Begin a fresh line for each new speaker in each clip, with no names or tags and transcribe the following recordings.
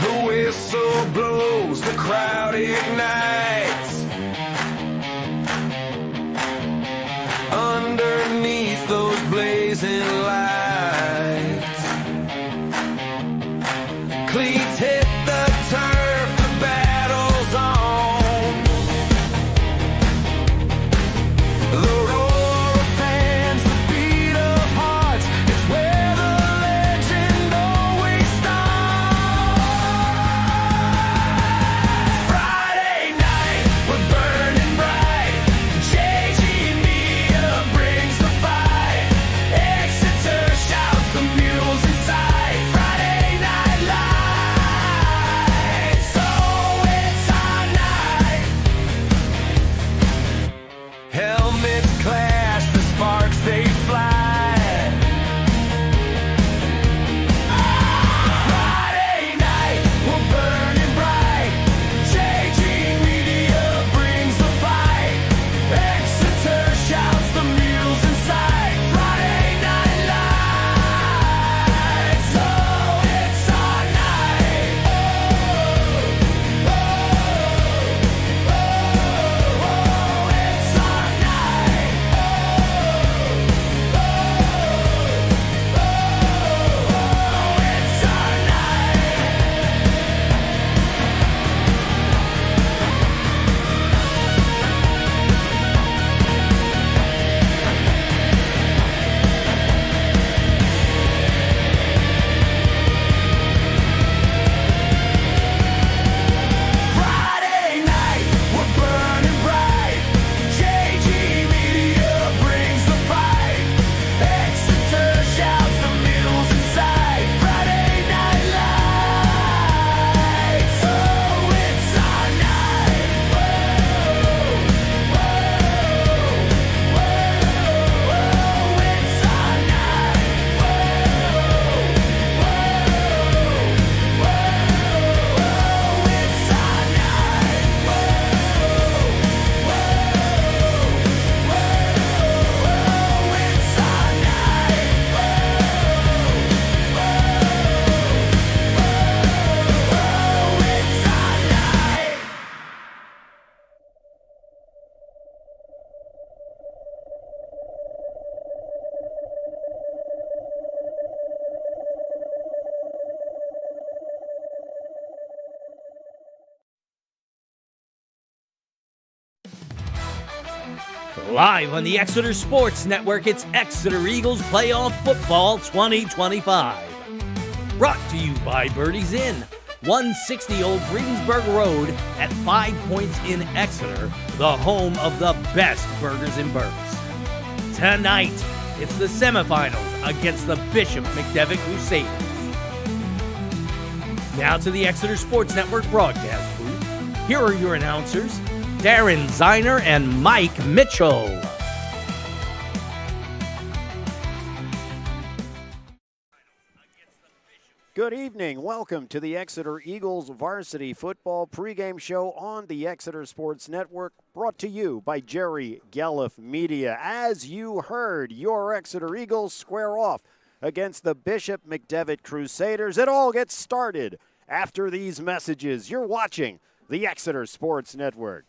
The whistle blows, the crowd ignites. Underneath those blazing lights, cleats hit the turf, the battle's on. The roar of fans, the beat of hearts, it's where the legend always starts. Friday night, we're burning bright. JG Media brings the fight. Exeter shouts, the mules inside. Friday night lights, so it's our night. Helmets clash, the sparks they fly. Friday night, we're burning bright. JG Media brings the fight. Exeter shouts, the mules inside. Friday night lights, so it's our night. Oh, oh, oh, oh, it's our night. It's our night. Friday night, we're burning bright. JG Media brings the fight. Exeter shouts, the mules inside. Friday night lights, so it's our night. Whoa, whoa, whoa, it's our night. Whoa, it's our night. It's our night.
Live on the Exeter Sports Network, it's Exeter Eagles Playoff Football 2025. Brought to you by Birdie's Inn, 160 Old Greensburg Road at 5 Points in Exeter, the home of the best burgers and burgers. Tonight, it's the semifinals against the Bishop McDevitt Crusaders. Now to the Exeter Sports Network broadcast booth. Here are your announcers, Darren Ziner and Mike Mitchell.
Good evening. Welcome to the Exeter Eagles Varsity Football pregame show on the Exeter Sports Network, brought to you by Jerry Gelliff Media. As you heard, your Exeter Eagles square off against the Bishop McDevitt Crusaders. It all gets started after these messages. You're watching the Exeter Sports Network.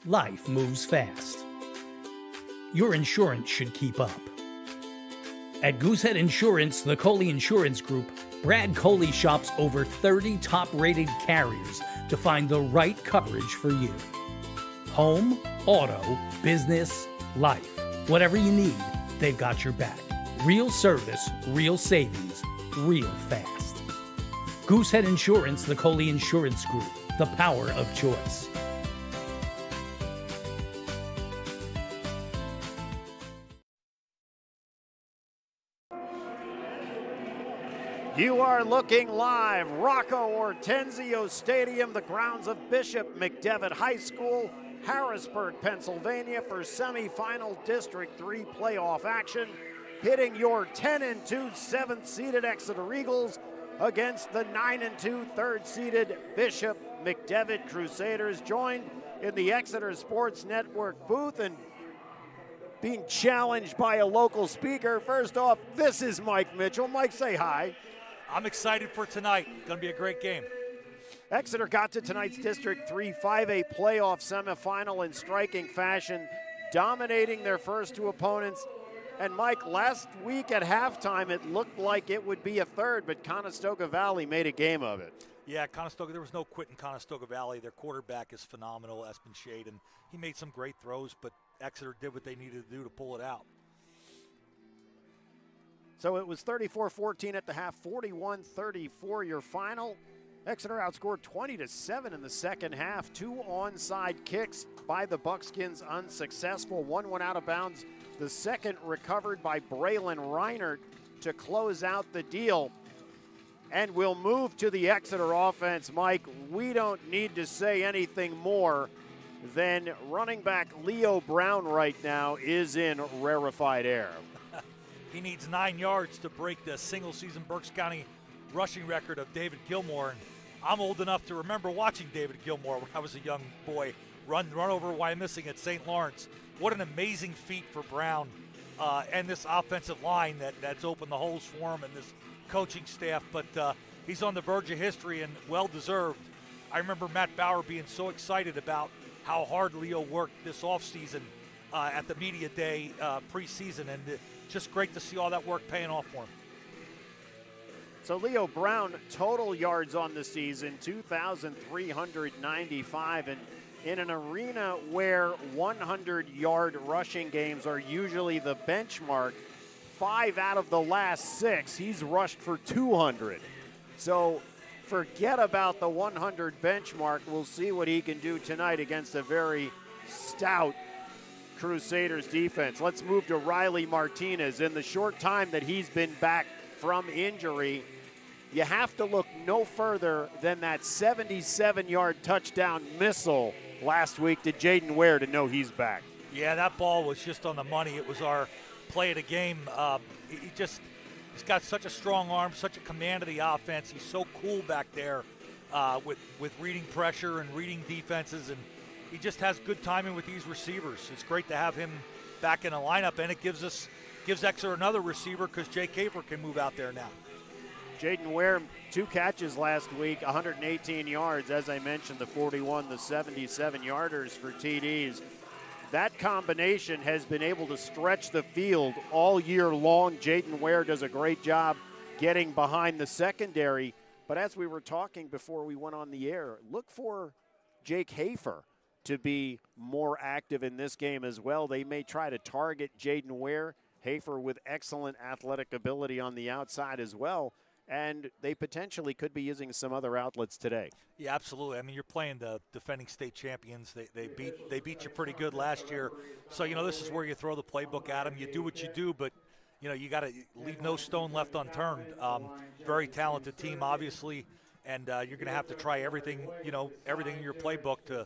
Life moves fast. Your insurance should keep up. At Goosehead Insurance, the Coley Insurance Group, Brad Coley shops over 30 top-rated carriers to find the right coverage for you. Home, auto, business, life. Whatever you need, they've got your back. Real service, real savings, real fast. Goosehead Insurance, the Coley Insurance Group, the power of choice.
You are looking live, Rocco Ortenzio Stadium, the grounds of Bishop McDevitt High School, Harrisburg, Pennsylvania, for semifinal District 3 playoff action, pitting your 10-2 7th-seeded Exeter Eagles against the 9-2 3rd-seeded Bishop McDevitt Crusaders, joined in the Exeter Sports Network booth and being challenged by a local speaker. First off, this is Mike Mitchell. Mike, say hi.
I'm excited for tonight. Going to be a great game.
Exeter got to tonight's District 3 5A playoff semifinal in striking fashion, dominating their first two opponents. And Mike, last week at halftime, it looked like it would be a third, but Conestoga Valley made a game of it.
Yeah, Conestoga, there was no quit in Conestoga Valley. Their quarterback is phenomenal, Espen Shade, and he made some great throws, but Exeter did what they needed to do to pull it out.
So it was 34-14 at the half, 41-34 your final. Exeter outscored 20-7 in the second half. Two onside kicks by the Buckskins unsuccessful. One went out of bounds. The second recovered by Braylon Reinert to close out the deal. And we'll move to the Exeter offense. Mike, we don't need to say anything more than running back Leo Brown right now is in rarefied air.
He needs 9 yards to break the single-season Berks County rushing record of David Gilmore. And I'm old enough to remember watching David Gilmore when I was a young boy run over Wyomissing at St. Lawrence. What an amazing feat for Brown and this offensive line that's opened the holes for him and this coaching staff. But he's on the verge of history and well-deserved. I remember Matt Bauer being so excited about how hard Leo worked this offseason at the media day preseason, and just great to see all that work paying off for him.
So Leo Brown, total yards on the season, 2,395. And in an arena where 100-yard rushing games are usually the benchmark, 5 out of the last 6, he's rushed for 200. So forget about the 100 benchmark. We'll see what he can do tonight against a very stout Crusaders defense. Let's move to Riley Martinez. In the short time that he's been back from injury, you have to look no further than that 77-yard touchdown missile last week to Jaden Ware to know he's back.
Yeah, that ball was just on the money. It was our play of the game. He's got such a strong arm, such a command of the offense. He's so cool back there with reading pressure and reading defenses, and he just has good timing with these receivers. It's great to have him back in the lineup, and it gives Exeter another receiver because Jay Kafer can move out there now.
Jaden Ware, 2 catches last week, 118 yards. As I mentioned, the 41, the 77-yarders for TDs. That combination has been able to stretch the field all year long. Jaden Ware does a great job getting behind the secondary. But as we were talking before we went on the air, look for Jake Hafer to be more active in this game as well. They may try to target Jaden Ware. Hafer with excellent athletic ability on the outside as well. And they potentially could be using some other outlets today.
Yeah, absolutely. I mean, you're playing the defending state champions. They beat you pretty good last year. So, this is where you throw the playbook at them. You do what you do, but, you got to leave no stone left unturned. Very talented team, obviously, and you're going to have to try everything, everything in your playbook to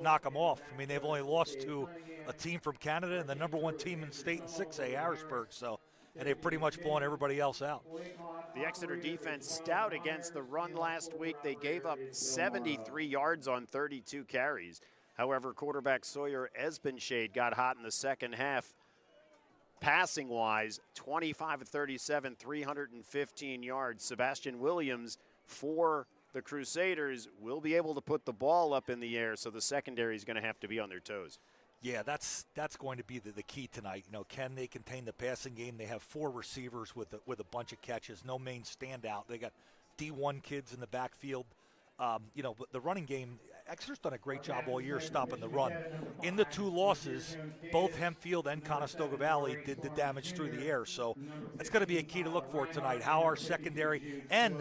knock them off. I mean, they've only lost to a team from Canada and the number 1 team in state in 6A, Harrisburg. So, and they've pretty much blown everybody else out.
The Exeter defense stout against the run last week. They gave up 73 yards on 32 carries. However, quarterback Sawyer Espenshade got hot in the second half. Passing-wise, 25 of 37, 315 yards. Sebastian Williams for the Crusaders will be able to put the ball up in the air, so the secondary is going to have to be on their toes.
Yeah, that's going to be the key tonight. Can they contain the passing game? They have 4 receivers with a bunch of catches, no main standout. They got D1 kids in the backfield. But the running game, Exeter's done a great job all year stopping the run. In the 2 losses, both Hempfield and Conestoga Valley did the damage through the air. So that's going to be a key to look for tonight, how our secondary and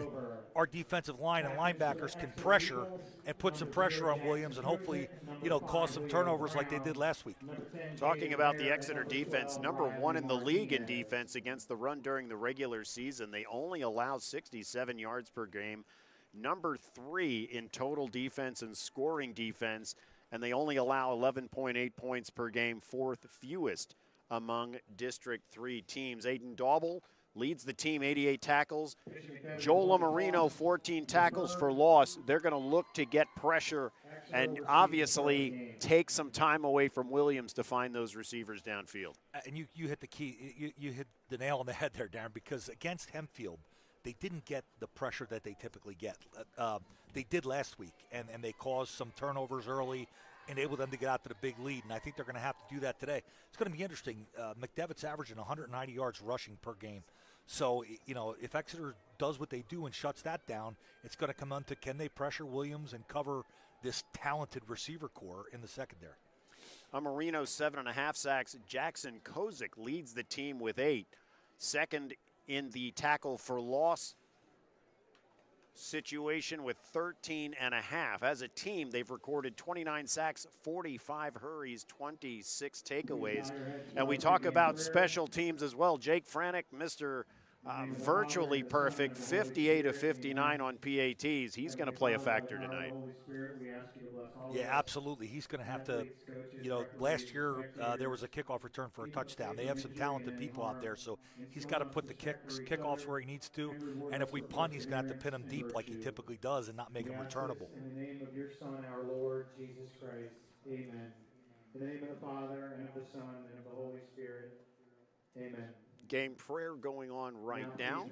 our defensive line and linebackers can pressure and put some pressure on Williams and hopefully, cause some turnovers like they did last week.
Talking about the Exeter defense, number 1 in the league in defense against the run during the regular season. They only allow 67 yards per game. Number 3 in total defense and scoring defense, and they only allow 11.8 points per game, 4th fewest among District 3 teams. Aiden Dauble leads the team, 88 tackles. Joel Marino, 14 tackles for loss. They're going to look to get pressure and obviously take some time away from Williams to find those receivers downfield.
And you hit the key. You hit the nail on the head there, Darren, because against Hempfield, they didn't get the pressure that they typically get. They did last week, and they caused some turnovers early, enabled them to get out to the big lead, and I think they're going to have to do that today. It's going to be interesting. McDevitt's averaging 190 yards rushing per game. So, if Exeter does what they do and shuts that down, it's going to come on to can they pressure Williams and cover this talented receiver core in the secondary.
Marino 7.5 sacks. Jackson Kozik leads the team with 8. Second in the tackle for loss situation with 13.5. As a team, they've recorded 29 sacks, 45 hurries, 26 takeaways. And we talk about special teams as well. Jake Franek, Mr. Virtually perfect, 58 of 59 on PATs. He's going to play a factor tonight.
Yeah, absolutely. He's going to have to, last year there was a kickoff return for a touchdown. They have some talented people out there, so he's got to put the kickoffs where he needs to. And if we punt, he's going to have to pin them deep like he typically does and not make them returnable.
In the name of your Son, our Lord, Jesus Christ. Amen. In the name of the Father, and of the Son, and of the Holy Spirit. Amen.
Game prayer going on right now,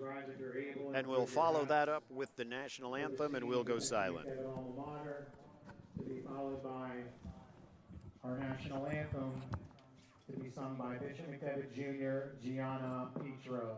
and we'll follow that up with the national anthem, and we'll go silent.
To be followed by our national anthem, to be sung by Bishop McDevitt Jr., Gianna Petro.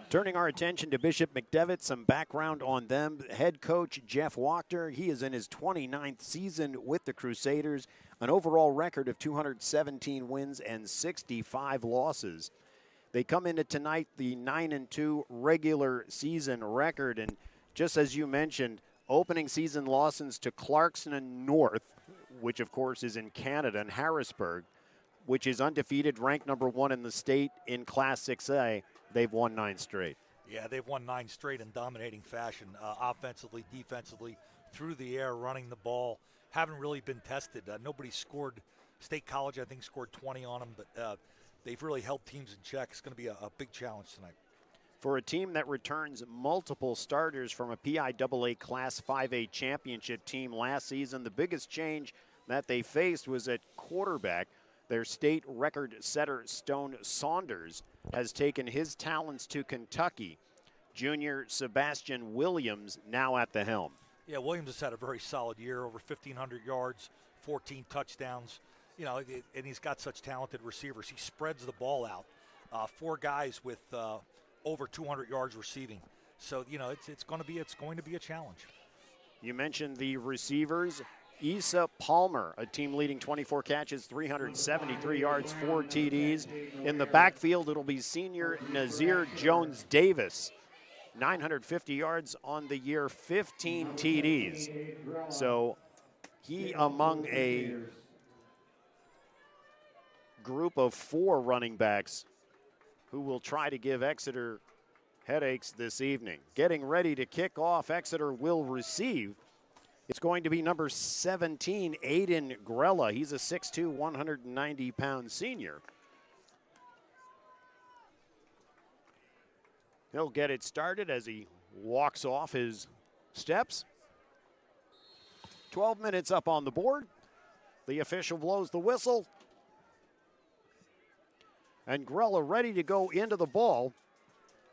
Turning our attention to Bishop McDevitt, some background on them. Head coach Jeff Wachter, he is in his 29th season with the Crusaders, an overall record of 217 wins and 65 losses. They come into tonight the 9-2 regular season record, and just as you mentioned, opening season losses to Clarkson and North, which of course is in Canada, and Harrisburg, which is undefeated, ranked number 1 in the state in Class 6A. They've won 9 straight.
Yeah, they've won 9 straight in dominating fashion, offensively, defensively, through the air, running the ball. Haven't really been tested. Nobody scored. State College, I think, scored 20 on them, but they've really held teams in check. It's going to be a big challenge tonight.
For a team that returns multiple starters from a PIAA Class 5A championship team last season, the biggest change that they faced was at quarterback. Their state record setter, Stone Saunders, has taken his talents to Kentucky. Junior Sebastian Williams now at the helm.
Yeah, Williams has had a very solid year, over 1,500 yards, 14 touchdowns. You know, and he's got such talented receivers. He spreads the ball out. 4 guys with over 200 yards receiving. So, you know, it's going to be a challenge.
You mentioned the receivers. Issa Palmer, a team leading 24 catches, 373 yards, 4 TDs. In the backfield, it'll be senior Nazir Jones-Davis, 950 yards on the year, 15 TDs. So he among a group of 4 running backs who will try to give Exeter headaches this evening. Getting ready to kick off, Exeter will receive. It's going to be number 17, Aiden Grella. He's a 6'2", 190-pound senior. He'll get it started as he walks off his steps. 12 minutes up on the board. The official blows the whistle. And Grella ready to go into the ball.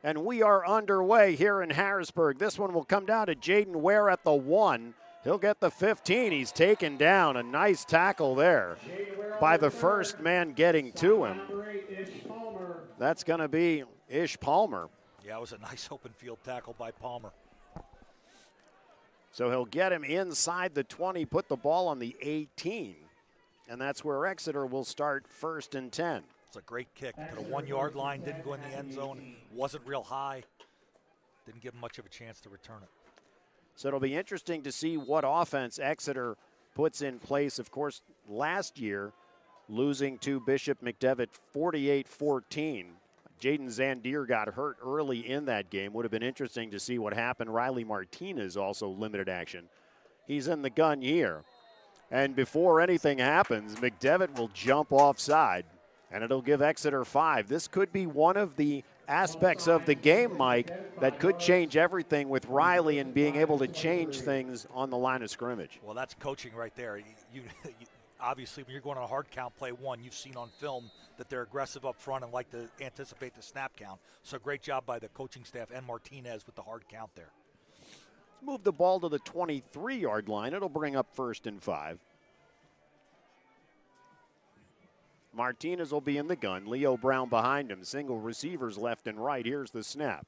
And we are underway here in Harrisburg. This one will come down to Jaden Ware at the 1. He'll get the 15. He's taken down. A nice tackle there by the first man getting to him. That's going to be Ish Palmer.
Yeah, it was a nice open field tackle by Palmer.
So he'll get him inside the 20, put the ball on the 18. And that's where Exeter will start 1st and 10.
It's a great kick to the 1-yard line. Didn't go in the end zone. Wasn't real high. Didn't give him much of a chance to return it.
So it'll be interesting to see what offense Exeter puts in place. Of course, last year, losing to Bishop McDevitt 48-14. Jaden Zandier got hurt early in that game. Would have been interesting to see what happened. Riley Martinez also limited action. He's in the gun here. And before anything happens, McDevitt will jump offside, and it'll give Exeter 5. This could be one of the aspects of the game, Mike, that could change everything with Riley and being able to change things on the line of scrimmage.
Well, that's coaching right there. You obviously, when you're going on a hard count play 1, you've seen on film that they're aggressive up front and like to anticipate the snap count. So great job by the coaching staff and Martinez with the hard count there.
Let's move the ball to the 23-yard line. It'll bring up 1st and 5. Martinez will be in the gun. Leo Brown behind him. Single receivers left and right. Here's the snap.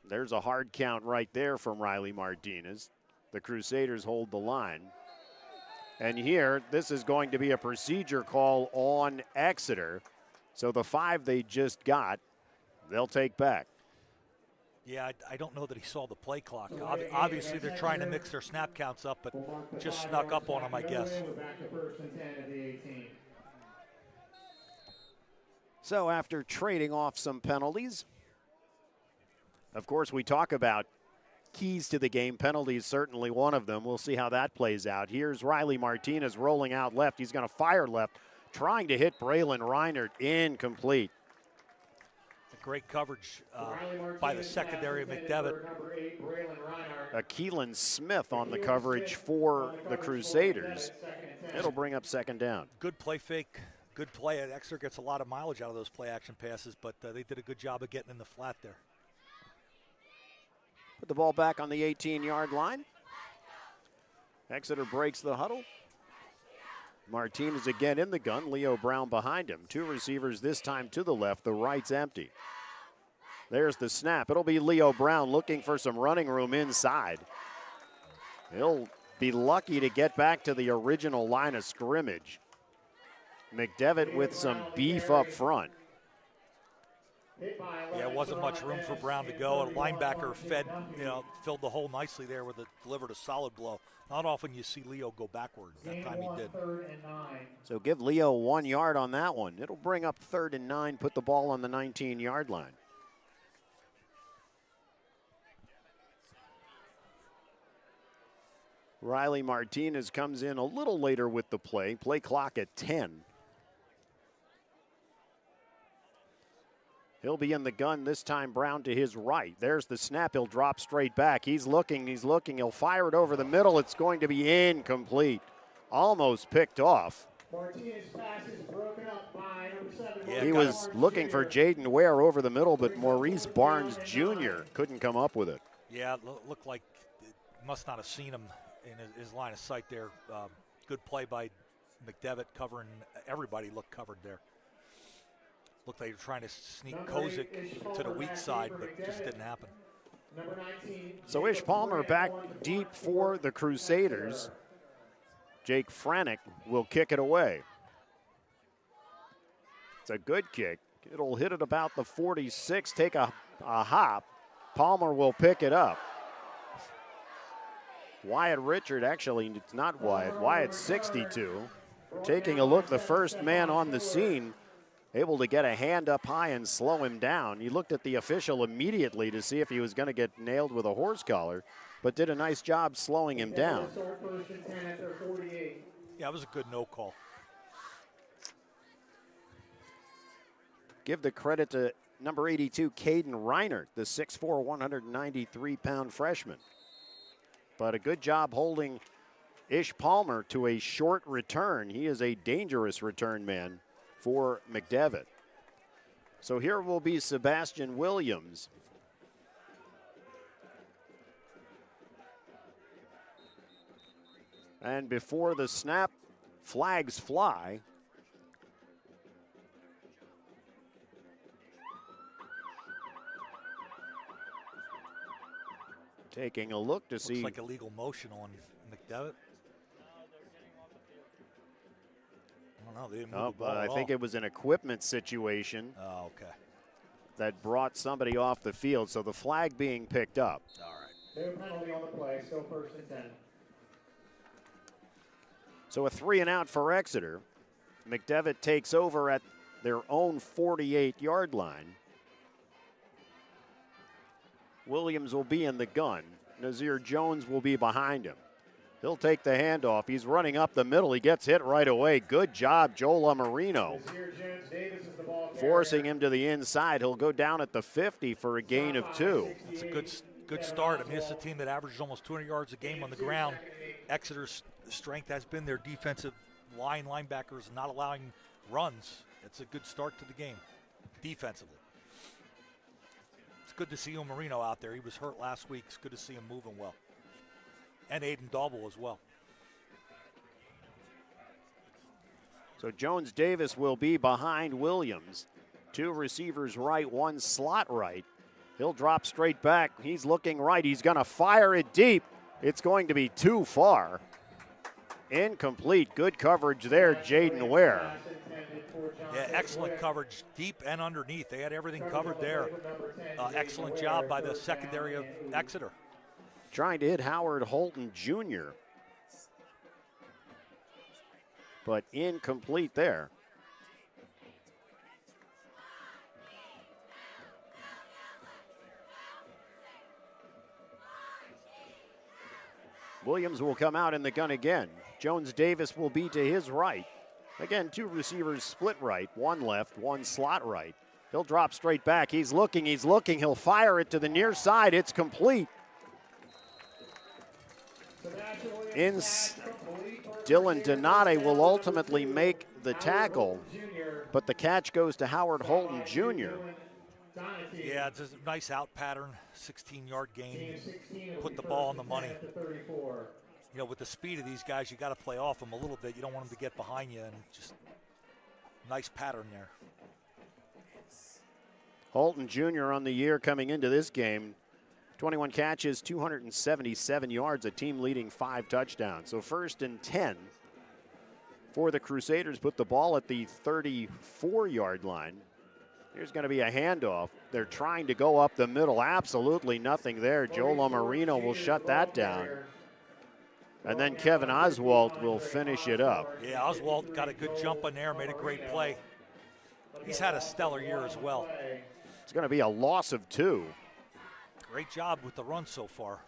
There's a hard count right there from Riley Martinez. The Crusaders hold the line. And here, this is going to be a procedure call on Exeter. So the 5 they just got, they'll take back.
Yeah, I don't know that he saw the play clock. Obviously, they're trying to mix their snap counts up, but just snuck up on him, I guess.
So after trading off some penalties, of course, we talk about keys to the game. Penalties certainly one of them. We'll see how that plays out. Here's Riley Martinez rolling out left. He's going to fire left, trying to hit Braylon Reinert. Incomplete.
Great coverage by the secondary of McDevitt.
Keelan Smith on the coverage for the Crusaders. It'll bring up 2nd down.
Good play fake. Good play. Exeter gets a lot of mileage out of those play action passes, but they did a good job of getting in the flat there.
Put the ball back on the 18-yard line. Exeter breaks the huddle. Martinez again in the gun. Leo Brown behind him. 2 receivers this time to the left. The right's empty. There's the snap. It'll be Leo Brown looking for some running room inside. He'll be lucky to get back to the original line of scrimmage. McDevitt with some beef up front.
Yeah, wasn't much room for Brown to go. A linebacker filled the hole nicely there with delivered a solid blow. Not often you see Leo go backward. That time he did.
So give Leo 1 yard on that one. It'll bring up 3rd and 9, put the ball on the 19-yard line. Riley Martinez comes in a little later with the play. Play clock at 10. He'll be in the gun this time. Brown to his right. There's the snap. He'll drop straight back. He's looking. He'll fire it over the middle. It's going to be incomplete. Almost picked off.
Martinez pass is broken up by number
Yeah,
He
got
was looking for Jaden Ware over the middle, but Maurice Barnes Jr. couldn't come up with it.
Yeah, it looked like it must not have seen him in his line of sight there. Good play by McDevitt covering everybody. Looked covered there. Looked like they were trying to sneak Kozik to the weak side, but just didn't happen.
So Ish Palmer back deep for the Crusaders. Jake Franick will kick it away. It's a good kick. It'll hit it about the 46, take a hop. Palmer will pick it up. Wyatt Richard, actually, it's not Wyatt. Wyatt's 62. Taking a look, the first man on the scene, able to get a hand up high and slow him down. He looked at the official immediately to see if he was going to get nailed with a horse collar, but did a nice job slowing him down.
Yeah, it was a good no call.
Give the credit to number 82, Caden Reinert, the 6'4", 193-pound freshman. But a good job holding Ish Palmer to a short return. He is a dangerous return man for McDevitt. So here will be Sebastian Williams. And before the snap, flags fly. Taking a look to see.
Looks like illegal motion on McDevitt. I don't know. They didn't move the ball
I
at
think
all.
it was an equipment situation
Oh, okay.
that brought somebody off the field. So the flag being picked up.
All right.
No penalty on the play, still 1st and 10.
So a 3 and out for Exeter. McDevitt takes over at their own 48-yard line. Williams will be in the gun. Nazir Jones will be behind him. He'll take the handoff. He's running up the middle. He gets hit right away. Good job, Joel Amarino. Forcing him to the inside. He'll go down at the 50 for a gain of 2.
It's a good start. I mean, it's a team that averages almost 200 yards a game on the ground. Exeter's strength has been their defensive linebackers not allowing runs. It's a good start to the game defensively. It's good to see Marino out there. He was hurt last week. It's good to see him moving well. And Aiden Dauble as well.
So Jones Davis will be behind Williams. 2 receivers right, 1 slot right. He'll drop straight back. He's looking right. He's going to fire it deep. It's going to be too far. Incomplete. Good coverage there, Jaden Ware.
Yeah, excellent coverage, deep and underneath. They had everything covered there. Excellent job by the secondary of Exeter.
Trying to hit Howard Holton Jr. But incomplete there. Williams will come out in the gun again. Jones Davis will be to his right. Again, 2 receivers split right, 1 left, 1 slot right. He'll drop straight back. He's looking. He'll fire it to the near side. It's complete. Dylan Donate will ultimately make the tackle, but the catch goes to Howard Holton Jr.
Yeah, it's a nice out pattern, 16-yard gain. Put the ball on the money. You know, with the speed of these guys, you got to play off them a little bit. You don't want them to get behind you, and just nice pattern there.
Holton Jr. on the year coming into this game. 21 catches, 277 yards, a team-leading 5 touchdowns. So 1st and 10 for the Crusaders. Put the ball at the 34-yard line. Here's going to be a handoff. They're trying to go up the middle. Absolutely nothing there. Joel Marino will shut that down. And then Kevin Oswalt will finish it up.
Yeah, Oswalt got a good jump in there, made a great play. He's had a stellar year as well.
It's going to be a loss of 2.
Great job with the run so far.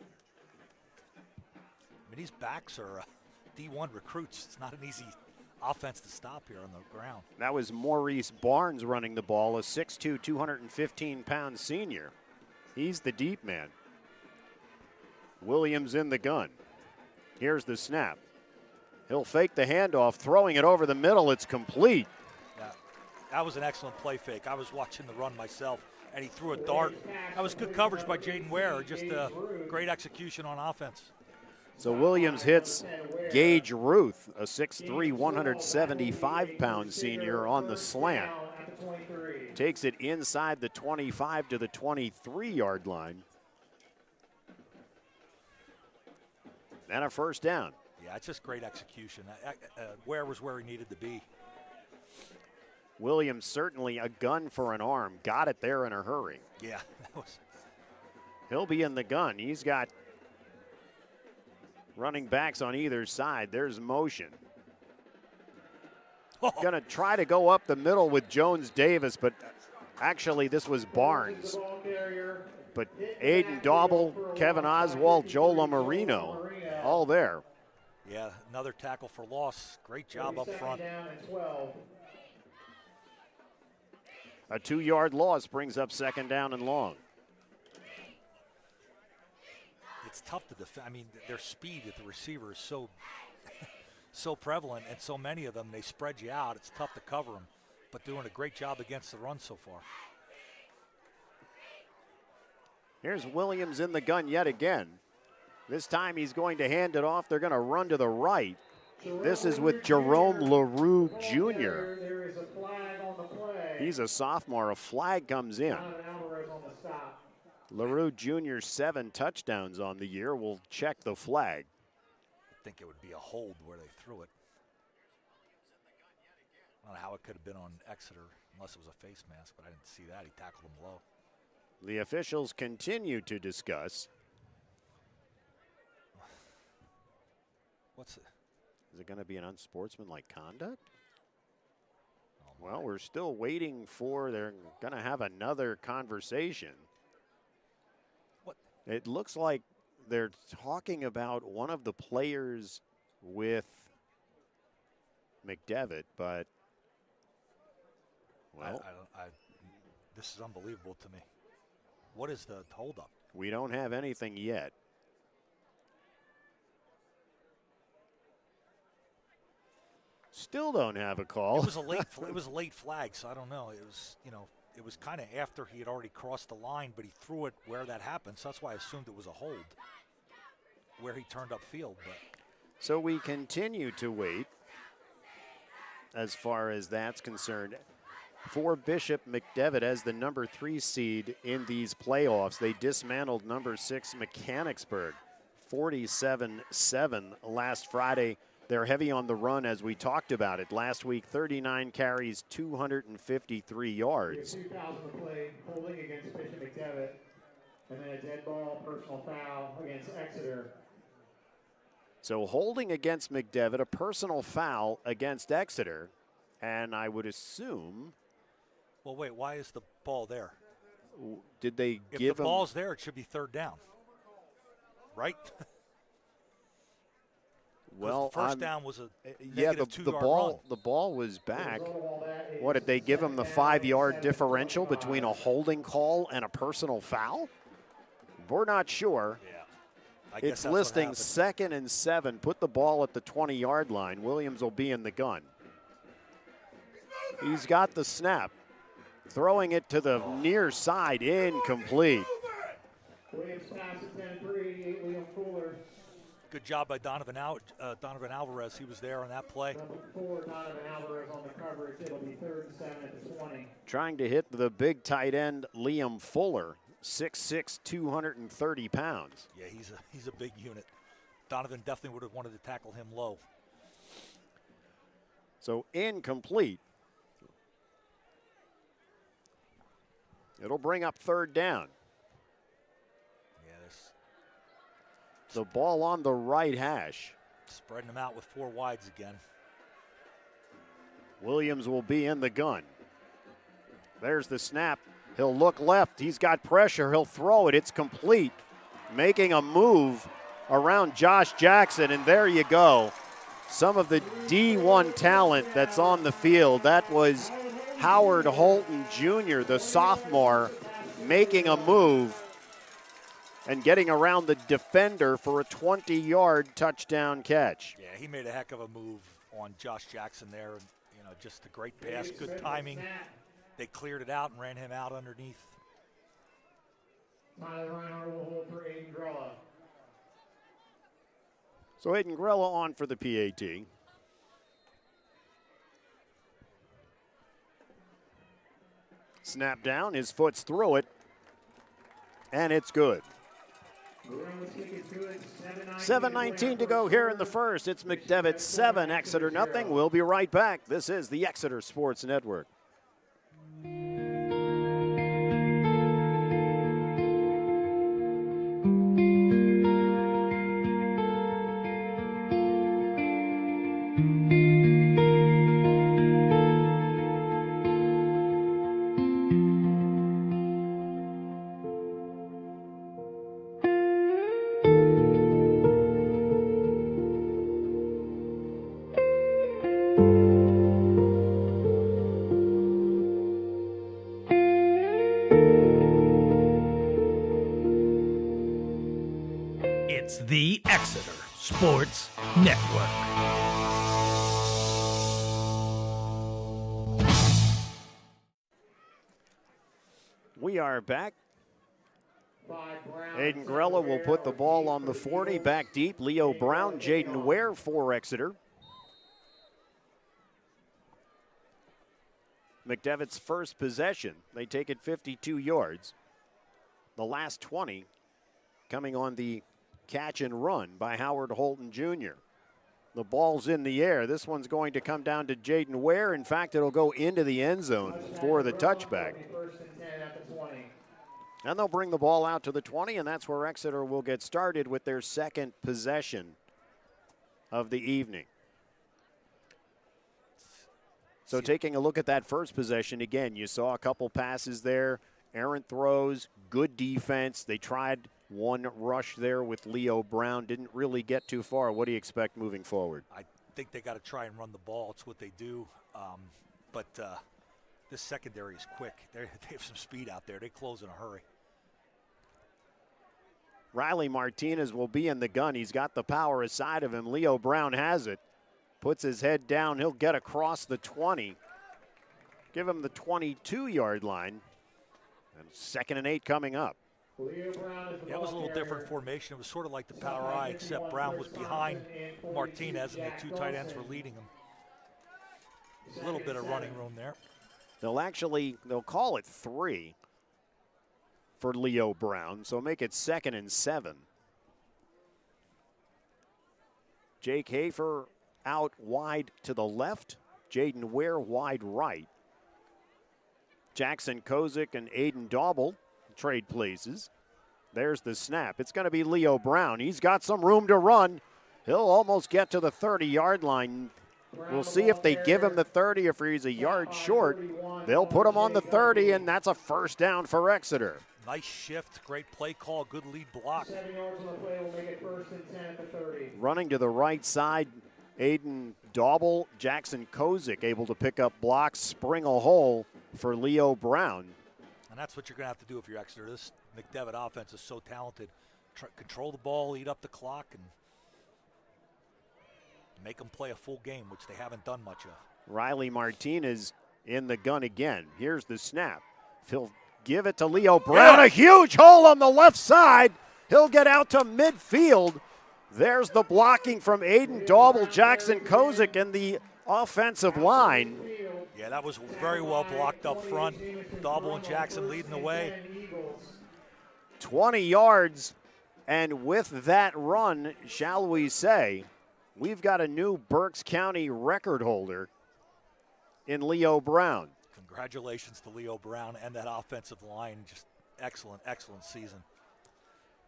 I mean, these backs are D1 recruits. It's not an easy offense to stop here on the ground.
That was Maurice Barnes running the ball, a 6'2", 215-pound senior. He's the deep man. Williams in the gun. Here's the snap. He'll fake the handoff, throwing it over the middle. It's complete.
Yeah, that was an excellent play fake. I was watching the run myself, and he threw a dart. That was good coverage by Jaden Ware, just a great execution on offense.
So Williams hits Gage Ruth, a 6'3", 175-pound senior on the slant. Takes it inside the 25 to the 23-yard line. And a first down.
Yeah, it's just great execution. Ware was where he needed to be.
Williams certainly a gun for an arm. Got it there in a hurry.
Yeah, that was.
He'll be in the gun. He's got running backs on either side. There's motion. Going to try to go up the middle with Jones Davis, but actually this was Barnes. But Aiden Dauble, Kevin Oswald, Joe Lamarino, all there.
Yeah, another tackle for loss. Great job up front.
A 2-yard loss brings up second down and long.
It's tough to defend. I mean, their speed at the receiver is so so prevalent, and so many of them, they spread you out. It's tough to cover them, but doing a great job against the run so far.
Here's Williams in the gun yet again. This time he's going to hand it off. They're going to run to the right. This is with Jerome LaRue Jr. He's a sophomore. A flag comes in. LaRue Jr. 7 touchdowns on the year. We'll check the flag.
I think it would be a hold where they threw it. I don't know how it could have been on Exeter unless it was a face mask, but I didn't see that. He tackled him low.
The officials continue to discuss.
What's it?
Is it going to be an unsportsmanlike conduct? Well, we're still waiting for, they're going to have another conversation.
What?
It looks like they're talking about one of the players with McDevitt, but, well.
This is unbelievable to me. What is the holdup?
We don't have anything yet. Still don't have a call.
It was a late. It was a late flag, so I don't know. It was, it was kind of after he had already crossed the line, but he threw it where that happened. So that's why I assumed it was a hold, where he turned upfield. But
so we continue to wait as far as that's concerned. For Bishop, McDevitt as the number 3 seed in these playoffs. They dismantled number 6 Mechanicsburg 47-7 last Friday. They're heavy on the run, as we talked about it. Last week, 39 carries, 253 yards.
2,000 play, holding against Bishop McDevitt, and then a dead ball, personal foul against Exeter.
So holding against McDevitt, a personal foul against Exeter, and I would assume.
Well, wait, why is the ball there?
Did they
if
give
the ball's there, it should be third down, right?
Well,
the first down was a
yeah,
negative
the
2-yard
ball
run.
the ball was back. What did they give him, the 5-yard differential between a holding call and a personal foul? We're not sure.
Yeah. I guess
It's
that's what
listing
happened.
2nd and 7. Put the ball at the 20-yard line. Williams will be in the gun. He's got the snap. Throwing it to the near side, incomplete.
Williams pass at 10-3, Liam Fuller.
Good job by Donovan Alvarez. He was there on that play.
Number 4, Donovan Alvarez on the coverage. It'll be 3rd and 7 at the 20.
Trying to hit the big tight end, Liam Fuller, 6'6", 230 pounds.
Yeah, he's a big unit. Donovan definitely would have wanted to tackle him low.
So incomplete. It'll bring up 3rd down.
Yeah,
The ball on the right hash.
spreading them out with 4 wides again.
Williams will be in the gun. There's the snap. He'll look left. He's got pressure. He'll throw it. It's complete. Making a move around Josh Jackson, and there you go. Some of the D1 talent that's on the field. That was Howard Holton Jr., the sophomore, making a move. and getting around the defender for a 20-yard touchdown catch.
Yeah, he made a heck of a move on Josh Jackson there. You know, just a great pass, good timing. They cleared it out and ran him out underneath.
Tyler Reinhardt will hold for Aiden Grella.
So Aiden Grella on for the PAT. Snap down, his foot's through it, and it's good. 7:19 to go here in the first. It's McDevitt 7, Exeter nothing. We'll be right back. This is the Exeter Sports Network.
It's the Exeter Sports Network.
We are back. Aiden Grella will put the ball on the 40, back deep. Leo Brown, Jaden Ware for Exeter. McDevitt's first possession, they take it 52 yards. The last 20 coming on the catch and run by Howard Holton Jr. The ball's in the air. This one's going to come down to Jaden Ware. In fact, it'll go into the end zone for the touchback. And they'll bring the ball out to the 20, and that's where Exeter will get started with their second possession of the evening. So taking a look at that first possession, again, you saw a couple passes there, errant throws, good defense. They tried one rush there with Leo Brown, didn't really get too far. What do you expect moving forward?
I think they got to try and run the ball. It's what they do. But this secondary is quick. They have some speed out there. They close in a hurry.
Riley Martinez will be in the gun. He's got the power aside of him. Leo Brown has it. Puts his head down. He'll get across the 20. Give him the 22-yard line. And 2nd and 8 coming up.
Yeah, it was a little different formation. It was sort of like the power eye, except Brown was behind Martinez and the two tight ends were leading him. A little bit of running room there.
They'll call it 3 for Leo Brown, so make it 2nd and 7. Jake Hafer out wide to the left. Jaden Ware wide right. Jackson Kozik and Aiden Dauble trade places. There's the snap. It's going to be Leo Brown. He's got some room to run. He'll almost get to the 30-yard line. We'll see if they give him the 30. If he's a yard short, they'll put him on the 30, and that's a first down for Exeter.
Nice shift, great play call, good lead block.
7 yards on the play will make it 1st and 10 at the 30.
Running to the right side, Aiden Dauble, Jackson Kozik able to pick up blocks, spring a hole for Leo Brown.
And that's what you're going to have to do if you're Exeter. This McDevitt offense is so talented. Control the ball, eat up the clock, and make them play a full game, which they haven't done much of.
Riley Martinez in the gun again. Here's the snap. He'll give it to Leo Brown.
Yeah.
A huge hole on the left side. He'll get out to midfield. There's the blocking from Aiden Dauble, Jackson Kozik, and the offensive line.
Yeah, that was very well blocked up front. Dauble and Jackson leading the way.
20 yards, and with that run, shall we say, we've got a new Berks County record holder in Leo Brown.
Congratulations to Leo Brown and that offensive line. Just excellent, excellent season.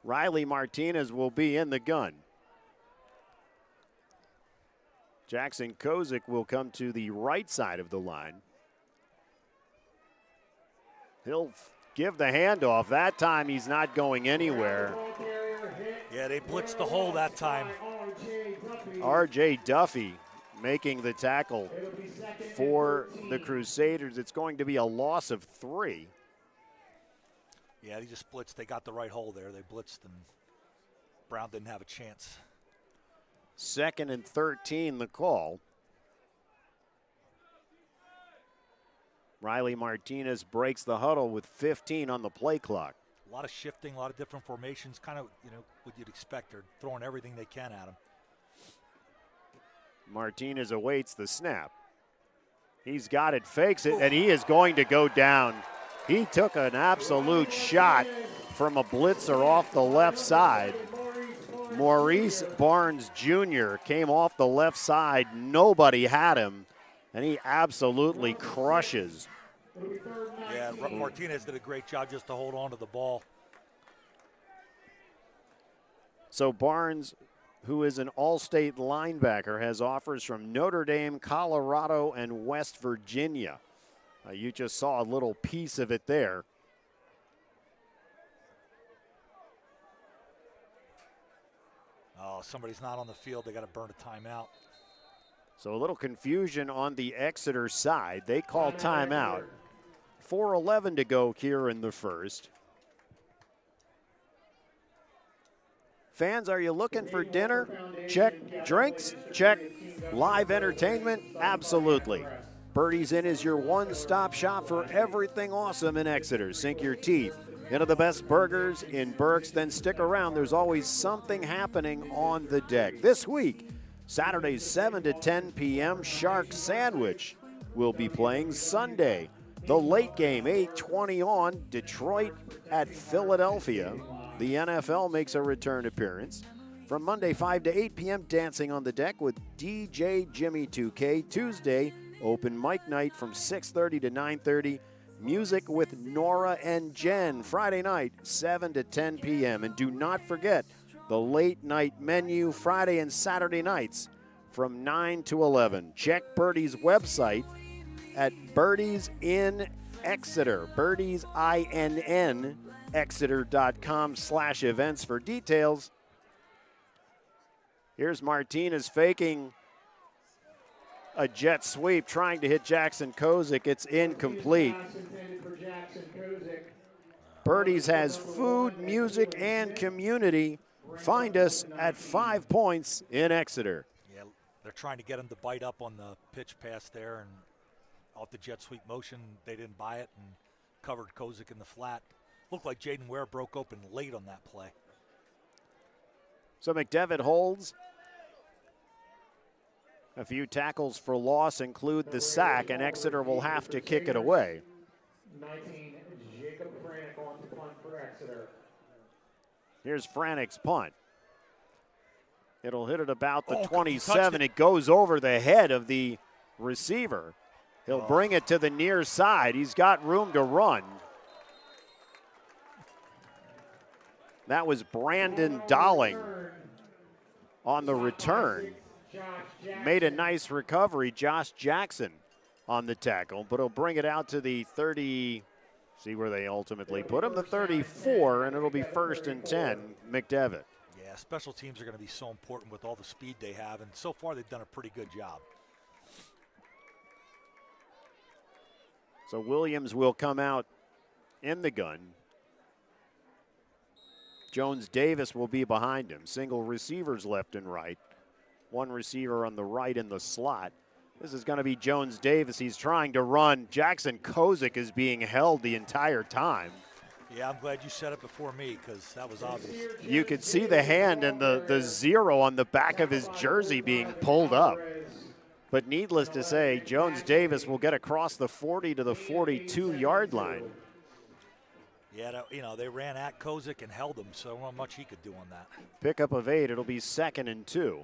Riley Martinez will be in the gun. Jackson Kozik will come to the right side of the line. He'll give the handoff. That time he's not going anywhere.
Yeah, they blitzed the hole that time.
R.J. Duffy making the tackle for the Crusaders. It's going to be a loss of 3.
Yeah, they just blitzed. They got the right hole there. They blitzed, and Brown didn't have a chance.
2nd and 13, the call. Riley Martinez breaks the huddle with 15 on the play clock.
A lot of shifting, a lot of different formations, kind of, what you'd expect. They're throwing everything they can at him.
Martinez awaits the snap. He's got it, fakes it, and he is going to go down. He took an absolute shot from a blitzer off the left side. Maurice Barnes Jr. came off the left side. Nobody had him, and he absolutely crushes.
Yeah, Martinez did a great job just to hold on to the ball.
So Barnes, who is an all-state linebacker, has offers from Notre Dame, Colorado, and West Virginia. You just saw a little piece of it there.
Oh, somebody's not on the field. They got to burn a timeout.
So a little confusion on the Exeter side. They call timeout. 4:11 to go here in the first. Fans, are you looking for dinner? Check. Drinks? Check. Live entertainment? Absolutely. Birdie's Inn is your one-stop shop for everything awesome in Exeter. Sink your teeth into the best burgers in Berks, then stick around. There's always something happening on the deck. This week, Saturdays 7 to 10 p.m., Shark Sandwich will be playing Sunday. The late game, 8:20 on, Detroit at Philadelphia. The NFL makes a return appearance. From Monday, 5 to 8 p.m., Dancing on the Deck with DJ Jimmy 2K. Tuesday, open mic night from 6:30 to 9:30. Music with Nora and Jen. Friday night, 7 to 10 p.m. And do not forget the late night menu Friday and Saturday nights from 9 to 11. Check Birdie's website at Birdie's in Exeter. Birdie's INN Exeter.com/events for details. Here's Martinez faking a jet sweep, trying to hit Jackson Kozik. It's incomplete. Birdie's has food, music, and community. Find us at 5 Points in Exeter.
Yeah, they're trying to get him to bite up on the pitch pass there, and off the jet sweep motion, they didn't buy it and covered Kozik in the flat. Looked like Jaden Ware broke open late on that play.
So McDevitt holds. A few tackles for loss include the sack, and Exeter will have to kick it away.
19, Jacob Frank on to punt for Exeter.
Here's Franik's punt. It'll hit it about the
Oh,
27. It goes over the head of the receiver. He'll bring it to the near side. He's got room to run. That was Brandon Dolling on the return. Made a nice recovery. Josh Jackson on the tackle, but he'll bring it out to the 30. See where they ultimately put him, the 34, and it'll be 1st and 10, McDevitt.
Yeah, special teams are going to be so important with all the speed they have, and so far they've done a pretty good job.
So Williams will come out in the gun. Jones Davis will be behind him. Single receivers left and right. One receiver on the right in the slot. This is going to be Jones Davis. He's trying to run. Jackson Kozik is being held the entire time.
Yeah, I'm glad you said it before me because that was obvious.
You could see the hand and the 0 on the back of his jersey being pulled up. But needless to say, Jones Davis will get across the 40 to the 42-yard line.
Yeah, they ran at Kozik and held him, so not much he could do on that.
Pickup of 8. It'll be 2nd and 2.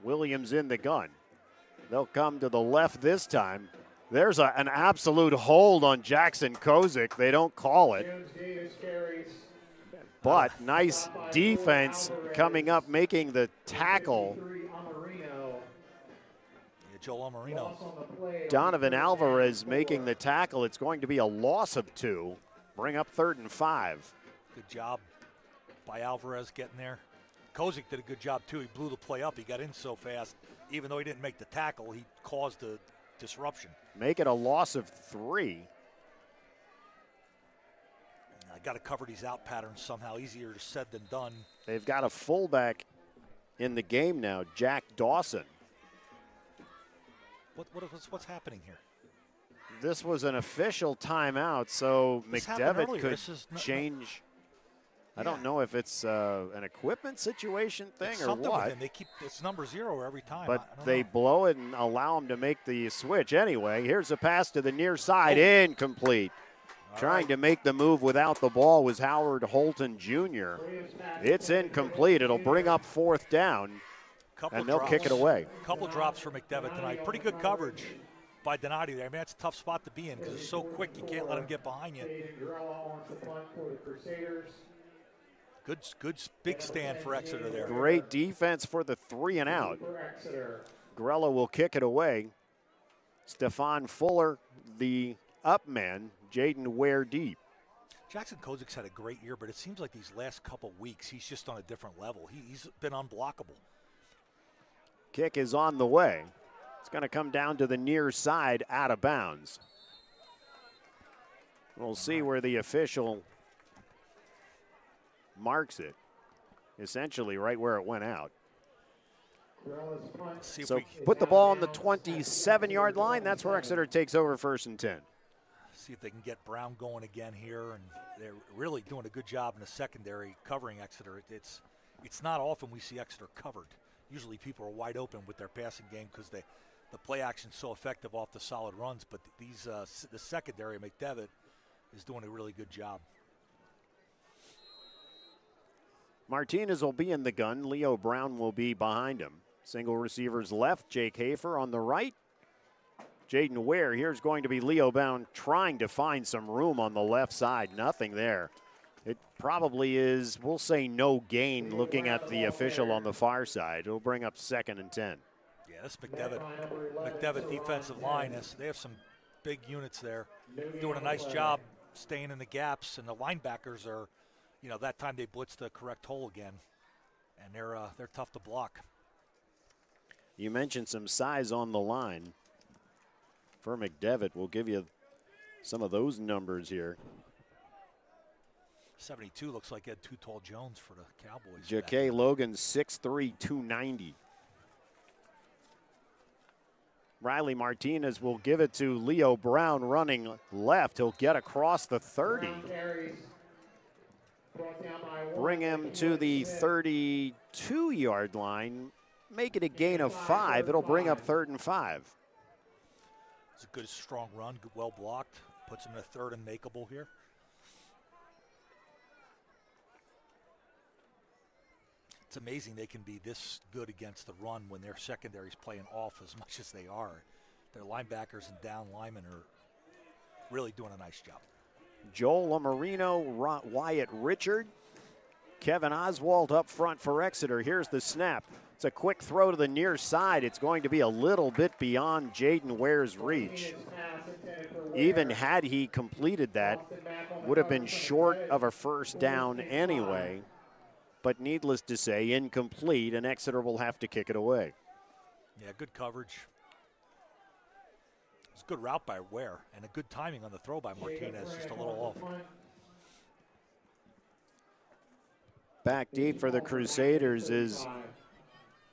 Williams in the gun. They'll come to the left this time. There's an absolute hold on Jackson Kozik. They don't call it. But nice defense coming up, making the tackle.
Joel Amarino.
Donovan Alvarez making the tackle. It's going to be a loss of 2. Bring up 3rd and 5.
Good job by Alvarez getting there. Kozik did a good job, too. He blew the play up. He got in so fast. Even though he didn't make the tackle, he caused a disruption.
Make it a loss of 3.
I got to cover these out patterns somehow. Easier said than done.
They've got a fullback in the game now, Jack Dawson.
What's happening here?
This was an official timeout, so McDevitt could change. I don't know if it's an equipment situation thing
it's
or
something
what.
With him. They keep it's number 0 every time.
But
I don't
they
know.
blow it and allow him to make the switch anyway. Here's a pass to the near side, incomplete. Trying to make the move without the ball was Howard Holton Jr. It's incomplete. It'll bring up 4th down, and they'll kick it away.
Couple drops for McDevitt tonight. Pretty good coverage by Donati there. I mean, that's a tough spot to be in because it's so quick you can't let him get behind you. Good big stand for Exeter there.
Great defense for the 3 and out. Grella will kick it away. Stefan Fuller, the up man. Jaden Ware deep.
Jackson Kozik's had a great year, but it seems like these last couple weeks he's just on a different level. He's been unblockable.
Kick is on the way. It's going to come down to the near side, out of bounds. We'll see where the official marks it. Essentially right where it went out. So put the ball on the 27-yard line. That's where Exeter takes over 1st and 10.
See if they can get Brown going again here, and they're really doing a good job in the secondary covering Exeter. It's not often we see Exeter covered. Usually people are wide open with their passing game because the play action's so effective off the solid runs, but the secondary, McDevitt, is doing a really good job.
Martinez will be in the gun. Leo Brown will be behind him. Single receivers left, Jake Hafer on the right. Jaden Ware, here's going to be Leo Brown trying to find some room on the left side. Nothing there. It probably is, we'll say no gain looking at the official on the far side. It'll bring up 2nd and 10.
Yeah, this McDevitt defensive line, they have some big units there. Doing a nice job staying in the gaps, and the linebackers are, that time they blitz the correct hole again, and they're tough to block.
You mentioned some size on the line. For McDevitt, we'll give you some of those numbers here.
72 looks like Ed Too Tall Jones for the Cowboys.
Ja'Kay Logan, 6'3", 290. Riley Martinez will give it to Leo Brown running left. He'll get across the 30. Bring him to the 32-yard line. Make it a gain of 5. It'll bring up 3rd and 5.
It's a good, strong run, well blocked. Puts him in a 3rd and makeable here. It's amazing they can be this good against the run when their secondary's playing off as much as they are. Their linebackers and down linemen are really doing a nice job.
Joel Amarino, Wyatt Richard, Kevin Oswald up front for Exeter. Here's the snap. It's a quick throw to the near side. It's going to be a little bit beyond Jaden Ware's reach. Even had he completed that, would have been short of a 1st down anyway. But needless to say, incomplete, and Exeter will have to kick it away.
Yeah, good coverage. It's a good route by Ware, and a good timing on the throw by Martinez, just a little off.
Back deep for the Crusaders is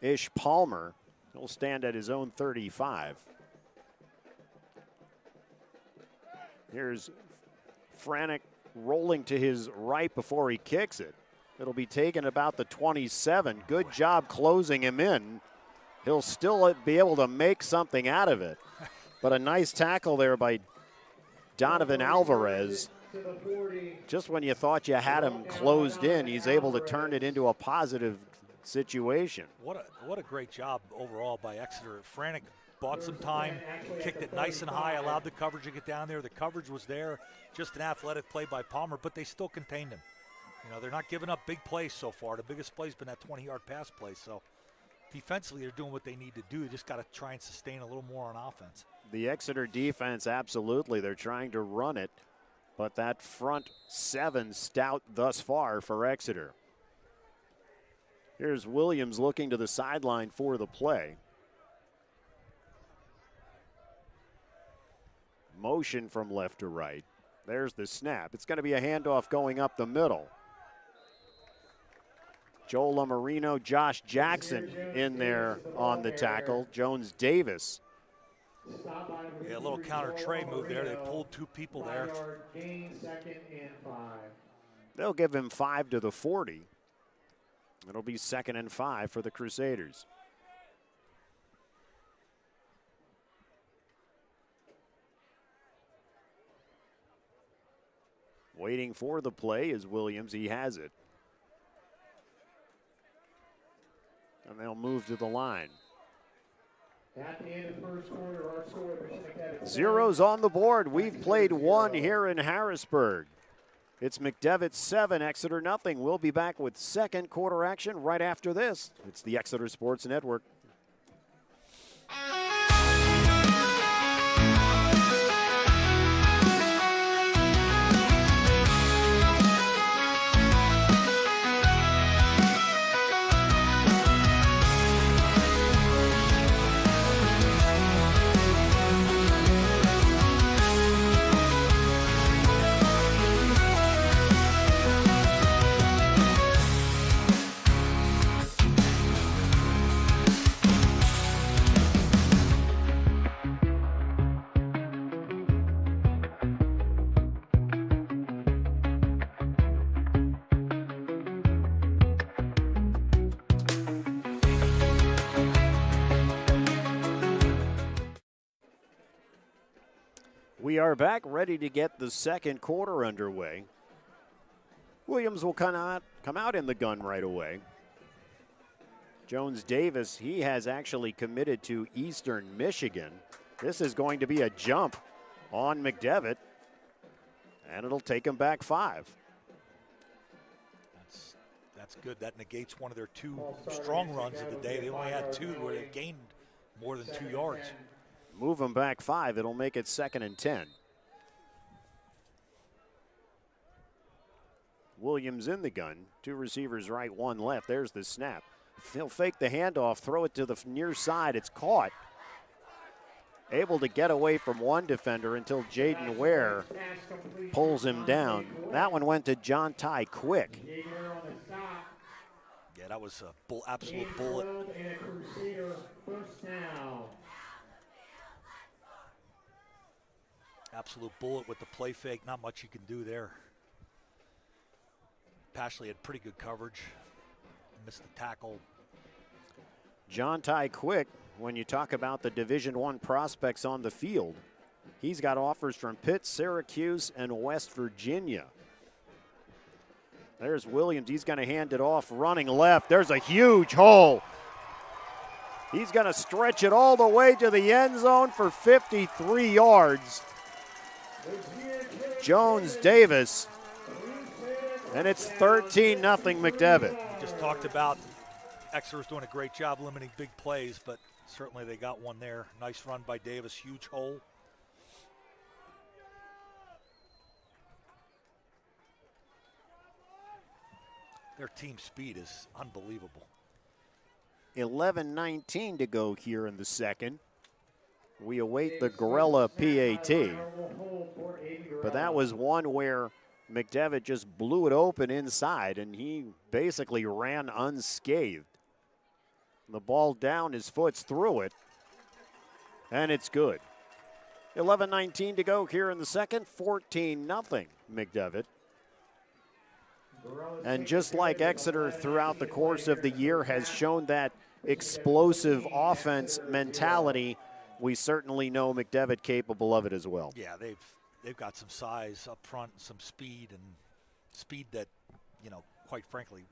Ish Palmer. He'll stand at his own 35. Here's Franek rolling to his right before he kicks it. It'll be taken about the 27. Good job closing him in. He'll still be able to make something out of it. But a nice tackle there by Donovan Alvarez. Just when you thought you had him closed in, he's able to turn it into a positive situation.
What a great job overall by Exeter. Franek bought some time, kicked it nice and high, allowed the coverage to get down there. The coverage was there, just an athletic play by Palmer, but they still contained him. They're not giving up big plays so far. The biggest play's been that 20-yard pass play. So defensively, they're doing what they need to do. They just got to try and sustain a little more on offense.
The Exeter defense, absolutely. They're trying to run it, but that front 7 stout thus far for Exeter. Here's Williams looking to the sideline for the play. motion from left to right. There's the snap. It's going to be a handoff going up the middle. Joel Lamarino, Josh Jackson in there on the tackle. Jones Davis.
Yeah, a little counter tray move there. They pulled 2 people there.
Gain, 2nd and 5.
They'll give him 5 to the 40. It'll be 2nd and 5 for the Crusaders. Waiting for the play is Williams. He has it. And they'll move to the line.
At the end of the first quarter, our score, McDevitt
0s on the board. We've played 1 here in Harrisburg. It's McDevitt 7, Exeter nothing. We'll be back with second quarter action right after this. It's the Exeter Sports Network. We are back ready to get the second quarter underway. Williams will come out in the gun right away. Jones Davis, he has actually committed to Eastern Michigan. This is going to be a jump on McDevitt, and it'll take him back 5.
That's good. That negates one of their 2 strong runs of the day. They only had 2 where they gained more than 2 yards.
Move him back 5. It'll make it 2nd and 10. Williams in the gun. 2 receivers right, 1 left. There's the snap. He'll fake the handoff, throw it to the near side. It's caught. Able to get away from 1 defender until Jaden Ware pulls him down. That one went to John Ty Quick.
Yeah, that was a absolute bullet. Absolute bullet with the play fake. Not much you can do there. Pashley had pretty good coverage. Missed the tackle.
John Ty Quick, when you talk about the Division I prospects on the field, he's got offers from Pitt, Syracuse, and West Virginia. There's Williams. He's going to hand it off, running left. There's a huge hole. He's going to stretch it all the way to the end zone for 53 yards. Jones Davis, and it's 13-0 McDevitt.
We just talked about Exeter's doing a great job limiting big plays, but certainly they got one there. Nice run by Davis, huge hole. Their team speed is unbelievable.
11:19 to go here in the second. We await the Gorilla PAT. But that was one where McDevitt just blew it open inside, and he basically ran unscathed. The ball down, his foot's through it, and it's good. 11:19 to go here in the second, 14-0 McDevitt. And just like Exeter throughout the course of the year has shown that explosive offense mentality, we certainly know McDevitt capable of it as well.
Yeah, they've got some size up front, some speed, and speed that, you know, quite frankly,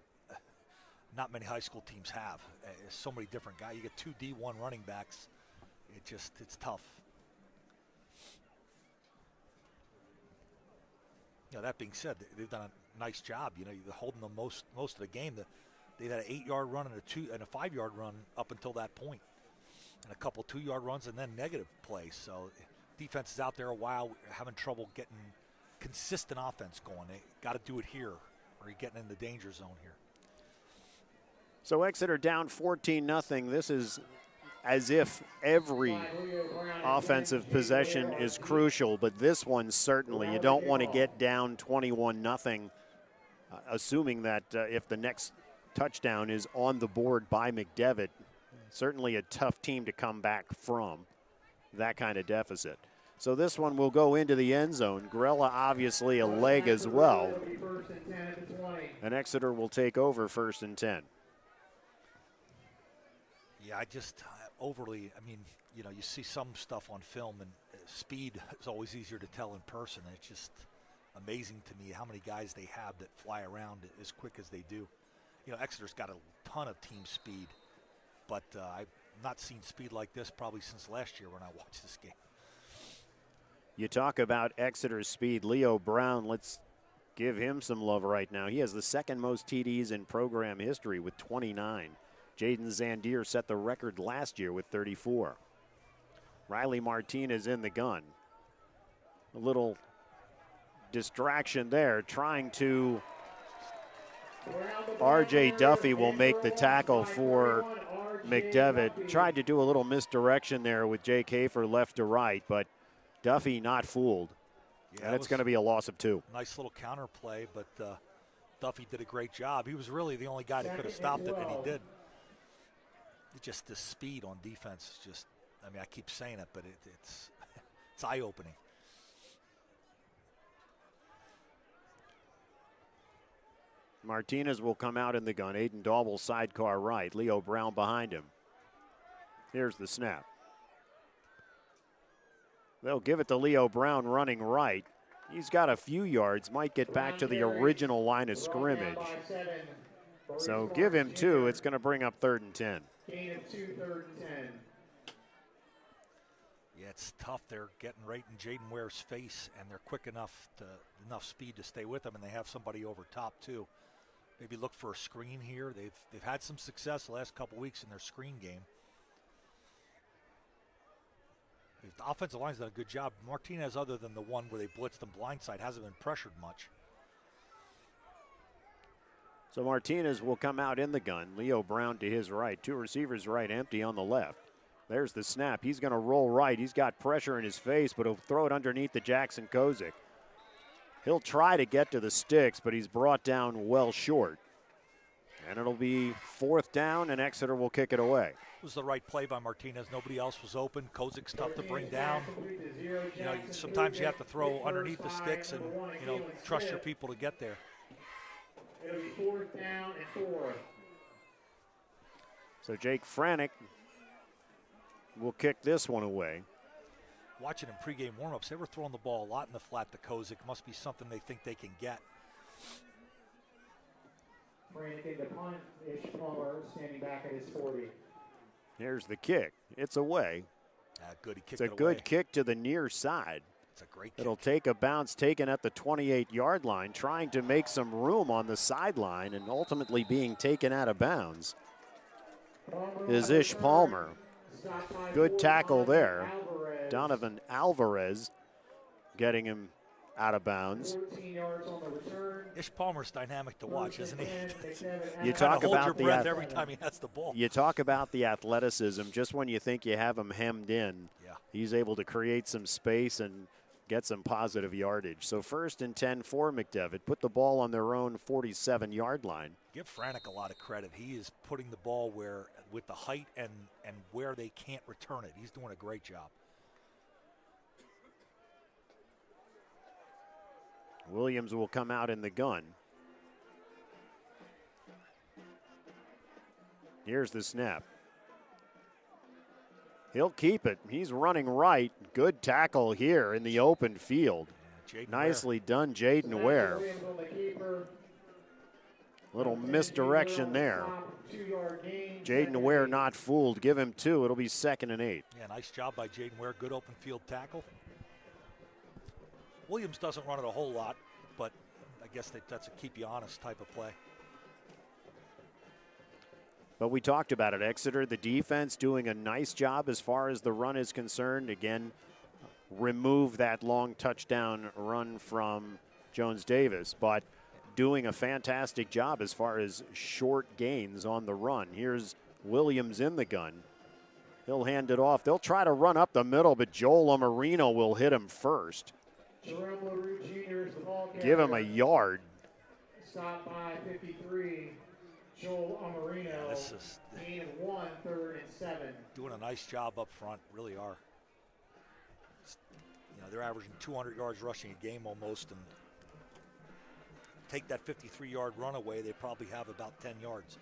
not many high school teams have. So many different guys. You get 2 D1 running backs. It's tough. You know, that being said, they've done a nice job. You know, you're holding them most of the game. They had an 8-yard run and a 5-yard run up until that point, and a couple 2-yard runs and then negative plays. So defense is out there a while, having trouble getting consistent offense going. They got to do it here, or you're getting in the danger zone here.
So Exeter down 14-0. This is as if every offensive possession is crucial, but this one certainly. You don't want to get down 21-0, assuming that if the next touchdown is on the board by McDevitt. Certainly a tough team to come back from that kind of deficit. So this one will go into the end zone. Grella obviously a leg as well. And Exeter will take over 1st and 10.
Yeah, I just overly, I mean, you know, you see some stuff on film, and speed is always easier to tell in person. It's just amazing to me how many guys they have that fly around as quick as they do. You know, Exeter's got a ton of team speed, but I've not seen speed like this probably since last year when I watched this game.
You talk about Exeter's speed. Leo Brown, let's give him some love right now. He has the 2nd most TDs in program history with 29. Jaden Zandier set the record last year with 34. Riley Martinez in the gun. A little distraction there, trying to. R.J. Duffy will make the tackle for McDevitt. Tried to do a little misdirection there with Jake Hafer left to right, but Duffy not fooled.
Yeah,
and it's going to be a loss of 2.
Nice little counter play, but Duffy did a great job. He was really the only guy that could have stopped it, and he did. It's just the speed on defense is just, I mean, I keep saying it, but it's eye-opening.
Martinez will come out in the gun. Aiden Dauble sidecar right. Leo Brown behind him. Here's the snap. They'll give it to Leo Brown running right. He's got a few yards, might get back to the original line of scrimmage. So give him 2. It's going to bring up 3rd and 10.
Gain of 2, 3rd and 10.
Yeah, it's tough. They're getting right in Jaden Ware's face, and they're quick enough speed to stay with them, and they have somebody over top too. Maybe look for a screen here. They've had some success the last couple weeks in their screen game. The offensive line's done a good job. Martinez, other than the one where they blitzed them blindside, hasn't been pressured much.
So Martinez will come out in the gun. Leo Brown to his right. 2 receivers right, empty on the left. There's the snap. He's going to roll right. He's got pressure in his face, but he'll throw it underneath to Jackson Kozik. He'll try to get to the sticks, but he's brought down well short. And it'll be 4th down, and Exeter will kick it away.
It was the right play by Martinez. Nobody else was open. Kozik's tough to bring down. You know, sometimes you have to throw underneath the sticks and, you know, trust your people to get there.
It'll be 4th down and 4.
So Jake Franick will kick this one away.
Watching in pregame warmups, they were throwing the ball a lot in the flat to Kozik. Must be something they think they can get.
Franick the punt. Ish Palmer standing back at his 40.
Here's the kick. It's away.
Good. He kicked
It's a
it away.
good kick to the near side.
It's a great kick.
It'll take a bounce taken at the 28-yard line, trying to make some room on the sideline and ultimately being taken out of bounds is Ish Palmer. Good tackle there. Donovan Alvarez getting him out of bounds.
14 yards on the return.
Ish Palmer's dynamic to watch, isn't he?
You
Kinda
talk
hold your
about
breath every time he has the ball.
You talk about the athleticism. Just when you think you have him hemmed in,
Yeah.
he's able to create some space and get some positive yardage. So 1st and 10 for McDevitt. Put the ball on their own 47-yard line.
Give Franick a lot of credit. He is putting the ball where, with the height and where they can't return it. He's doing a great job.
Williams will come out in the gun. Here's the snap. He'll keep it. He's running right. Good tackle here in the open field.
Yeah,
Nicely done, Jaden Ware. Little misdirection there.
2-yard gain.
Jaden Ware not fooled. Give him 2. It'll be 2nd and 8.
Yeah, nice job by Jaden Ware. Good open field tackle. Williams doesn't run it a whole lot, but I guess that's a keep you honest type of play.
But we talked about it. Exeter, the defense doing a nice job as far as the run is concerned. Again, remove that long touchdown run from Jones Davis, but doing a fantastic job as far as short gains on the run. Here's Williams in the gun. He'll hand it off. They'll try to run up the middle, but Joel Amarino will hit him first.
Jerome LaRue Jr. is the ball carrier.
Give him a yard.
Stopped by 53, Joel Amarino.
Yeah, this is
Gain of 1, 3rd and 7.
doing a nice job up front, really are. You know, they're averaging 200 yards rushing a game almost, and take that 53-yard run away, they probably have about 10 yards.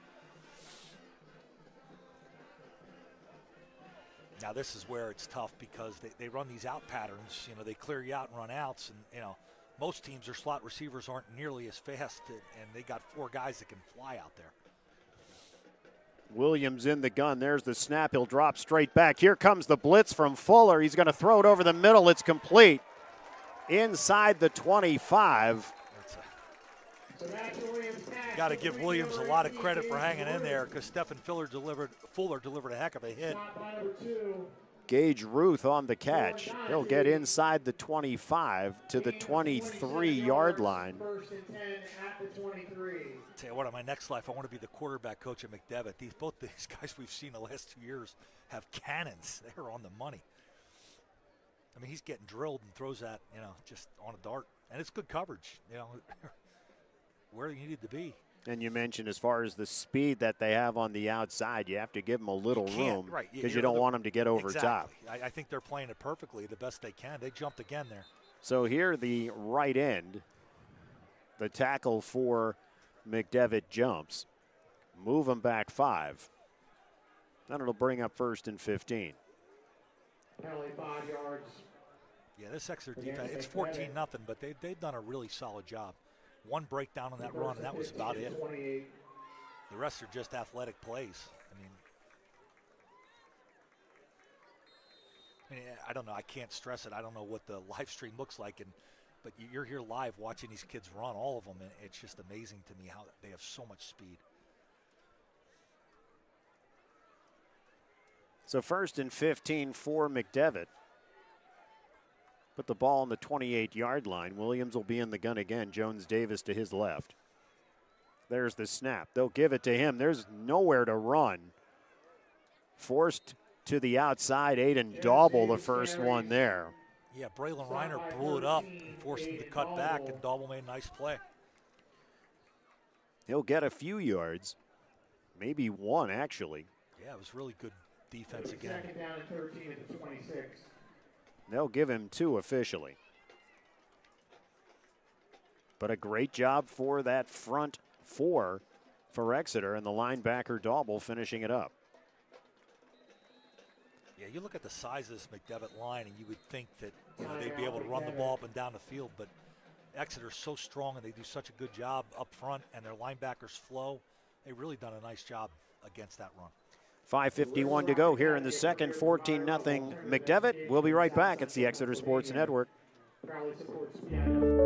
Now this is where it's tough because they run these out patterns. You know, they clear you out and run outs, and you know, most teams, their slot receivers aren't nearly as fast, and they got 4 guys that can fly out there.
Williams in the gun. There's the snap. He'll drop straight back. Here comes the blitz from Fuller. He's going to throw it over the middle. It's complete. Inside the 25.
Got to give Williams a lot of credit for hanging in there because Stephen Fuller delivered a heck of a hit.
Gage Ruth on the catch. He'll get inside the 25 to the 23-yard line.
First and 10 at the 23.
Tell you what, in my next life, I want to be the quarterback coach at McDevitt. Both these guys we've seen the last 2 years have cannons. They're on the money. I mean, he's getting drilled and throws that, you know, just on a dart. And it's good coverage, you know, where you needed to be.
And you mentioned as far as the speed that they have on the outside, you have to give them a little room because you don't want them to get over top.
I think they're playing it perfectly, the best they can. They jumped again there.
So here the right end, the tackle for McDevitt jumps. Move him back 5. Then it'll bring up 1st and 15.
Penalty 5 yards.
Yeah, this Exeter defense, it's 14-0, but they've done a really solid job. One breakdown on that run, and that was about it. The rest are just athletic plays. I mean, I don't know. I can't stress it. I don't know what the live stream looks like, but you're here live watching these kids run, all of them, and it's just amazing to me how they have so much speed.
So 1st and 15 for McDevitt. Put the ball on the 28-yard line. Williams will be in the gun again. Jones Davis to his left. There's the snap. They'll give it to him. There's nowhere to run. Forced to the outside. Aiden Dauble, the first one there.
Yeah, Braylon Reiner blew it up and forced him to cut back, and Dauble made a nice play.
He'll get a few yards. Maybe 1, actually.
Yeah, it was really good defense again.
Second down and 13 at the 26.
They'll give him 2 officially. But a great job for that front 4 for Exeter, and the linebacker Dauble finishing it up.
Yeah, you look at the size of this McDevitt line, and you would think that they'd be able to run the ball up and down the field, but Exeter's so strong, and they do such a good job up front, and their linebackers flow. They've really done a nice job against that run.
5:51 to go here in the second, 14-0 McDevitt. We'll be right back. It's the Exeter Sports Network.
Proudly supports piano.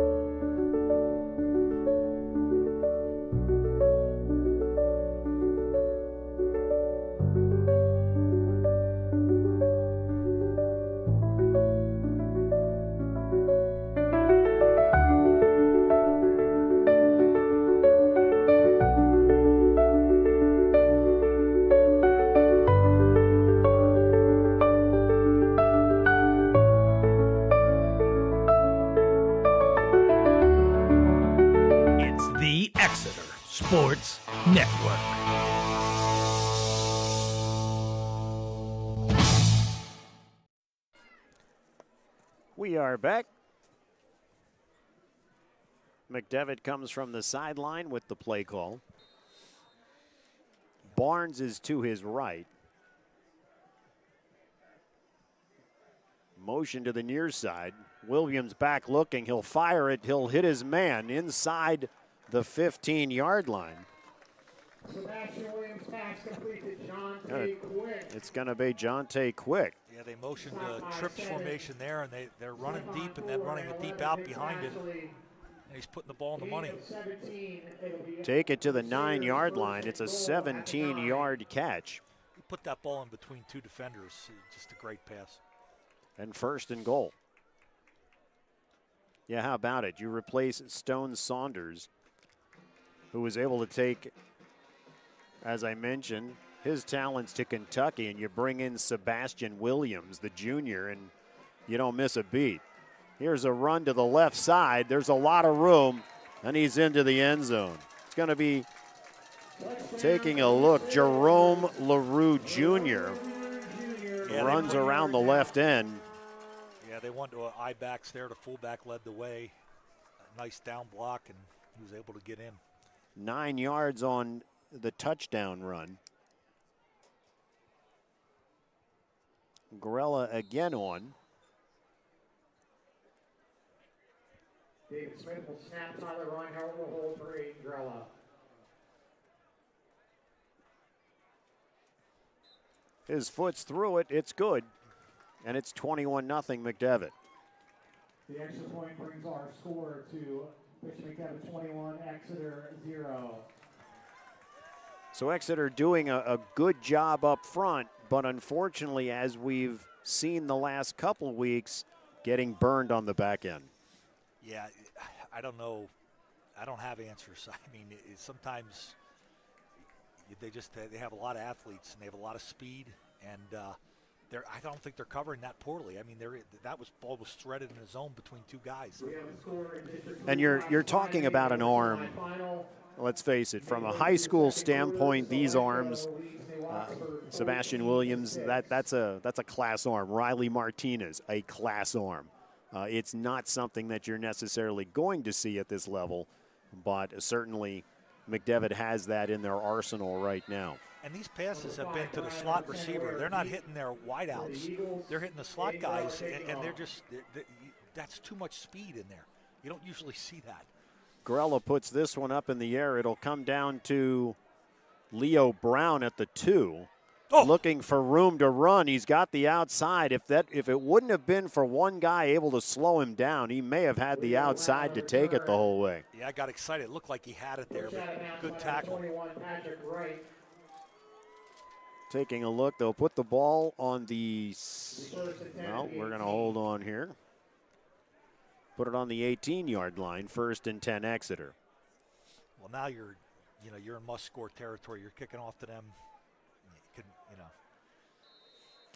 Sports Network.
We are back. McDevitt comes from the sideline with the play call. Barnes is to his right. Motion to the near side. Williams back looking. He'll fire it. He'll hit his man inside the 15-yard line.
Sebastian Williams pass complete to Jonte Quick.
It's going to be Jonte Quick.
Yeah, they motioned a trips formation there, and they're running deep and then running it deep out behind it. And he's putting the ball in the money.
Take it to the 9-yard line. It's a 17-yard catch.
He put that ball in between 2 defenders. Just a great pass.
And 1st and goal. Yeah, how about it? You replace Stone Saunders, who was able to take, as I mentioned, his talents to Kentucky, and you bring in Sebastian Williams, the junior, and you don't miss a beat. Here's a run to the left side. There's a lot of room, and he's into the end zone. It's going to be taking a look. Jerome LaRue Jr. runs around the left end.
Yeah, they went to an I-backs there. The fullback led the way. A nice down block, and he was able to get in.
9 yards on the touchdown run. Gorella again on.
David Smith will snap. Tyler Reinhardt will hold for Aiden Grella.
His foot's through it. It's good. And it's 21-0 McDevitt.
The extra point brings our score to Bishop McDevitt 21, Exeter 0.
So Exeter doing a good job up front, but unfortunately, as we've seen the last couple weeks, getting burned on the back end.
Yeah, I don't know. I don't have answers. I mean, sometimes they have a lot of athletes and they have a lot of speed, and I don't think they're covering that poorly. I mean, that ball was threaded in the zone between two guys.
And you're talking about an arm. Let's face it, from a high school standpoint, these arms, Sebastian Williams, that's a class arm. Riley Martinez, a class arm. It's not something that you're necessarily going to see at this level, but certainly McDevitt has that in their arsenal right now.
And these passes have been to the slot receiver. They're not hitting their wideouts. They're hitting the slot guys, and that's too much speed in there. You don't usually see that.
Grella puts this one up in the air. It'll come down to Leo Brown at the 2. Looking for room to run. He's got the outside. If it wouldn't have been for one guy able to slow him down, he may have had the outside to take it the whole way.
Yeah, I got excited. It looked like he had it there, but good tackle.
Taking a look, they'll put the ball on the, well, we're going to hold on here. Put it on the 18-yard line, 1st and 10 Exeter.
Well, now you're in must-score territory. You're kicking off to them.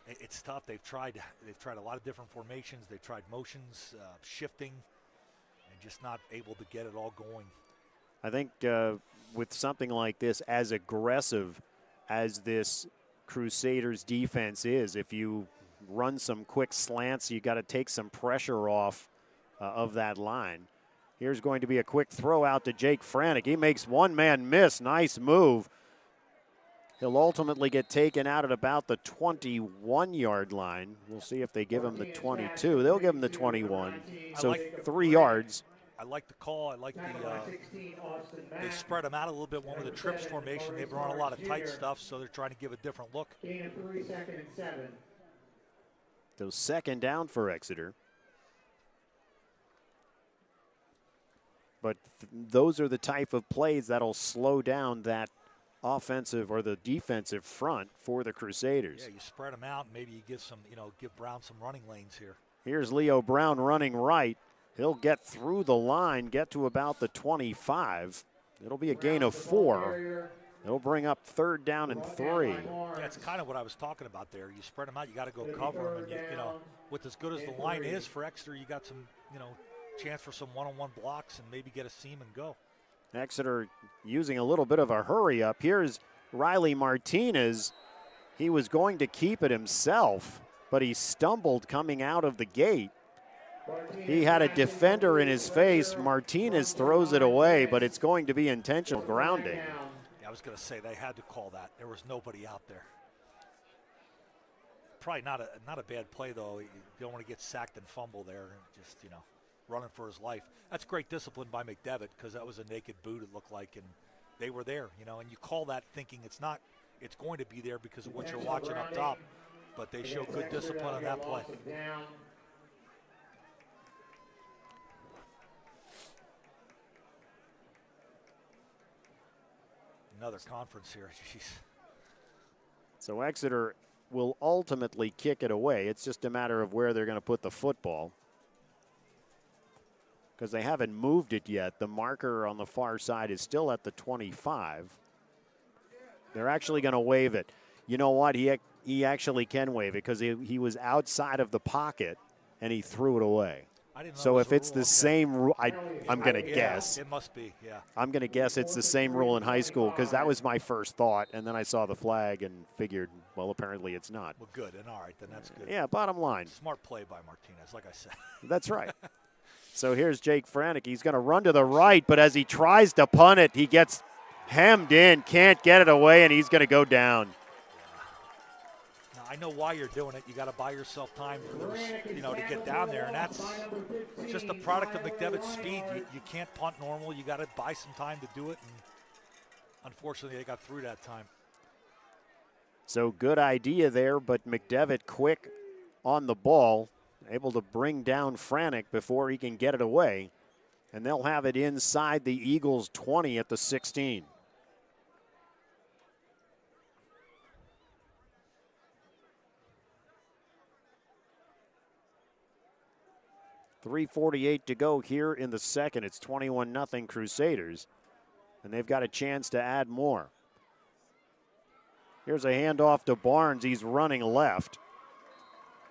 It's tough. They've tried a lot of different formations. They've tried motions, shifting, and just not able to get it all going.
I think with something like this, as aggressive as this Crusaders defense is, if you run some quick slants, you got to take some pressure off of that line. Here's going to be a quick throw out to Jake Franek. He makes one man miss. Nice move. He'll ultimately get taken out at about the 21-yard line. We'll see if they give him the 22. They'll give him the 21. So 3 yards.
I like the call. I like they spread them out a little bit. One with the trips formation. They've run a lot of tight stuff, so they're trying to give a different look.
Gain of 3, 2nd and 7.
So 2nd down for Exeter. But those are the type of plays that'll slow down that offensive or the defensive front for the Crusaders.
Yeah, you spread them out and maybe you give Brown some running lanes here.
Here's Leo Brown running right. He'll get through the line, get to about the 25. It'll be a gain of 4. It'll bring up 3rd down and 3.
Yeah, it's kind of what I was talking about there. You spread them out, you got to go cover them, and with as good as the line is for Exeter, you got some, chance for some one-on-one blocks and maybe get a seam and go.
Exeter using a little bit of a hurry up. Here's Riley Martinez. He was going to keep it himself, but he stumbled coming out of the gate. He had a defender in his face. Martinez throws it away, but it's going to be intentional grounding.
Yeah, I was going to say they had to call that. There was nobody out there. Probably not a bad play, though. You don't want to get sacked and fumble there. Just, running for his life. That's great discipline by McDevitt because that was a naked boot, it looked like, and they were there, and you call that thinking it's going to be there because of what you're watching up top, but they show good discipline on that play. Another conference here, jeez.
So Exeter will ultimately kick it away. It's just a matter of where they're going to put the football, because they haven't moved it yet. The marker on the far side is still at the 25. They're actually going to waive it. You know what? He actually can waive it because he was outside of the pocket and he threw it away.
I didn't know
So
it was
if
a
it's
rule.
the
Okay.
same rule, I'm going to
Yeah,
guess.
it must be, yeah.
I'm going to guess it's the same rule in high school because that was my first thought. And then I saw the flag and figured, well, apparently it's not.
Well, good, and all right, then that's good.
Yeah, bottom line.
Smart play by Martinez, like I said.
That's right. So here's Jake Franek. He's going to run to the right, but as he tries to punt it, he gets hemmed in, can't get it away, and he's going to go down.
Now, I know why you're doing it. You got to buy yourself time for those, to get down there, and that's just the product of McDevitt's speed. You can't punt normal. You got to buy some time to do it, and unfortunately, they got through that time.
So good idea there, but McDevitt quick on the ball, able to bring down Franek before he can get it away, and they'll have it inside the Eagles' 20 at the 16. .348 to go here in the second. It's 21-0 Crusaders, and they've got a chance to add more. Here's a handoff to Barnes. He's running left.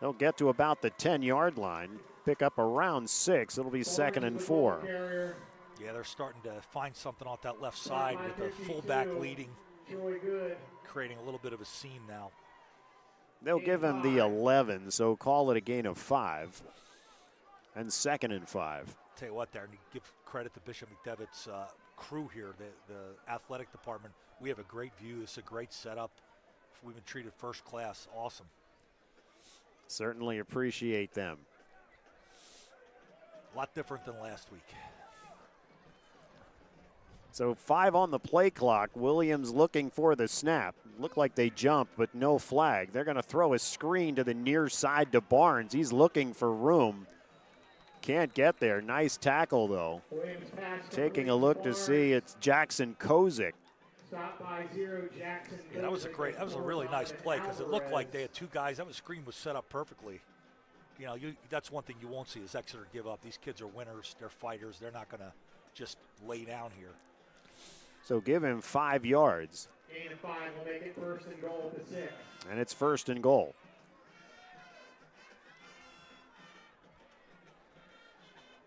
They'll get to about the 10-yard line, pick up around 6. It'll be 2nd and 4.
Yeah, they're starting to find something off that left side with the fullback leading, creating a little bit of a seam now.
They'll give him the 11, so call it a gain of 5. And 2nd and 5.
Tell you what, there, and you give credit to Bishop McDevitt's crew here, the athletic department. We have a great view. It's a great setup. We've been treated first class. Awesome.
Certainly appreciate them.
A lot different than last week.
So 5 on the play clock. Williams looking for the snap. Looked like they jumped, but no flag. They're going to throw a screen to the near side to Barnes. He's looking for room. Can't get there. Nice tackle, though. Taking a look to see it's Jackson Kozik.
Yeah, that was a really nice play because it looked like they had two guys. That screen was set up perfectly. That's one thing you won't see is Exeter give up. These kids are winners. They're fighters. They're not going to just lay down here.
So give him 5 yards.
Gain of 5 will make it 1st and goal to 6.
And it's 1st and goal.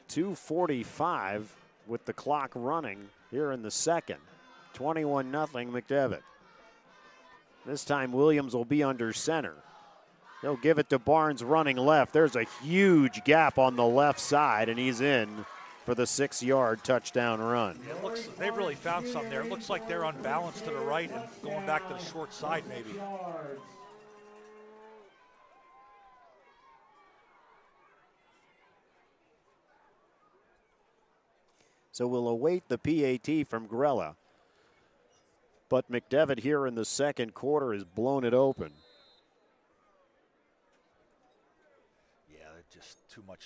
.245 with the clock running here in the second. 21-0 McDevitt. This time Williams will be under center. They'll give it to Barnes running left. There's a huge gap on the left side, and he's in for the 6-yard touchdown run.
It looks they've really found something there. It looks like they're unbalanced to the right and going back to the short side maybe.
So we'll await the PAT from Grella. But McDevitt here in the second quarter has blown it open.
Yeah, just too much.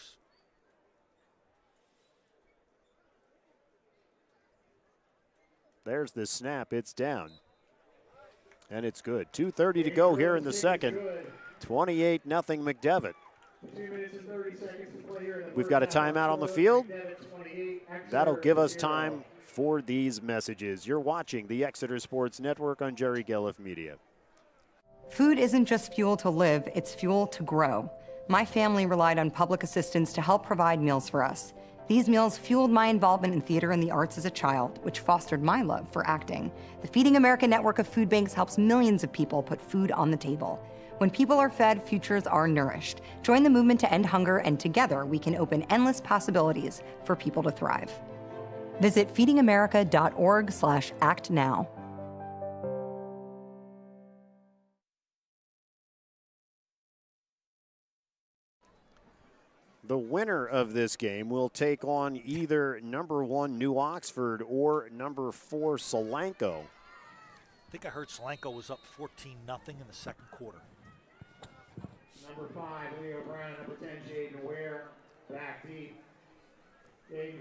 There's the snap. It's down. And it's good. 2:30 to go here in the second. 28-0 McDevitt.
2 minutes and 30 seconds to play here in the
We've got a timeout on the field.
28,
That'll give us
0.
time for these messages. You're watching the Exeter Sports Network on Jerry Gelliff Media.
Food isn't just fuel to live, it's fuel to grow. My family relied on public assistance to help provide meals for us. These meals fueled my involvement in theater and the arts as a child, which fostered my love for acting. The Feeding America network of food banks helps millions of people put food on the table. When people are fed, futures are nourished. Join the movement to end hunger, and together we can open endless possibilities for people to thrive. Visit feedingamerica.org/actnow.
The winner of this game will take on either number 1 New Oxford or number 4 Solanco.
I think I heard Solanco was up 14-0 in the second quarter.
Number 5, Leo Brown. Number 10, Jaden Ware. Back deep.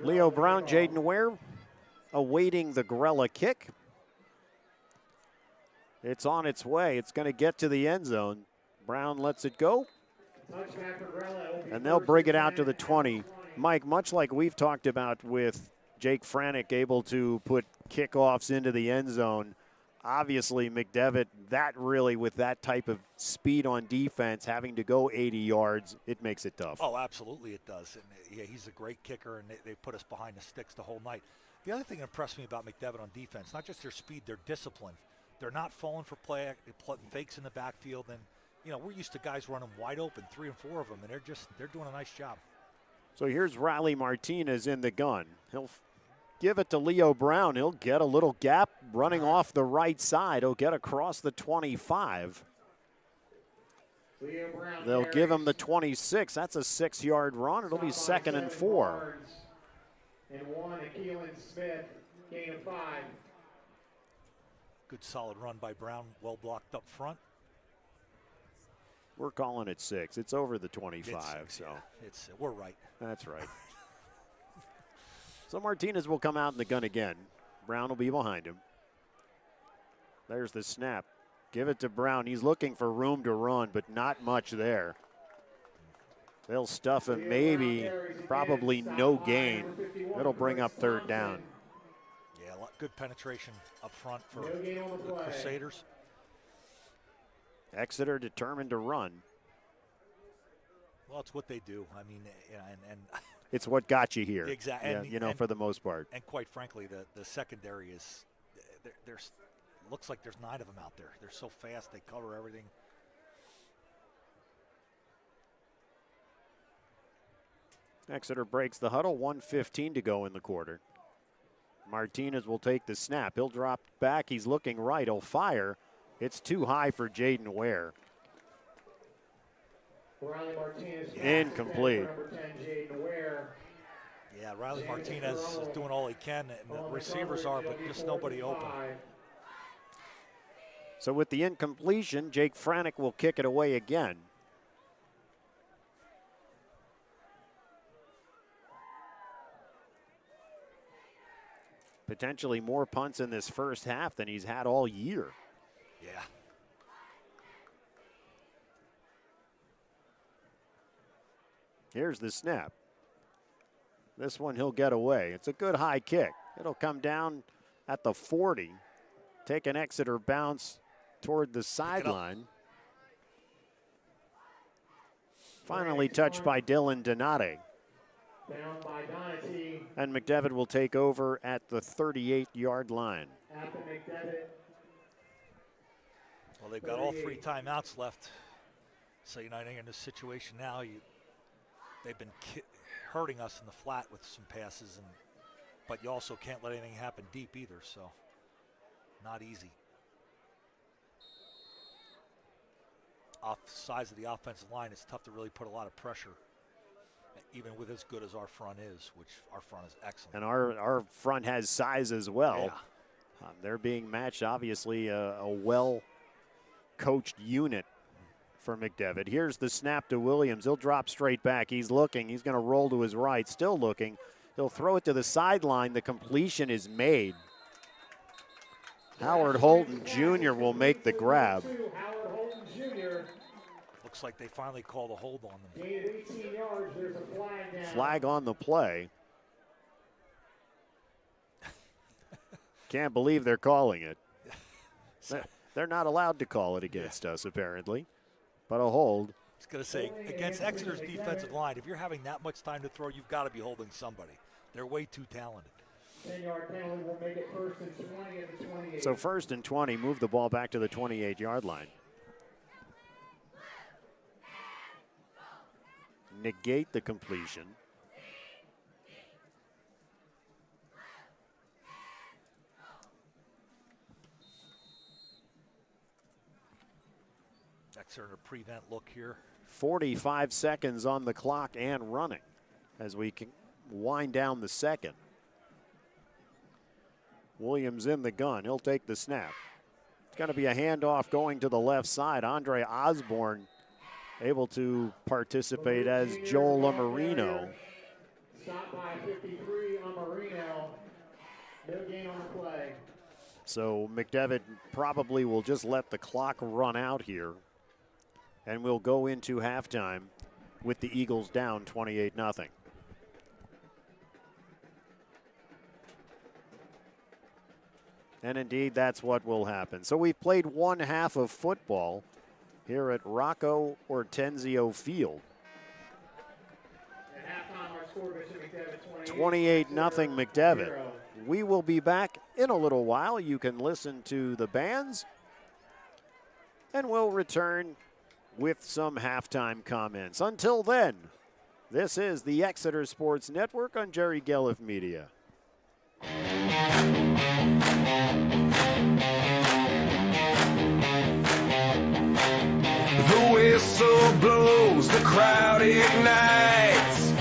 Leo Brown, Jaden Ware awaiting the Grella kick. It's on its way. It's going to get to the end zone. Brown lets it go. And they'll bring it out to the 20. Mike, much like we've talked about with Jake Franek able to put kickoffs into the end zone, obviously McDevitt, that really with that type of speed on defense, having to go 80 yards, it makes it tough.
Oh, absolutely it does. And yeah, he's a great kicker, and they put us behind the sticks the whole night. The other thing that impressed me about McDevitt on defense, not just their speed, their discipline. They're not falling for fakes in the backfield. And, you know, we're used to guys running wide open, 3 and 4 of them, and they're doing a nice job.
So here's Riley Martinez in the gun. He'll give it to Leo Brown. He'll get a little gap running off the right side. He'll get across the 25. They'll give him the 26. That's a 6-yard run. It'll be 2nd and 4.
And 1, Keelan Smith, gain of 5.
Good solid run by Brown, well blocked up front.
We're calling it 6. It's over the 25.
We're right.
That's right. So Martinez will come out in the gun again. Brown will be behind him. There's the snap. Give it to Brown. He's looking for room to run, but not much there. They'll stuff him, maybe, probably no gain. It'll bring up 3rd down.
Yeah, good penetration up front for the Crusaders.
Exeter determined to run.
Well, it's what they do. I mean, and
it's what got you here.
Exactly.
Yeah, for the most part.
And quite frankly, the secondary is there's looks like there's 9 of them out there. They're so fast. They cover everything.
Exeter breaks the huddle. 1:15 to go in the quarter. Martinez will take the snap. He'll drop back. He's looking right. He'll fire. It's too high for Jaden Ware.
Riley Martinez.
Incomplete.
Number 10, Jaden Ware.
Yeah, Riley Martinez is doing all he can, and the receivers are, but just nobody open.
So with the incompletion, Jake Franick will kick it away again. Potentially more punts in this first half than he's had all year.
Yeah.
Here's the snap. This one he'll get away. It's a good high kick. It'll come down at the 40. Take an Exeter bounce toward the sideline. Finally touched by Dylan Donati.
Down by Donati.
And McDevitt will take over at the 38-yard line.
At the McDevitt.
Well, they've got all 3 timeouts left. So, you know, in this situation now, they've been hurting us in the flat with some passes, but you also can't let anything happen deep either, so not easy. Off the size of the offensive line, it's tough to really put a lot of pressure, even with as good as our front is, which our front is excellent.
And our front has size as well.
Yeah.
They're being matched, obviously, a well-coached unit for McDevitt. Here's the snap to Williams. He'll drop straight back. He's looking. He's going to roll to his right, still looking. He'll throw it to the sideline. The completion is made. Howard Holton Jr. will make the grab.
Howard Holton Jr.
Looks like they finally called a hold on them.
Gain of 18 yards. There's a flag down.
Flag on the play. Can't believe they're calling it. They're not allowed to call it against us, apparently. But a hold.
I was going to say, against Exeter's defensive line, if you're having that much time to throw, you've got to be holding somebody. They're way too talented.
10-yard penalty will make it 1st and 20 at the 28.
So 1st and 20, move the ball back to the 28-yard line. Negate the completion.
Exeter to prevent look here.
45 seconds on the clock and running as we can wind down the second. Williams in the gun. He'll take the snap. It's going to be a handoff going to the left side. Andre Osborne able to participate as Joel Lamarino.
Stop by 53 on Marino. No gain on the play.
So McDevitt probably will just let the clock run out here. And we'll go into halftime with the Eagles down 28-0. And indeed, that's what will happen. So we've played one half of football here at Rocco Ortenzio Field.
At halftime, our score, Bishop McDevitt
28-0 McDevitt.
0.
We will be back in a little while. You can listen to the bands. And we'll return with some halftime comments. Until then, this is the Exeter Sports Network on Jerry Gelliff Media.
The whistle blows, the crowd ignites.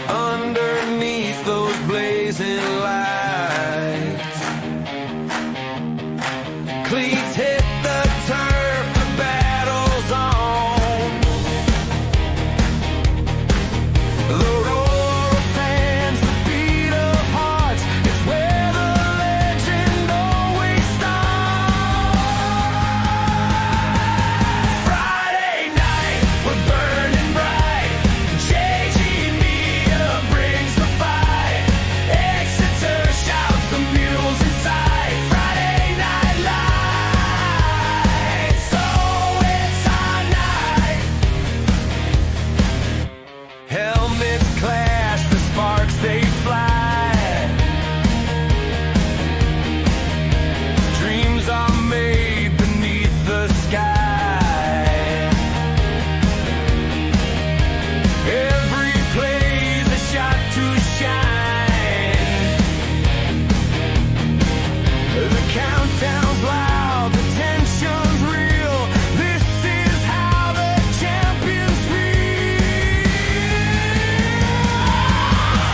Underneath those blazing lights, cleats hit the turf, the battle's on. The roar of fans, the beat of hearts is where the legend always starts. Friday night, we're burning bright. JG Media brings the fight. Exeter shouts, the mules inside. Friday night lights, so it's our night. Helmets clash, the sparks they fly. Dreams are made beneath the sky. Every play's a shot to shine. The countdown's loud, the tension's real. This is how the champions feel.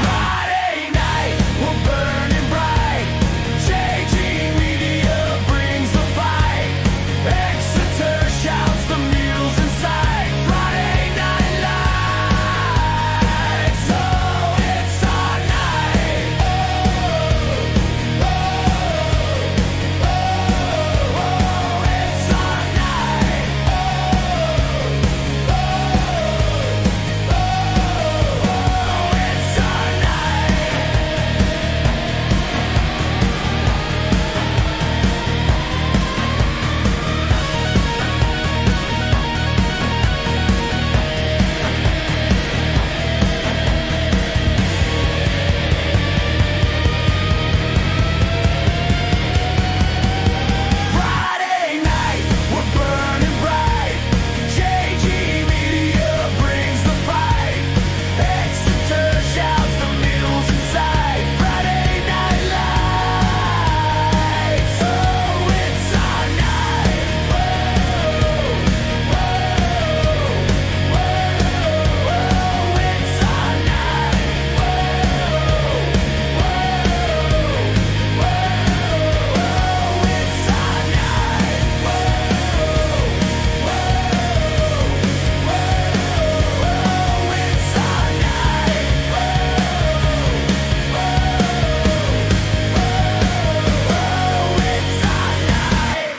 Friday night, we're burning bright. JG Media brings the fight. Exeter shouts, the mules inside. Friday night lights, so it's our night. Oh, it's our night. It's our night. Friday night, we're burning bright. JG Media brings the fight. Exeter shouts, the mules inside. Friday night lights, oh, it's our night. Whoa, it's our night. It's our night. It's our night. It's our night.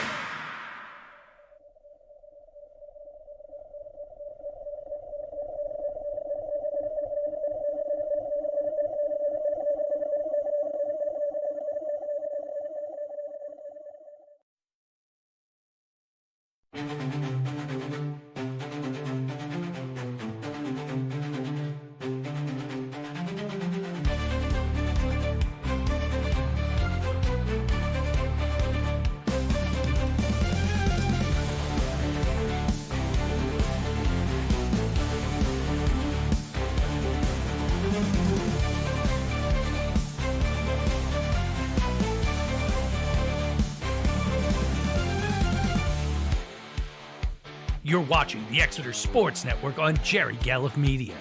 You're watching the Exeter Sports Network on Jerry Gelliff Media.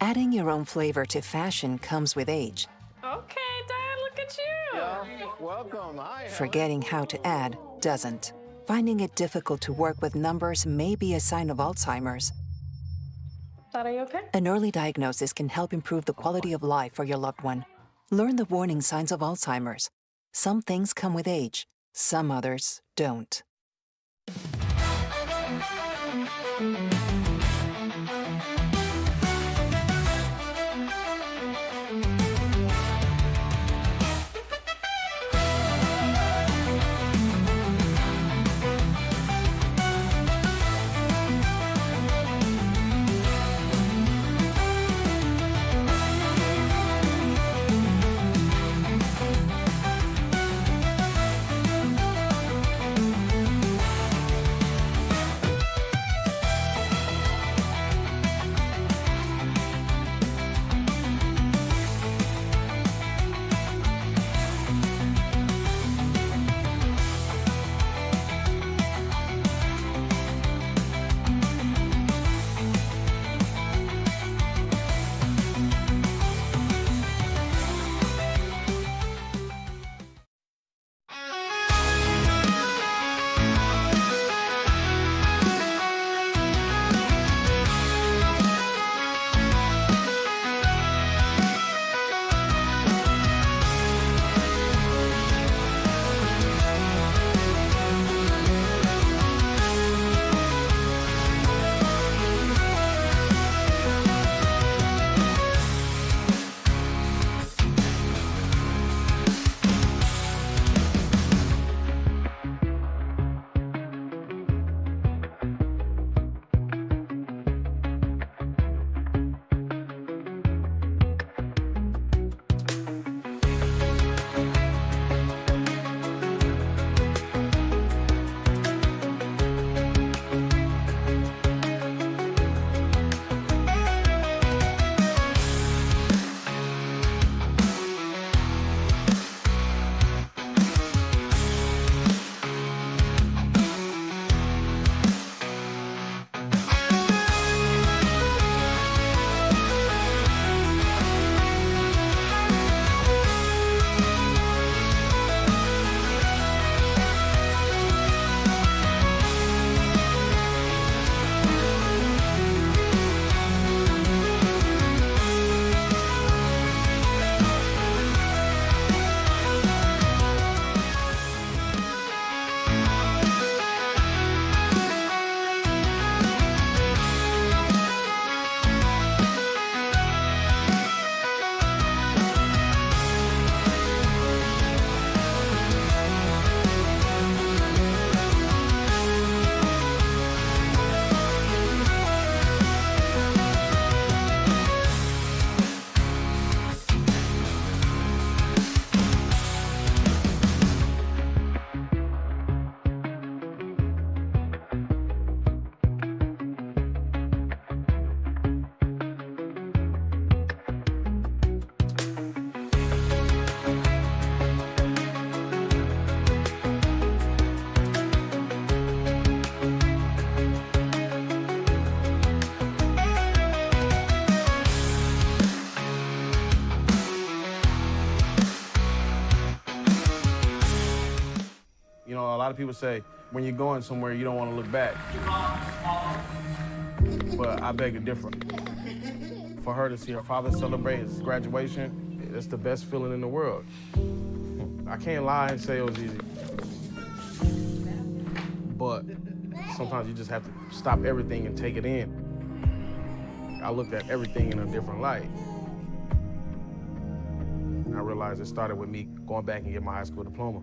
Adding your own flavor to fashion comes with age.
Okay, Dad, look at you.
Yeah, welcome. Hi.
Forgetting how to add doesn't. Finding it difficult to work with numbers may be a sign of Alzheimer's.
Dad, are you okay?
An early diagnosis can help improve the quality of life for your loved one. Learn the warning signs of Alzheimer's. Some things come with age, some others don't.
You know, a lot of people say when you're going somewhere, you don't want to look back. But I beg to differ. For her to see her father celebrate his graduation, it's the best feeling in the world. I can't lie and say it was easy. But sometimes you just have to stop everything and take it in. I looked at everything in a different light. And I realized it started with me going back and getting my high school diploma.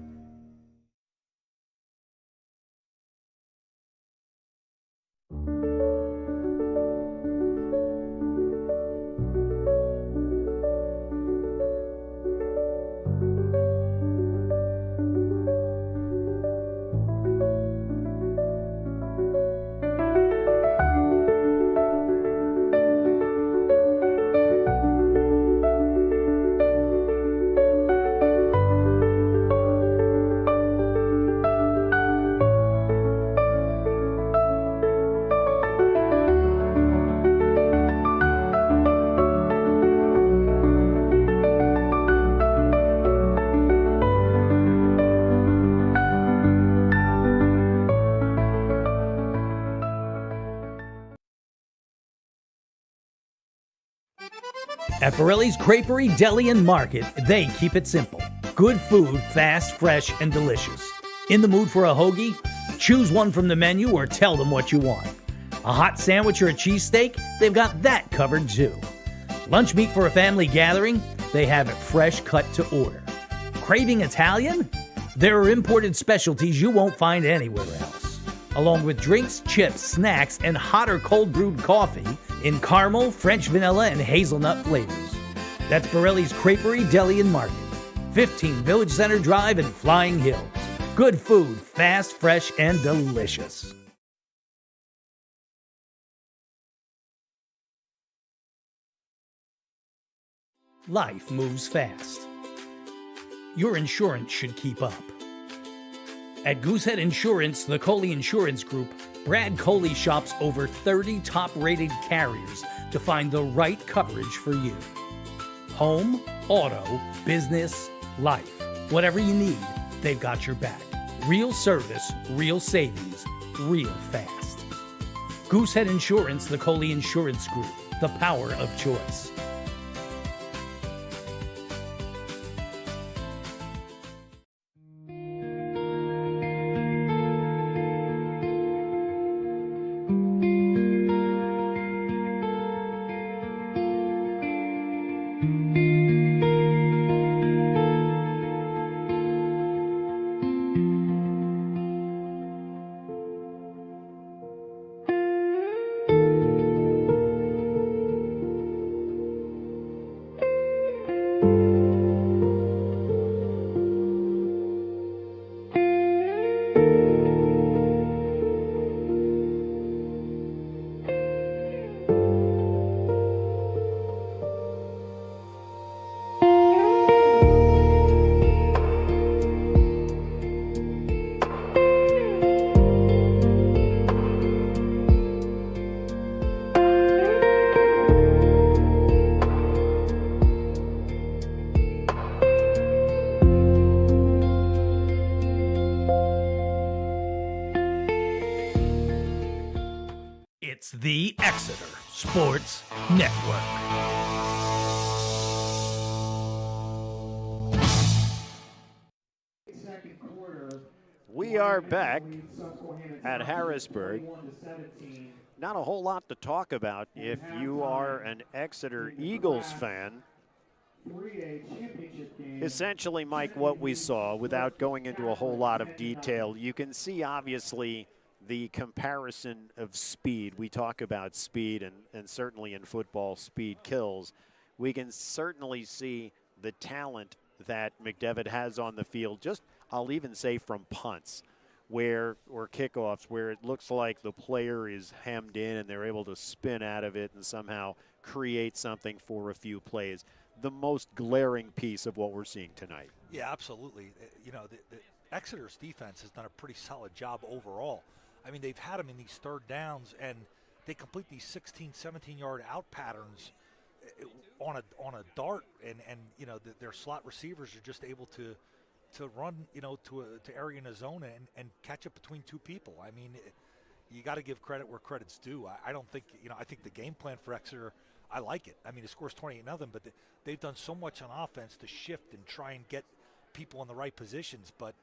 At Borelli's Creperie, Deli, and Market, they keep it simple. Good food, fast, fresh, and delicious. In the mood for a hoagie? Choose one from the menu or tell them what you want. A hot sandwich or a cheesesteak? They've got that covered too. Lunch meat for a family gathering? They have it fresh cut to order. Craving Italian? There are imported specialties you won't find anywhere else. Along with drinks, chips, snacks, and hot or cold brewed coffee in caramel, French vanilla, and hazelnut flavors. That's Borelli's Creperie, Deli, and Market. 15 Village Center Drive in Flying Hills. Good food, fast, fresh, and delicious. Life moves fast. Your insurance should keep up. At Goosehead Insurance, the Coley Insurance Group, Brad Coley shops over 30 top-rated carriers to find the right coverage for you. Home, auto, business, life. Whatever you need, they've got your back. Real service, real savings, real fast. Goosehead Insurance, the Coley Insurance Group, the power of choice. It's the Exeter Sports Network.
We are back at Harrisburg. Not a whole lot to talk about if you are an Exeter Eagles fan. Essentially, Mike, what we saw, without going into a whole lot of detail, you can see obviously the comparison of speed. We talk about speed, and certainly in football, speed kills. We can certainly see the talent that McDevitt has on the field, just I'll even say from punts or kickoffs, where it looks like the player is hemmed in and they're able to spin out of it and somehow create something for a few plays. The most glaring piece of what we're seeing tonight.
Yeah, absolutely. You know, the Exeter's defense has done a pretty solid job overall. I mean, they've had them in these third downs, and they complete these 16, 17-yard out patterns on a dart, and you know, their slot receivers are just able to run, you know, to area in a zone and catch up between two people. I mean, you got to give credit where credit's due. I don't think, you know, I think the game plan for Exeter, I like it. I mean, it scores 28-0, but they've done so much on offense to shift and try and get people in the right positions. But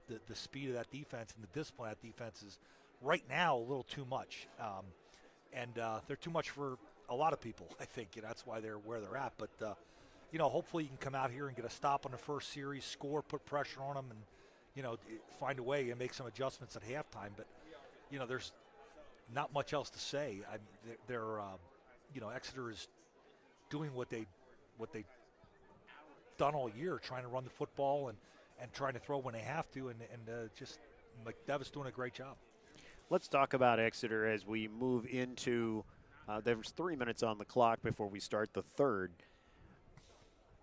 the speed of that defense and the discipline of that defense is right now a little too much. And they're too much for a lot of people, I think. You know, that's why they're where they're at. But, you know, hopefully you can come out here and get a stop on the first series, score, put pressure on them, and, you know, find a way and make some adjustments at halftime. But, you know, there's not much else to say. I mean, they're you know, Exeter is doing what they've done all year, trying to run the football and trying to throw when they have to, and just McDevitt's doing a great job.
Let's talk about Exeter as we move into there's 3 minutes on the clock before we start the third.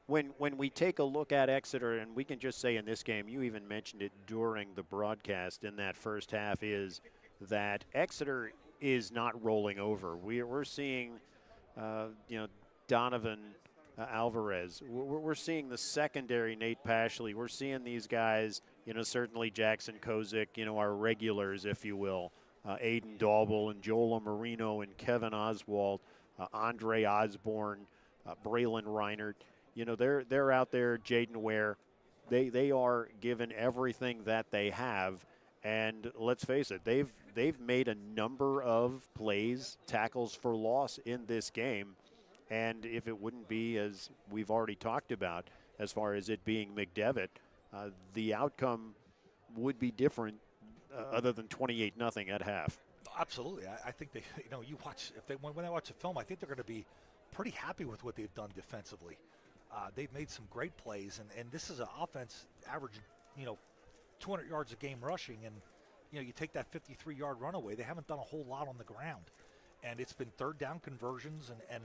When we take a look at Exeter, and we can just say in this game, you even mentioned it during the broadcast in that first half, is that Exeter is not rolling over. We're seeing, you know, Donovan Alvarez. We're seeing the secondary, Nate Pashley. We're seeing these guys, you know, certainly Jackson Kozik, you know, our regulars, if you will. Aiden Daubel and Joel Marino and Kevin Oswald, Andre Osborne, Braylon Reinert. You know, they're out there, Jaden Ware. They are given everything that they have. And let's face it, they've made a number of plays, tackles for loss in this game. And if it wouldn't be, as we've already talked about, as far as it being McDevitt, the outcome would be different other than 28-0 at half.
Absolutely. I think they, you watch, when I watch the film, I think they're going to be pretty happy with what they've done defensively. They've made some great plays, and this is an offense average, 200 yards a game rushing, and you take that 53-yard run away. They haven't done a whole lot on the ground, and it's been third down conversions and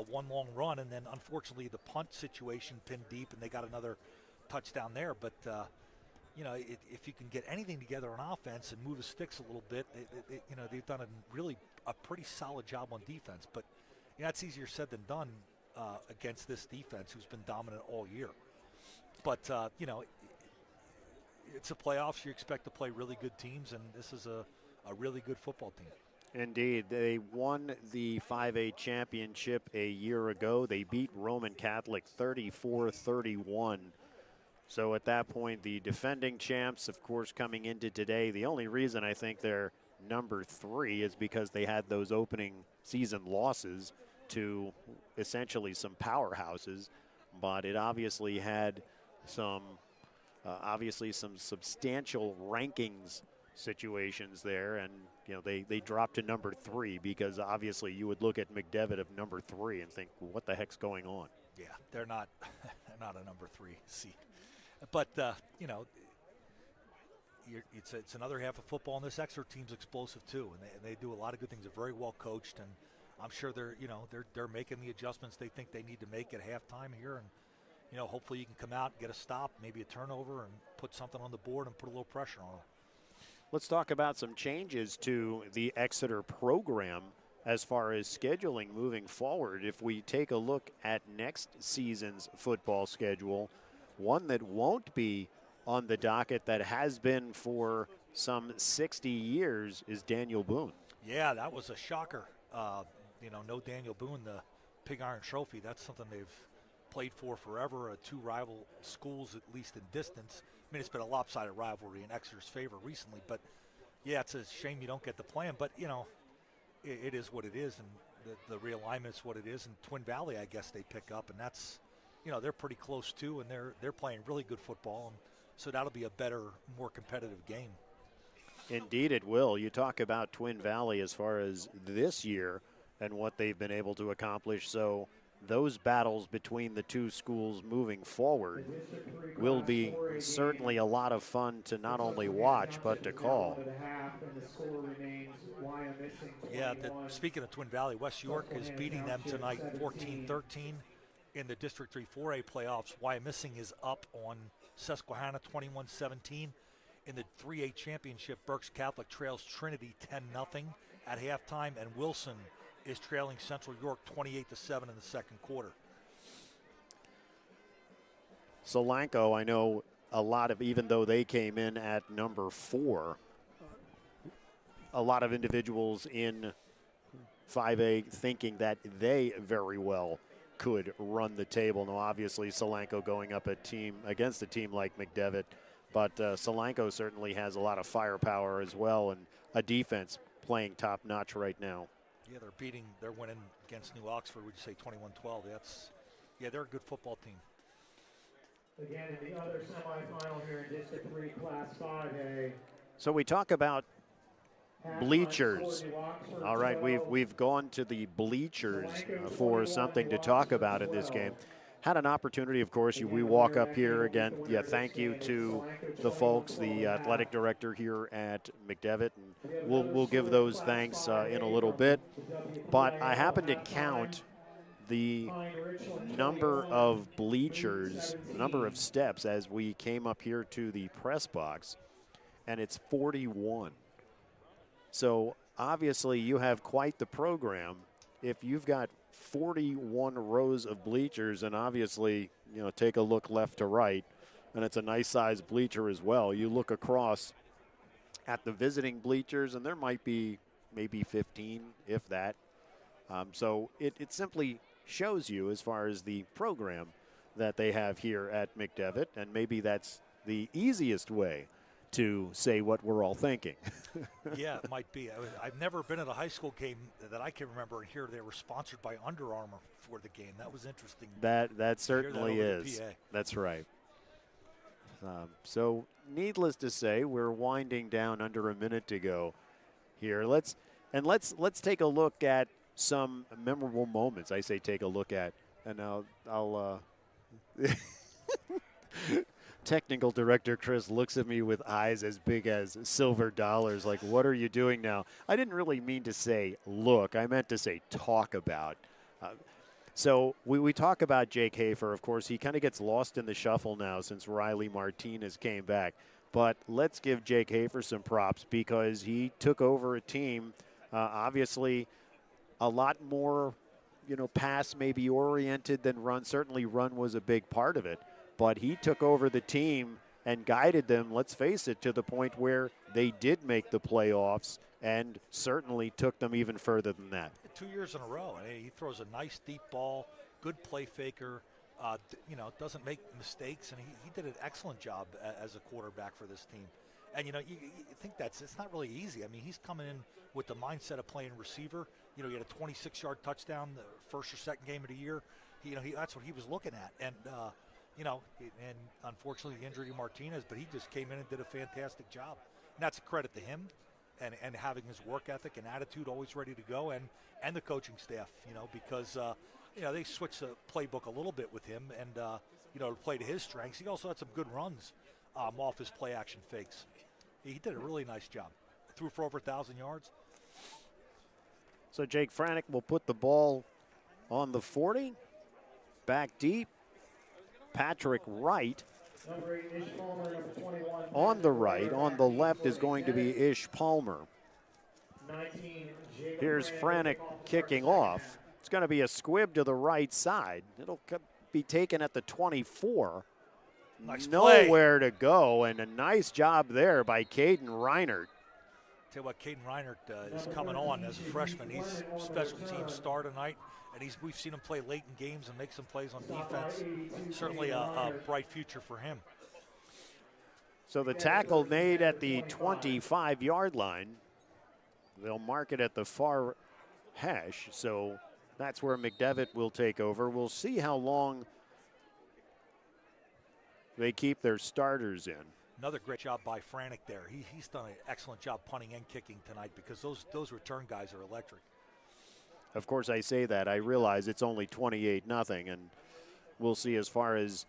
one long run, and then unfortunately the punt situation pinned deep, and they got another touchdown there. But if you can get anything together on offense and move the sticks a little bit, they've done a pretty solid job on defense. But it's easier said than done against this defense, who's been dominant all year. But it's the playoffs. You expect to play really good teams, and this is a really good football team.
Indeed. They won the 5A championship a year ago. They beat Roman Catholic 34-31. So at that point, the defending champs, of course, coming into today, the only reason I think they're number 3 is because they had those opening season losses to essentially some powerhouses, but it obviously had some substantial rankings situations there, and they dropped to number 3 because obviously you would look at McDevitt of number 3 and think, well, what the heck's going on?
Yeah, they're not a number 3 seed, but it's another half of football, and this Exeter team's explosive too, and they do a lot of good things. They're very well coached, and I'm sure they're making the adjustments they think they need to make at halftime here, and hopefully you can come out, get a stop, maybe a turnover, and put something on the board and put a little pressure on them.
Let's talk about some changes to the Exeter program as far as scheduling moving forward. If we take a look at next season's football schedule, one that won't be on the docket that has been for some 60 years is Daniel Boone.
Yeah, that was a shocker. No Daniel Boone, the Pig Iron Trophy. That's something they've played for forever. 2 rival schools, at least in distance. I mean, it's been a lopsided rivalry in Exeter's favor recently, but yeah, it's a shame you don't get to play them. But it is what it is, and the realignment is what it is. And Twin Valley, I guess they pick up, and that's they're pretty close too, and they're playing really good football, and so that'll be a better, more competitive game.
Indeed, it will. You talk about Twin Valley as far as this year and what they've been able to accomplish. So those battles between the two schools moving forward will be certainly a lot of fun to not only watch but to call.
Yeah, speaking of Twin Valley, West York is beating them tonight 14-13 in the District 3 4A playoffs. Wyomissing is up on Susquehanna 21-17. In the 3A championship, Berks Catholic trails Trinity 10-0 at halftime, and Wilson is trailing Central York 28-7 in the second quarter.
Solanco, I know a lot of, even though they came in at number 4, a lot of individuals in 5A thinking that they very well could run the table. Now, obviously, Solanco going up against a team like McDevitt, but Solanco certainly has a lot of firepower as well, and a defense playing top-notch right now.
Yeah, they're winning against New Oxford, would you say 21-12? They're a good football team.
Again, in the other semifinal here in District 3 Class 5A.
So we talk about bleachers. All right, we've gone to the bleachers for something to talk about in this game. Had an opportunity, of course, we walk up here again. Yeah, thank you to the folks, the athletic director here at McDevitt, and we'll give those thanks in a little bit. But I happened to count the number of bleachers, number of steps as we came up here to the press box, and it's 41. So obviously you have quite the program if you've got 41 rows of bleachers, and obviously, take a look left to right, and it's a nice size bleacher as well. You look across at the visiting bleachers, and there might be maybe 15, if that. So it simply shows you as far as the program that they have here at McDevitt, and maybe that's the easiest way to say what we're all thinking.
Yeah, it might be. I've never been at a high school game that I can remember and hear they were sponsored by Under Armour for the game. That was interesting.
That certainly
over the
is.
PA.
That's right. So needless to say, we're winding down under a minute to go here. Let's take a look at some memorable moments. I say take a look at, and I'll Technical director Chris looks at me with eyes as big as silver dollars, like, what are you doing now? I didn't really mean to say look. I meant to say talk about. So we talk about Jake Hafer. Of course, he kind of gets lost in the shuffle now since Riley Martinez came back. But let's give Jake Hafer some props because he took over a team, obviously a lot more, pass maybe oriented than run. Certainly run was a big part of it. But he took over the team and guided them, let's face it, to the point where they did make the playoffs and certainly took them even further than that.
2 years in a row. He throws a nice deep ball, good play faker, doesn't make mistakes, and he did an excellent job as a quarterback for this team. And, you think it's not really easy. I mean, he's coming in with the mindset of playing receiver. He had a 26-yard touchdown the first or second game of the year. That's what he was looking at. And, and unfortunately the injury to Martinez, but he just came in and did a fantastic job. And that's a credit to him and having his work ethic and attitude always ready to go, and the coaching staff, because, they switched the playbook a little bit with him and, to play to his strengths. He also had some good runs off his play action fakes. He did a really nice job. Threw for over 1,000 yards.
So Jake Franick will put the ball on the 40, back deep. Patrick Wright on the right. On the left is going to be Ish Palmer. Here's Franick kicking off. It's going to be a squib to the right side. It'll be taken at the 24.
Nice
Nowhere to go, and a nice job there by Caden Reinert.
Tell you what, Caden Reinert is coming on as a freshman. He's special team star tonight, and we've seen him play late in games and make some plays on defense. Certainly a bright future for him.
So the tackle made at the 25-yard line. They'll mark it at the far hash, so that's where McDevitt will take over. We'll see how long they keep their starters in.
Another great job by Franick there. He's done an excellent job punting and kicking tonight because those return guys are electric.
Of course, I say that. I realize it's only 28-0, and we'll see as far as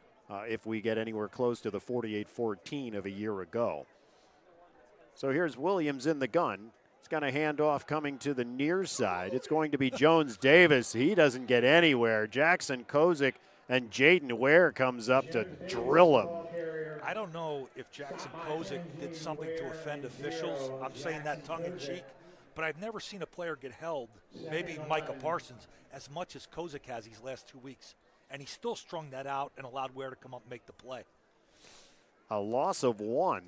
if we get anywhere close to the 48-14 of a year ago. So here's Williams in the gun. He's going to hand off coming to the near side. It's going to be Jones Davis. He doesn't get anywhere. Jackson Kozik and Jaden Ware comes up to drill him.
I don't know if Jackson Kozik did something to offend officials. I'm saying that tongue-in-cheek. But I've never seen a player get held, maybe Micah Parsons, as much as Kozik has these last 2 weeks. And he still strung that out and allowed Ware to come up and make the play.
A loss of 1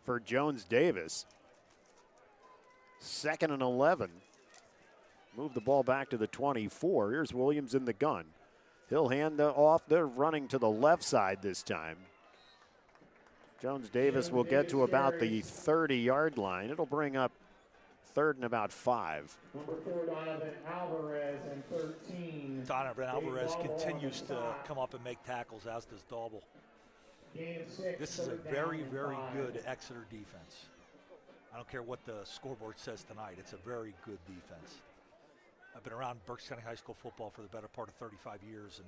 for Jones Davis. 2nd and 11. Move the ball back to the 24. Here's Williams in the gun. He'll hand off. They're running to the left side this time. Jones Davis will get to about the 30-yard line. It'll bring up 3rd and about 5.
Number 4, Donovan Alvarez, and 13.
Donovan Alvarez continues to come up and make tackles, as does Daubel. This is a very, very good Exeter defense. I don't care what the scoreboard says tonight. It's a very good defense. I've been around Berks County High School football for the better part of 35 years, and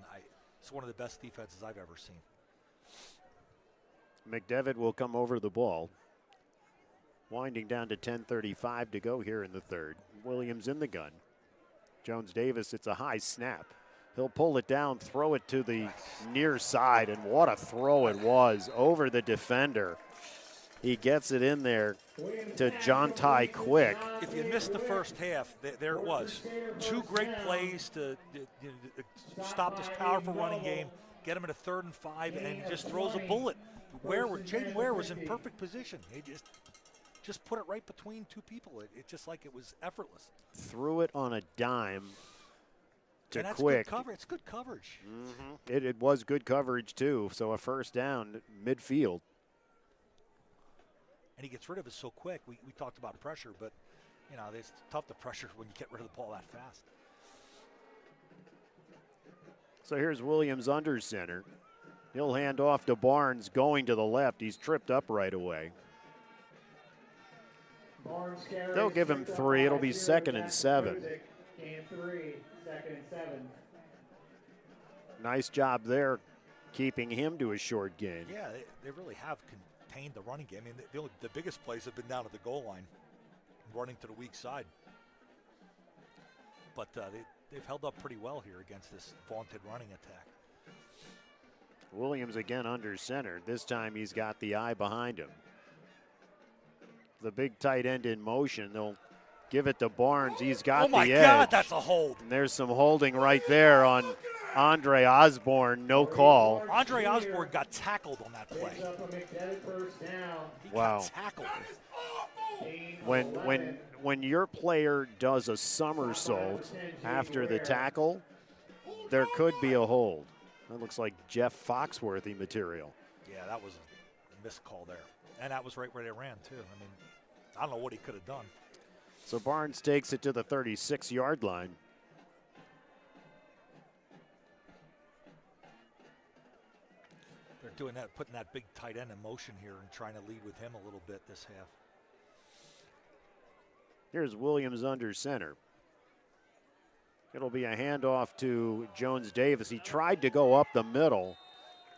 it's one of the best defenses I've ever seen.
McDevitt will come over the ball. Winding down to 10:35 to go here in the third. Williams in the gun. Jones Davis, it's a high snap. He'll pull it down, throw it to the near side, and what a throw it was over the defender. He gets it in there to John Ty Quick.
If you missed the first half, there it was. 2 great plays to stop this powerful running game, get him at a 3rd and 5, and he just throws a bullet. Jaden Ware was in perfect position. He just put it right between 2 people. It just like it was effortless.
Threw it on a dime to
and that's
Quick.
Good cover. It's good coverage.
It was good coverage, too, so a first down midfield.
And he gets rid of it so quick. We talked about pressure, but, you know, it's tough to pressure when you get rid of the ball that fast.
So here's Williams under center. He'll hand off to Barnes going to the left. He's tripped up right away.
Barnes carries,
They'll give him
picked up
3. It'll
by
be
0,
2nd and
Jackson
7.
Kozik. Gain 3, 2nd and 7.
Nice job there, keeping him to a short gain.
Yeah, they really have contained the running game. I mean, the biggest plays have been down at the goal line, running to the weak side. But they've held up pretty well here against this vaunted running attack.
Williams again under center. This time he's got the eye behind him. The big tight end in motion. They'll give it to Barnes. He's got the edge.
Oh, my God, that's a hold.
And there's some holding right there on Andre Osborne. No call.
Andre Osborne got tackled on that play.
Picks up a McDevitt first down.
He
Wow.
got tackled.
Gain
When your player does a somersault after the tackle, there could be a hold. That looks like Jeff Foxworthy material.
Yeah, that was a missed call there. And that was right where they ran, too. I mean, I don't know what he could have done.
So Barnes takes it to the 36-yard line.
They're doing that, putting that big tight end in motion here and trying to lead with him a little bit this half.
Here's Williams under center. It'll be a handoff to Jones Davis. He tried to go up the middle,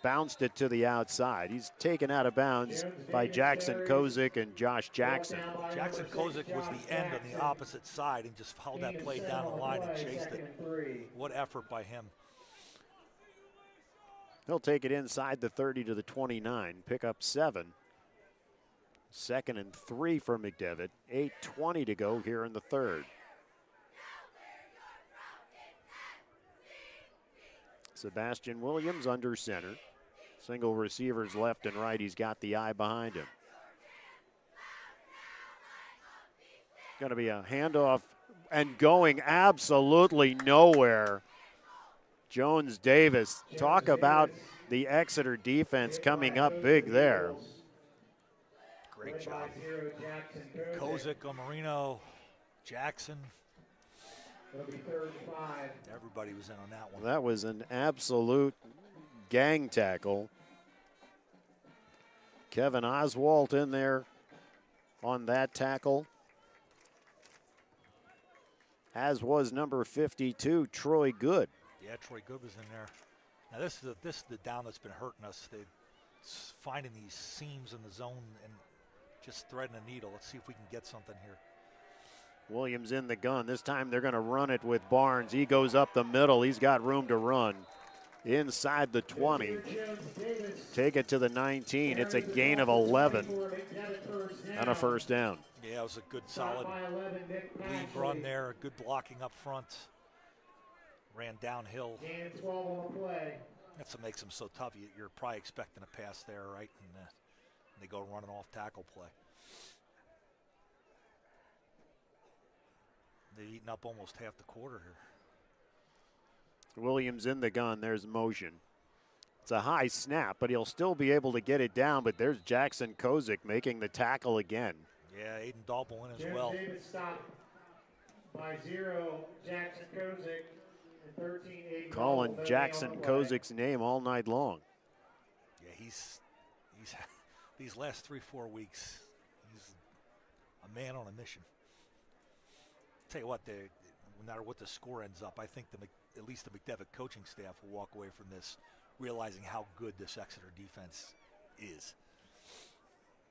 bounced it to the outside. He's taken out of bounds by Jackson Kozik and Josh Jackson.
Jackson Kozik was the end on the opposite side and just followed that play down the line and chased it. What effort by him.
He'll take it inside the 30 to the 29, pick up 7. 2nd and 3 for McDevitt. 8:20 to go here in the third. Sebastian Williams under center. Single receivers left and right. He's got the eye behind him. Going to be a handoff and going absolutely nowhere. Jones Davis. Talk about the Exeter defense coming up big there.
Great job. Kozik, Marino, Jackson.
It'll be 3rd and 5.
Everybody was in on that one.
That was an absolute gang tackle. Kevin Oswalt in there on that tackle, as was number 52, Troy Good.
Yeah, Troy Good was in there. Now this is the down that's been hurting us. They're finding these seams in the zone and just threading a needle. Let's see if we can get something here.
Williams in the gun. This time they're going to run it with Barnes. He goes up the middle. He's got room to run. Inside the 20. Take it to the 19. It's a gain of 11 and a first down.
Yeah, it was a good, solid lead run there. Good blocking up front. Ran downhill.
Gain 12 on the play.
That's what makes them so tough. You're probably expecting a pass there, right? And they go running off tackle play. They've eaten up almost half the quarter here.
Williams in the gun. There's motion. It's a high snap, but he'll still be able to get it down. But there's Jackson Kozik making the tackle again.
Yeah, Aiden Dalton in as
James
well.
Davis stopped by 0. Jackson Kozik and 13. Aiden
Calling
Dalton
Jackson
on the play.
Kozik's name all night long.
Yeah, he's these last 3-4 weeks, he's a man on a mission. Tell you what, no matter what the score ends up, I think at least the McDevitt coaching staff will walk away from this realizing how good this Exeter defense is.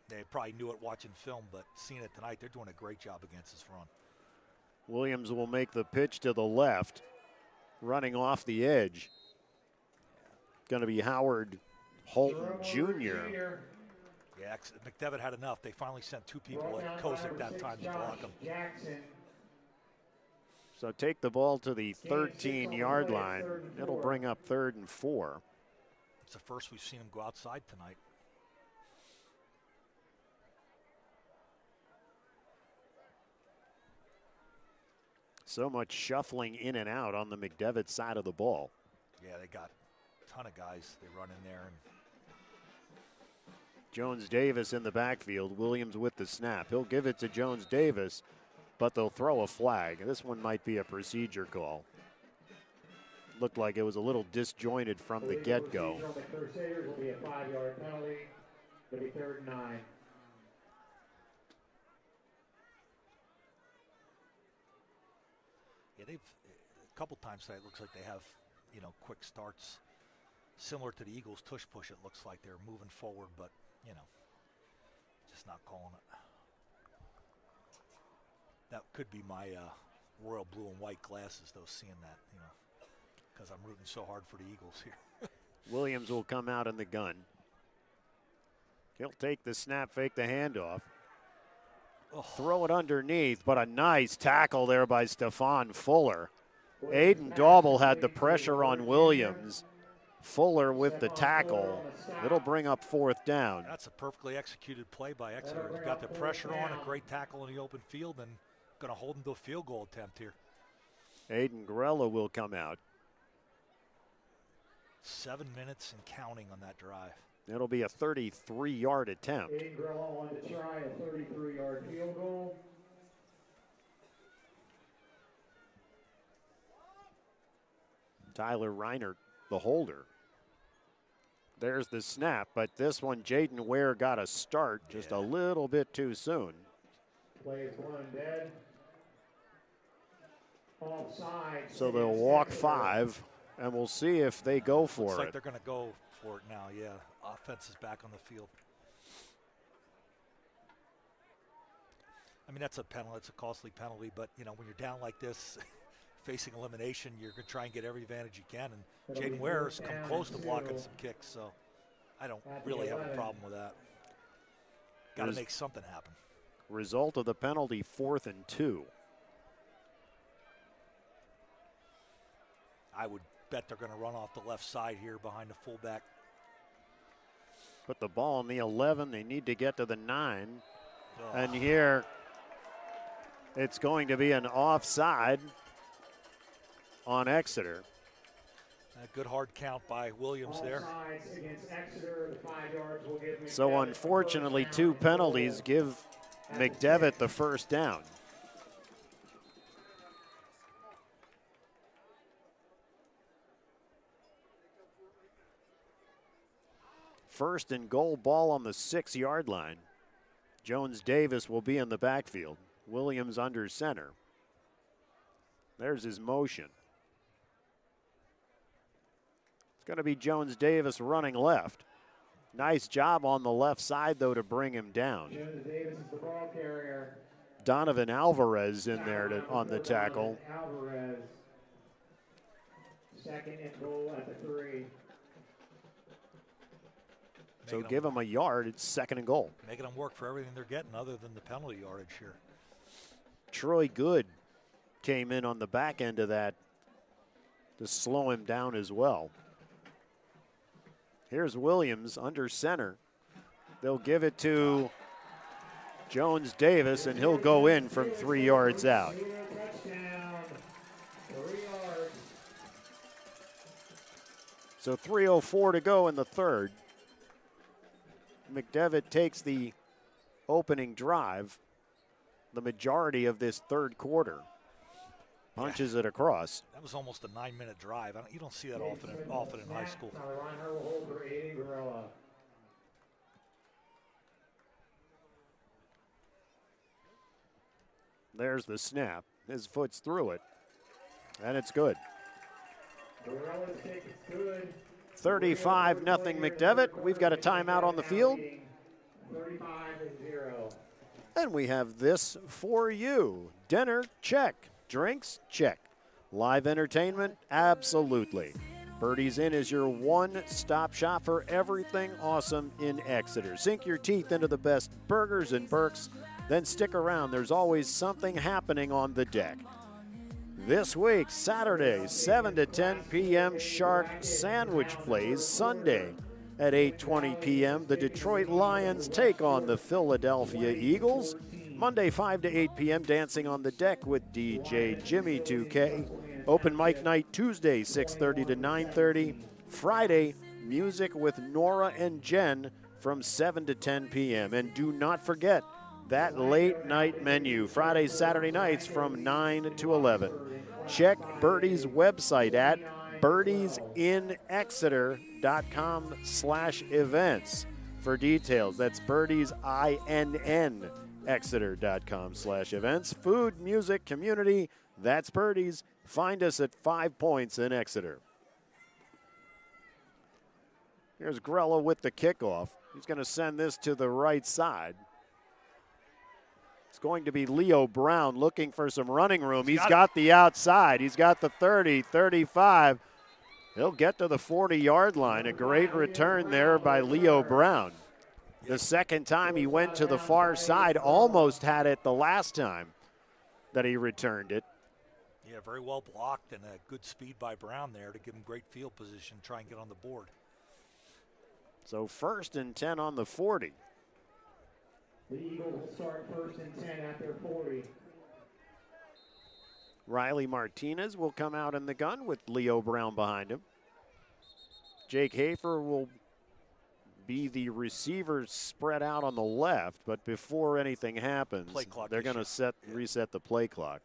They probably knew it watching film, but seeing it tonight, they're doing a great job against this run.
Williams will make the pitch to the left, running off the edge. Going to be Howard Holton Jr.
Yeah, McDevitt had enough. They finally sent 2 people at Kozik that time to block him.
Jackson.
So take the ball to the 13-yard line. It'll bring up 3rd and 4.
It's the first we've seen him go outside tonight.
So much shuffling in and out on the McDevitt side of the ball.
Yeah, they got a ton of guys. They run in there. And
Jones Davis in the backfield. Williams with the snap. He'll give it to Jones Davis, but they'll throw a flag. This one might be a procedure call. Looked like it was a little disjointed from the get-go.
The Crusaders will be a 5-yard penalty. It'll be 3rd and 9.
yeah, they've a couple times tonight. It looks like they have, quick starts, similar to the Eagles tush push. It looks like they're moving forward, but just not calling it. That could be my royal blue and white glasses, though, seeing that, because I'm rooting so hard for the Eagles here.
Williams will come out in the gun. He'll take the snap, fake the handoff. Throw it underneath, but a nice tackle there by Stephon Fuller. Aiden Dauble had the pressure on Williams. Fuller with the tackle. It'll bring up 4th down.
That's a perfectly executed play by Exeter. He's got the pressure on, a great tackle in the open field, and going to hold him to a field goal attempt here.
Aiden Grella will come out.
7 minutes and counting on that drive.
It'll be a 33-yard attempt.
Aiden Grella on to try a 33-yard field goal.
Tyler Reiner, the holder. There's the snap, but this one, Jaden Ware got a start just a little bit too soon.
Play is 1 dead. Offside.
So they'll walk 5, and we'll see if they go for
Looks like
it.
they're going to go for it now, yeah. Offense is back on the field. I mean, that's a penalty. It's a costly penalty, but, when you're down like this, facing elimination, you're going to try and get every advantage you can. And Jaden Ware's come close to blocking some kicks, so I don't really have a problem with that. Got to make something happen.
Result of the penalty, 4th and 2.
I would bet they're going to run off the left side here behind the fullback.
Put the ball in the 11. They need to get to the 9. And here it's going to be an offside on Exeter.
A good hard count by Williams there.
So unfortunately, 2 penalties give McDevitt the 1st down. First and goal, ball on the 6-yard line. Jones Davis will be in the backfield. Williams under center. There's his motion. It's going to be Jones Davis running left. Nice job on the left side, though, to bring him down.
Jones Davis is the ball carrier.
Donovan Alvarez in there on the tackle.
Alvarez. 2nd and goal at the 3.
So give them a yard. It's 2nd and goal.
Making them work for everything they're getting other than the penalty yardage here.
Troy Good came in on the back end of that to slow him down as well. Here's Williams under center. They'll give it to Jones Davis, and he'll go in from 3 yards out.
Touchdown. 3 yards.
So 3:04 to go in the 3rd. McDevitt takes the opening drive, the majority of this 3rd quarter. Punches it across.
That was almost a 9-minute drive. You don't see that often in high school.
Reiner will hold for Aiden Grella.
There's the snap. His foot's through it, and it's good.
Grella's kick is good.
35-0 McDevitt. We've got a timeout on the field.
35-0.
And we have this for you. Dinner, check. Drinks, check. Live entertainment, absolutely. Birdie's Inn is your one-stop shop for everything awesome in Exeter. Sink your teeth into the best burgers and Burks, then stick around. There's always something happening on the deck. This week, Saturday, 7 to 10 p.m., Shark Sandwich plays. Sunday at 8:20 p.m., the Detroit Lions take on the Philadelphia Eagles. Monday, 5 to 8 p.m., Dancing on the Deck with DJ Jimmy 2K. Open mic night Tuesday, 6:30 to 9:30. Friday, music with Nora and Jen from 7 to 10 p.m. And do not forget that late night menu, Friday, Saturday nights from 9 to 11. Check Birdie's website at birdiesinexeter.com/events for details. That's Birdie's INN Exeter.com/events. Food, music, community, that's Birdie's. Find us at 5 Points in Exeter. Here's Grella with the kickoff. He's going to send this to the right side. It's going to be Leo Brown looking for some running room. He's got the outside. He's got the 30, 35. He'll get to the 40-yard line. A great return there by Leo Brown. The second time he went to the far side, almost had it the last time that he returned it.
Yeah, very well blocked and a good speed by Brown there to give him great field position, try and get on the board.
So 1st and 10 on the 40.
The Eagles will start 1st and 10 at their 40.
Riley Martinez will come out in the gun with Leo Brown behind him. Jake Hafer will be the receiver spread out on the left, but before anything happens, they're going to reset the play clock.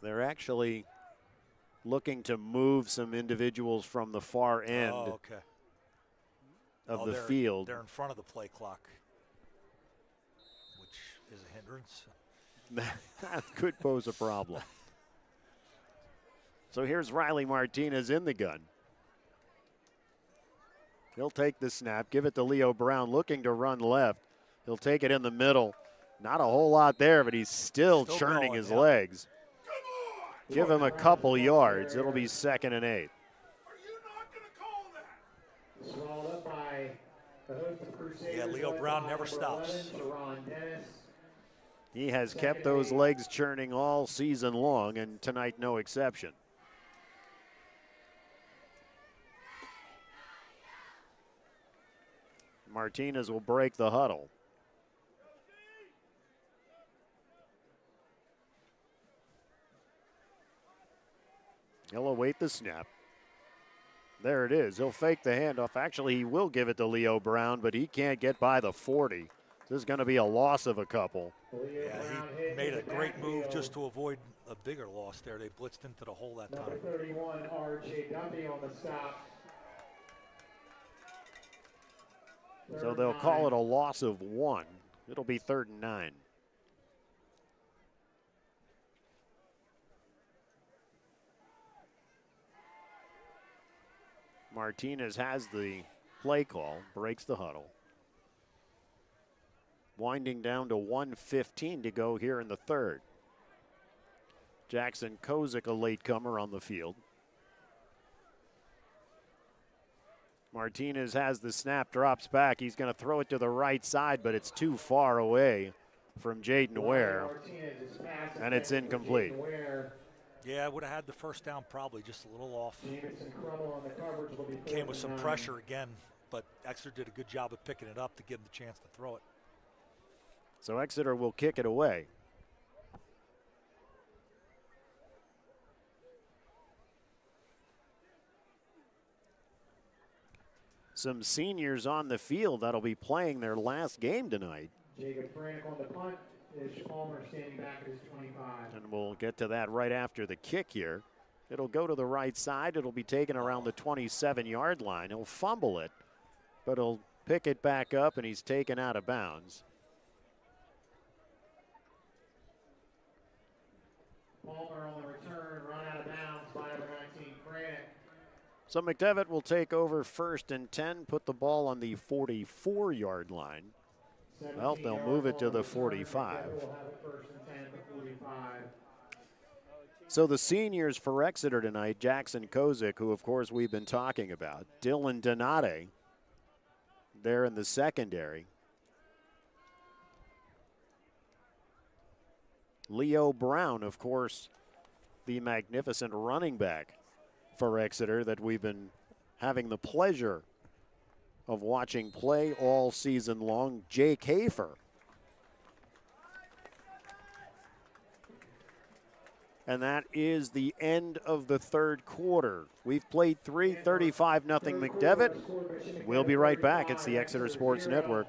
They're actually looking to move some individuals from the far end of the field.
They're in front of the play clock, which is a hindrance.
That could pose a problem. So here's Riley Martinez in the gun. He'll take the snap, give it to Leo Brown, looking to run left. He'll take it in the middle. Not a whole lot there, but he's still churning his legs. Give him a couple yards. It'll be 2nd and 8.
Swallowed up by the host of Crusaders.
Yeah, Leo Brown never stops.
He has kept those legs churning all season long, and tonight no exception. Martinez will break the huddle. He'll await the snap. There it is. He'll fake the handoff. Actually, he will give it to Leo Brown, but he can't get by the 40. This is going to be a loss of a couple.
Yeah, he made a great move just to avoid a bigger loss there. They blitzed into the hole that time.
Number 31, R.J. Duffy on the stop.
So they'll call it a loss of 1. It'll be 3rd and 9. Martinez has the play call, breaks the huddle. Winding down to 1:15 to go here in the 3rd. Jackson Kozik, a latecomer on the field. Martinez has the snap, drops back. He's going to throw it to the right side, but it's too far away from Jaden Ware, and it's incomplete.
Yeah, would have had the first down probably, just a little off. Came with some pressure again, but Exeter did a good job of picking it up to give him the chance to throw it.
So Exeter will kick it away. Some seniors on the field that'll be playing their last game tonight.
Jacob Frank on the punt. Ish Palmer standing back at his 25.
And we'll get to that right after the kick here. It'll go to the right side. It'll be taken around the 27-yard line. He'll fumble it, but he'll pick it back up, and he's taken out of bounds.
Palmer on the return, run out of bounds by number 19, Frank.
So McDevitt will take over 1st and 10, put the ball on the 44-yard line. Well, they'll move it to the 45. So the seniors for Exeter tonight, Jackson Kozik, who of course we've been talking about, Dylan Donate there in the secondary. Leo Brown, of course, the magnificent running back for Exeter that we've been having the pleasure of watching play all season long, Jake Hafer. And that is the end of the third quarter. We've played 35-0 McDevitt. We'll be right back. It's the Exeter Sports Network.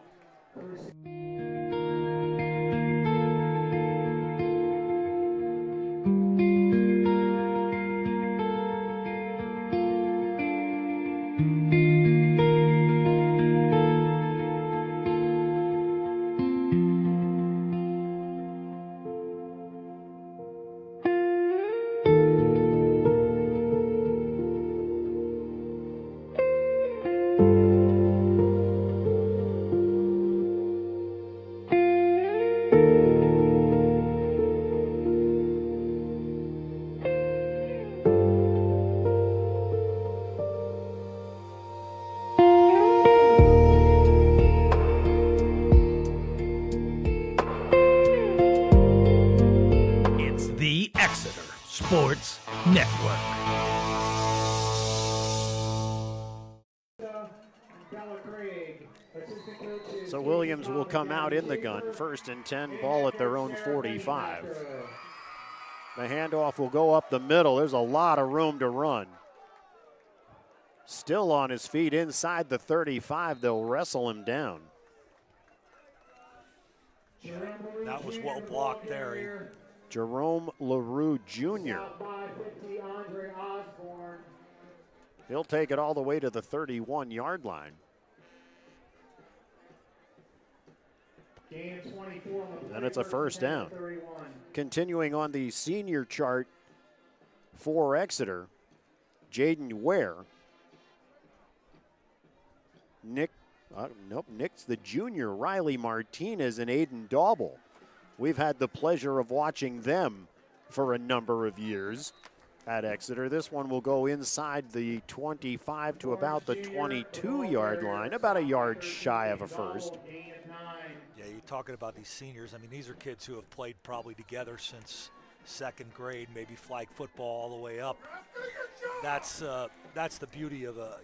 It's the Exeter Sports Network.
So Williams will come out in the gun, 1st and 10, ball at their own 45. The handoff will go up the middle. There's a lot of room to run. Still on his feet inside the 35. They'll wrestle him down.
That was well blocked there.
Jerome LaRue Jr. He'll take it all the way to the 31-yard line. And it's a first down. Continuing on the senior chart for Exeter, Jaden Ware. Nick's the junior. Riley Martinez and Aiden Dauble. We've had the pleasure of watching them for a number of years at Exeter. This one will go inside the 25 to about the 22-yard line, about a yard shy of a first.
Yeah, you're talking about these seniors. I mean, these are kids who have played probably together since 2nd grade, maybe flag football all the way up. That's the beauty of a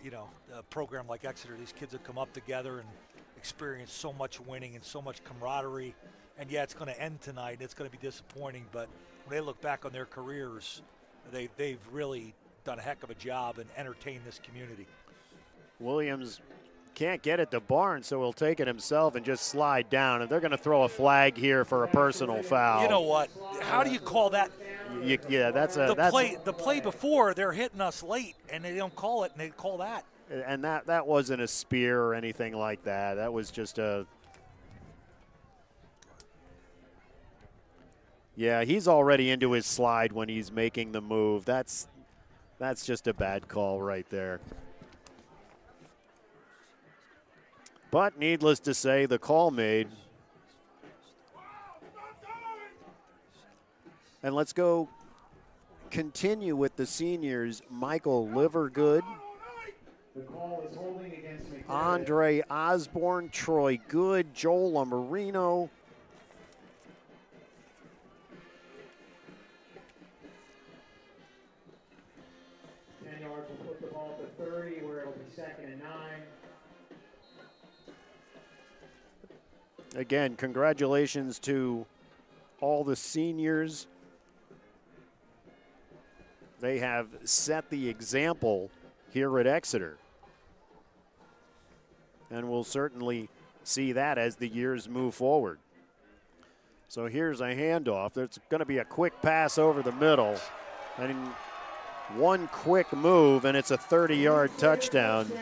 program like Exeter. These kids have come up together and experienced so much winning and so much camaraderie. And yeah, it's going to end tonight. It's going to be disappointing, but when they look back on their careers, they've really done a heck of a job and entertained this community.
Williams can't get it to Barnes, so he'll take it himself and just slide down. And they're going to throw a flag here for a personal foul.
You know what? How do you call that?
Yeah, that's
the play before. They're hitting us late, and they don't call it, and they call that.
And that wasn't a spear or anything like that. That was just a. Yeah, he's already into his slide when he's making the move. That's just a bad call right there. But needless to say, the call made. And let's go continue with the seniors. Michael Livergood, Andre Osborne, Troy Good, Joel Amarino. Again, congratulations to all the seniors. They have set the example here at Exeter. And we'll certainly see that as the years move forward. So here's a handoff. There's going to be a quick pass over the middle. And one quick move, and it's a 30-yard touchdown.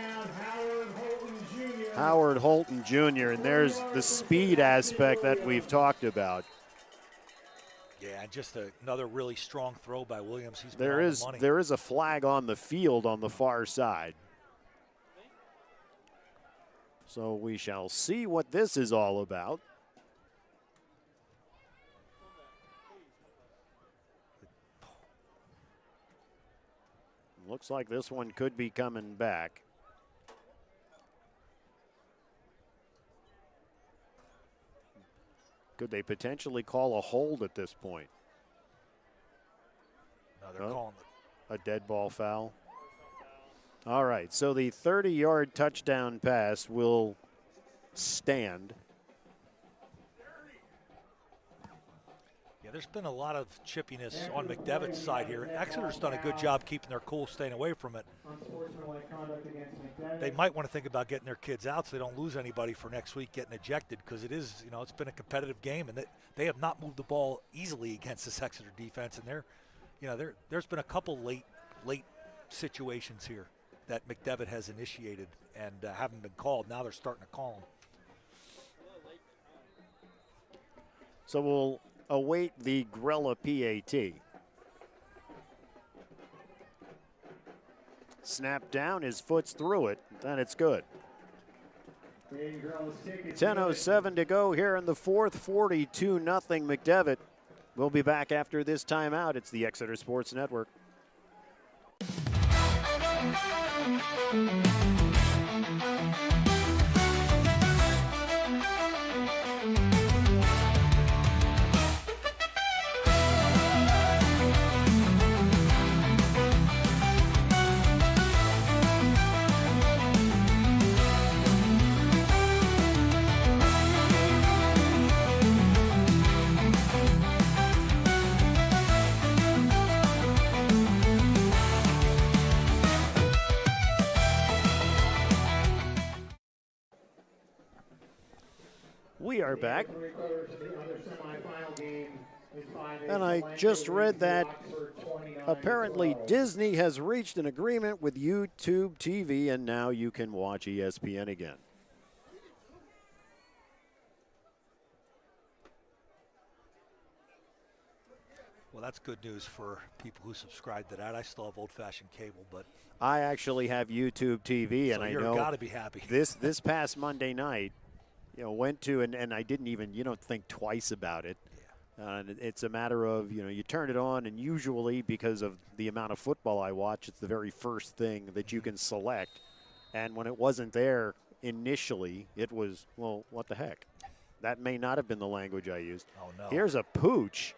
Howard Holton Jr., and there's the speed aspect that we've talked about.
Yeah, just another really strong throw by Williams. He's
There is a flag on the field on the far side. So we shall see what this is all about. Looks like this one could be coming back. Could they potentially call a hold at this point?
No, they're calling
a dead ball foul. All right, so the 30-yard touchdown pass will stand.
Yeah, there's been a lot of chippiness on McDevitt's side here. Exeter's done a good job keeping their cool, staying away from it.
Unsportsmanlike conduct against McDevitt.
They might want to think about getting their kids out so they don't lose anybody for next week getting ejected, because it is, it's been a competitive game, and they have not moved the ball easily against this Exeter defense. And there's been a couple late situations here that McDevitt has initiated and haven't been called. Now they're starting to call them.
So we'll await the Grella PAT. Snap down, his foot's through it, then it's good. 10:07 to go here in the fourth, 42-0 McDevitt. We'll be back after this timeout. It's the Exeter Sports Network. We are back. And I just read that apparently Disney has reached an agreement with YouTube TV, and now you can watch ESPN again.
Well, that's good news for people who subscribe to that. I still have old-fashioned cable, but
I actually have YouTube TV, and
so
I
you're
know
gotta be happy.
This past Monday night, went to, and I didn't even, think twice about it. And it's a matter of, you turn it on, and usually because of the amount of football I watch, it's the very first thing that you can select. And when it wasn't there initially, it was, well, what the heck? That may not have been the language I used.
Oh, no.
Here's a pooch.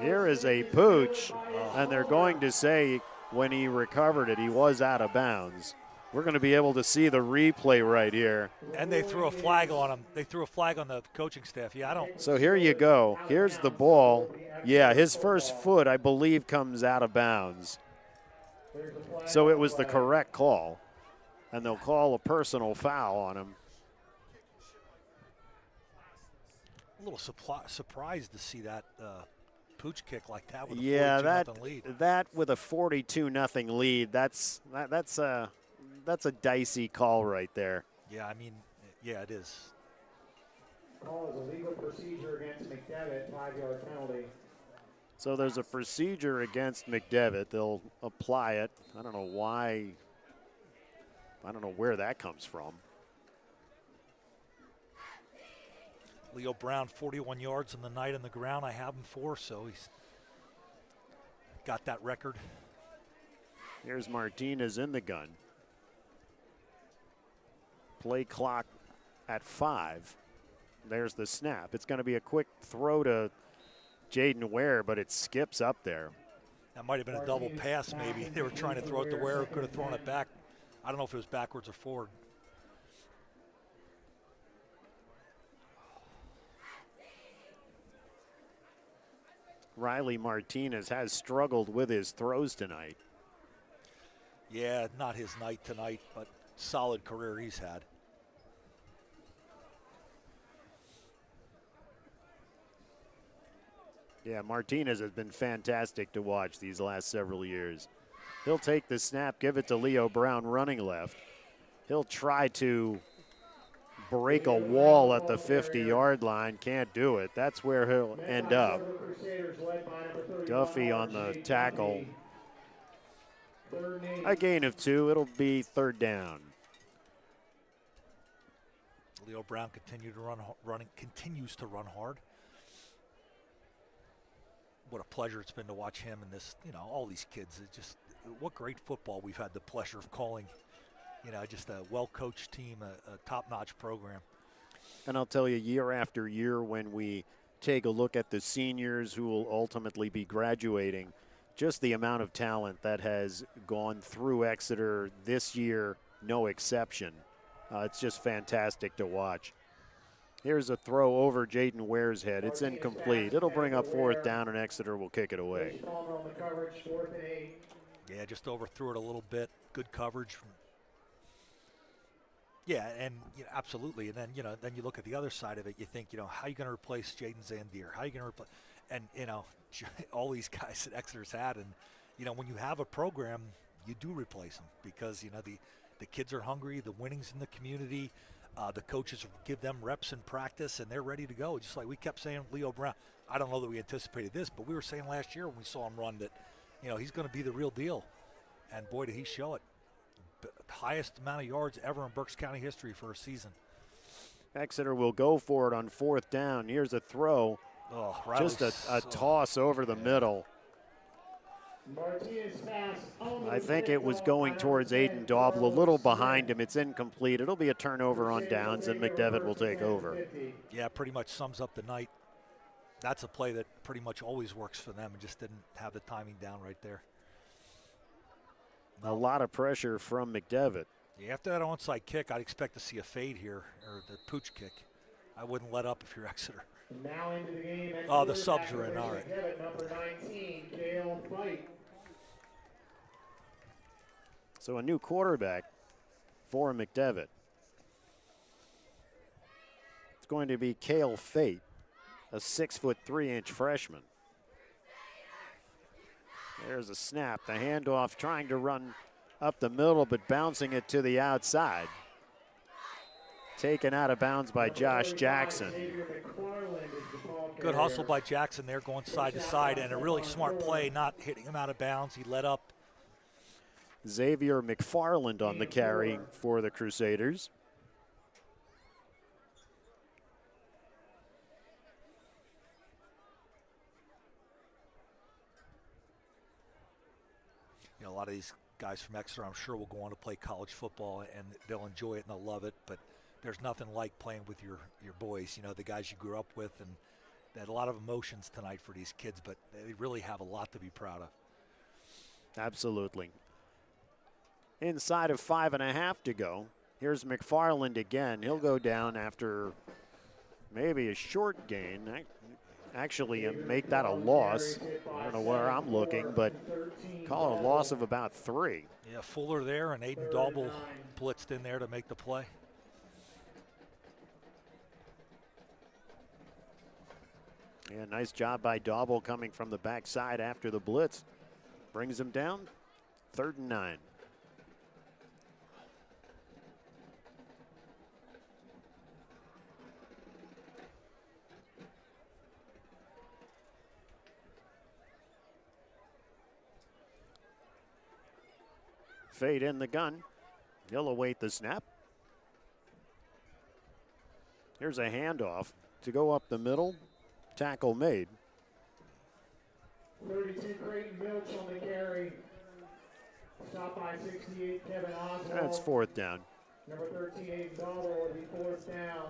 Here is a pooch, and they're going to say when he recovered it, he was out of bounds. We're going to be able to see the replay right here.
And they threw a flag on him. They threw a flag on the coaching staff. Yeah, I don't.
So here you go. Here's the ball. Yeah, his first foot, I believe, comes out of bounds. So it was the correct call. And they'll call a personal foul on him.
A little surprised to see that pooch kick like that with a 42-0 lead.
That with a 42-0 lead, that's a dicey call right there.
Yeah, I mean, yeah, it is.
Call is a legal procedure against McDevitt, 5-yard penalty.
So there's a procedure against McDevitt. They'll apply it. I don't know why. I don't know where that comes from.
Leo Brown, 41 yards in the night on the ground. I have him for, so he's got that record.
Here's Martinez in the gun. Play clock at 5. There's the snap. It's going to be a quick throw to Jaden Ware, but it skips up there.
That might have been a double pass, maybe. They were trying to throw it to Ware, could have thrown it back. I don't know if it was backwards or forward.
Riley Martinez has struggled with his throws tonight.
Yeah, not his night tonight, but solid career he's had.
Yeah, Martinez has been fantastic to watch these last several years. He'll take the snap, give it to Leo Brown running left. He'll try to break a wall at the 50-yard line. Can't do it. That's where he'll end up. Duffy on the tackle. A gain of 2. It'll be third down.
Leo Brown continues to run hard. What a pleasure it's been to watch him and this, all these kids. It's just what great football we've had the pleasure of calling. Just a well-coached team, a top-notch program.
And I'll tell you, year after year, when we take a look at the seniors who will ultimately be graduating, just the amount of talent that has gone through Exeter this year, no exception. It's just fantastic to watch. Here's a throw over Jaden Ware's head. It's incomplete. It'll bring up 4th down, and Exeter will kick it away.
Yeah, just overthrew it a little bit. Good coverage. Yeah, and absolutely. And then then you look at the other side of it. You think how are you going to replace Jaden Zandier? How are you going to replace? And all these guys that Exeter's had, and when you have a program, you do replace them because the kids are hungry. The winning's in the community. The coaches give them reps in practice, and they're ready to go. Just like we kept saying, Leo Brown. I don't know that we anticipated this, but we were saying last year when we saw him run that, he's going to be the real deal. And boy, did he show it. Highest amount of yards ever in Berks County history for a season.
Exeter will go for it on 4th down. Here's a throw.
Oh,
just a toss over the middle. I think it was going towards Aiden Dauble, a little behind him. It's incomplete. It'll be a turnover on downs, and McDevitt will take over.
Yeah, pretty much sums up the night. That's a play that pretty much always works for them and just didn't have the timing down right there.
A lot of pressure from McDevitt.
Yeah, after that onside kick, I'd expect to see a fade here, or the pooch kick. I wouldn't let up if you're Exeter.
Now into the game.
Oh, the subs are in, all right.
Number 19, Cale Fight.
So a new quarterback for McDevitt. It's going to be Cale Fate, a 6'3" freshman. There's a snap, the handoff, trying to run up the middle, but bouncing it to the outside. Taken out of bounds by Josh Jackson.
Good hustle by Jackson there, going side to side, and a really smart play, not hitting him out of bounds. He let up.
Xavier McFarland on the carry for the Crusaders.
A lot of these guys from Exeter, I'm sure, will go on to play college football, and they'll enjoy it and they'll love it. But there's nothing like playing with your boys, the guys you grew up with, and they had a lot of emotions tonight for these kids, but they really have a lot to be proud of.
Absolutely. Inside of 5.5 to go. Here's McFarland again. He'll go down after maybe a short gain. Actually, make that a loss. I don't know where I'm looking, but call it a loss of about 3.
Yeah, Fuller there, and Aiden Dauble blitzed in there to make the play.
Yeah, nice job by Dauble coming from the backside after the blitz. Brings him down, 3rd and 9. Fade in the gun. He'll await the snap. Here's a handoff to go up the middle. Tackle made.
32 Creighton Milch on the carry. Stop by 68 Kevin Oswald.
That's 4th down.
Number 13 Aiden Dauble will be 4th down.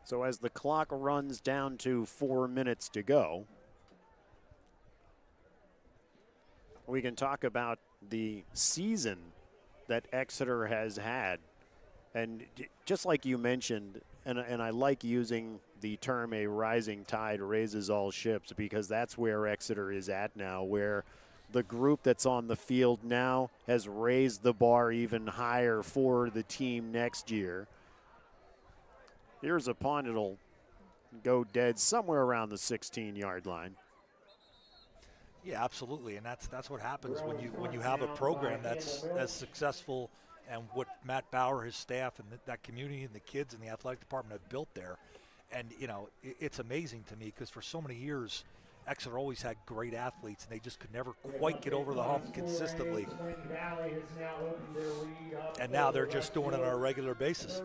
So as the clock runs down to 4 minutes to go, we can talk about the season that Exeter has had. And just like you mentioned, and I like using the term a rising tide raises all ships, because that's where Exeter is at now, where the group that's on the field now has raised the bar even higher for the team next year. Here's a punt. It'll go dead somewhere around the 16-yard line.
Yeah, absolutely, and that's what happens when you have a program that's as successful, and what Matt Bauer, his staff, and that community and the kids and the athletic department have built there. And it's amazing to me, because for so many years, Exeter always had great athletes, and they just could never quite get over the hump consistently. And now they're just doing it on a regular basis.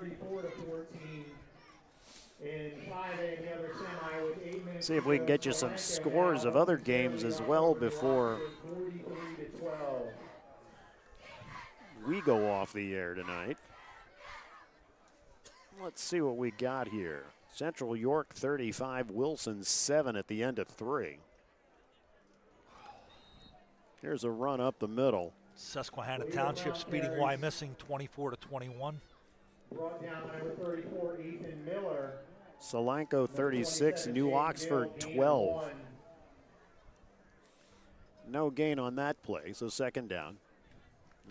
See if we can get you some scores of other games as well before we go off the air tonight. Let's see what we got here. Central York 35, Wilson 7 at the end of 3. Here's a run up the middle.
Susquehanna Township's beating Wyomissing 24-21.
Brought down by number 34, Ethan Miller.
Solanco 36, New Oxford 12. No gain on that play, so second down.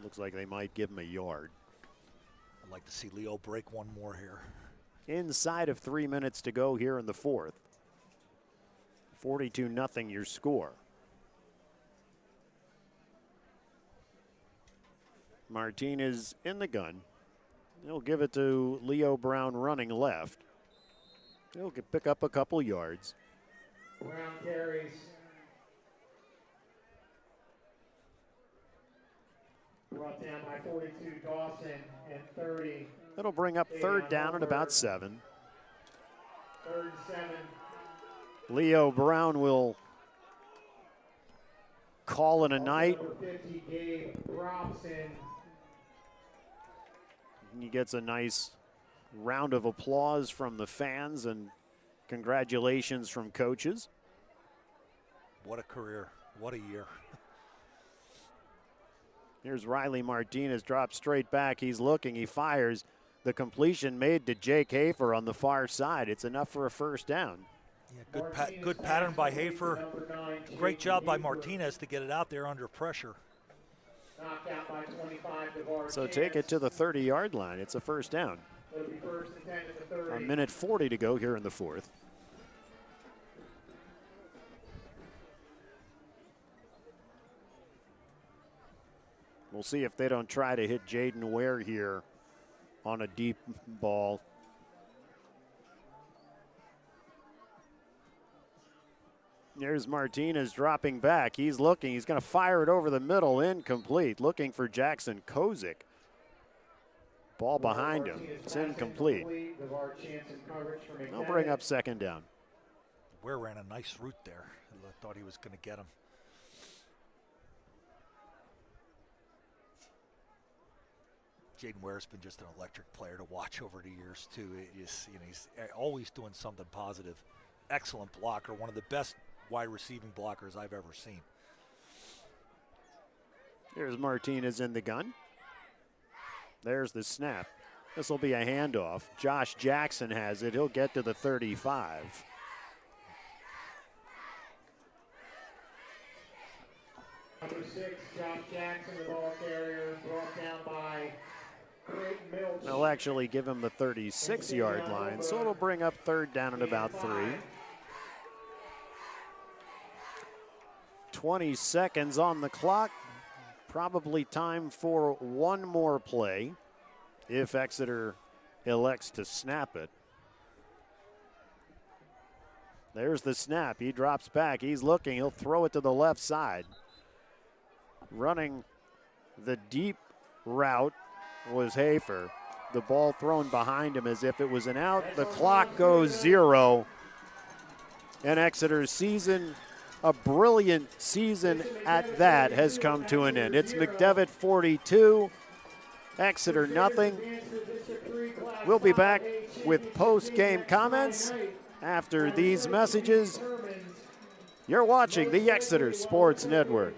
Looks like they might give him a yard.
I'd like to see Leo break one more here.
Inside of 3 minutes to go here in the fourth. 42-0 your score. Martinez in the gun. He'll give it to Leo Brown running left. He'll pick up a couple yards.
Brown carries. Brought down by 42, Dawson, and 30.
That'll bring up third down at about 7.
3rd and 7.
Leo Brown will call it a night.
Number 50, Gabe Robson.
He gets a nice round of applause from the fans and congratulations from coaches.
What a career. What a year.
Here's Riley Martinez, drops straight back. He's looking, he fires. The completion made to Jake Hafer on the far side. It's enough for a first down.
Yeah, good pattern by Hafer. Great job by Martinez to get it out there under pressure.
Knocked out by 25,
So take it to the 30-yard line. It's a first down.
It'll be 1st and 10 at the 30.
A minute 40 to go here in the fourth. We'll see if they don't try to hit Jaden Ware here on a deep ball. There's Martinez dropping back. He's looking. He's going to fire it over the middle. Incomplete. Looking for Jackson Kozik. Ball behind him. It's incomplete. They'll bring up second down.
Ware ran a nice route there. I thought he was going to get him. Jaden Ware's been just an electric player to watch over the years too. He's always doing something positive. Excellent blocker, one of the best wide receiving blockers I've ever seen.
Here's Martinez in the gun. There's the snap. This will be a handoff. Josh Jackson has it. He'll get to the 35.
Number 6, Josh Jackson, the ball carrier, brought down by Craig Milch.
They'll actually give him the 36-yard line, so it'll bring up third down at about 3. 20 seconds on the clock. Probably time for one more play if Exeter elects to snap it. There's the snap. He drops back. He's looking. He'll throw it to the left side. Running the deep route was Hafer. The ball thrown behind him as if it was an out. The clock goes 0. And Exeter's season, a brilliant season at that, has come to an end. It's McDevitt 42, Exeter nothing. We'll be back with post-game comments after these messages. You're watching the Exeter Sports Network.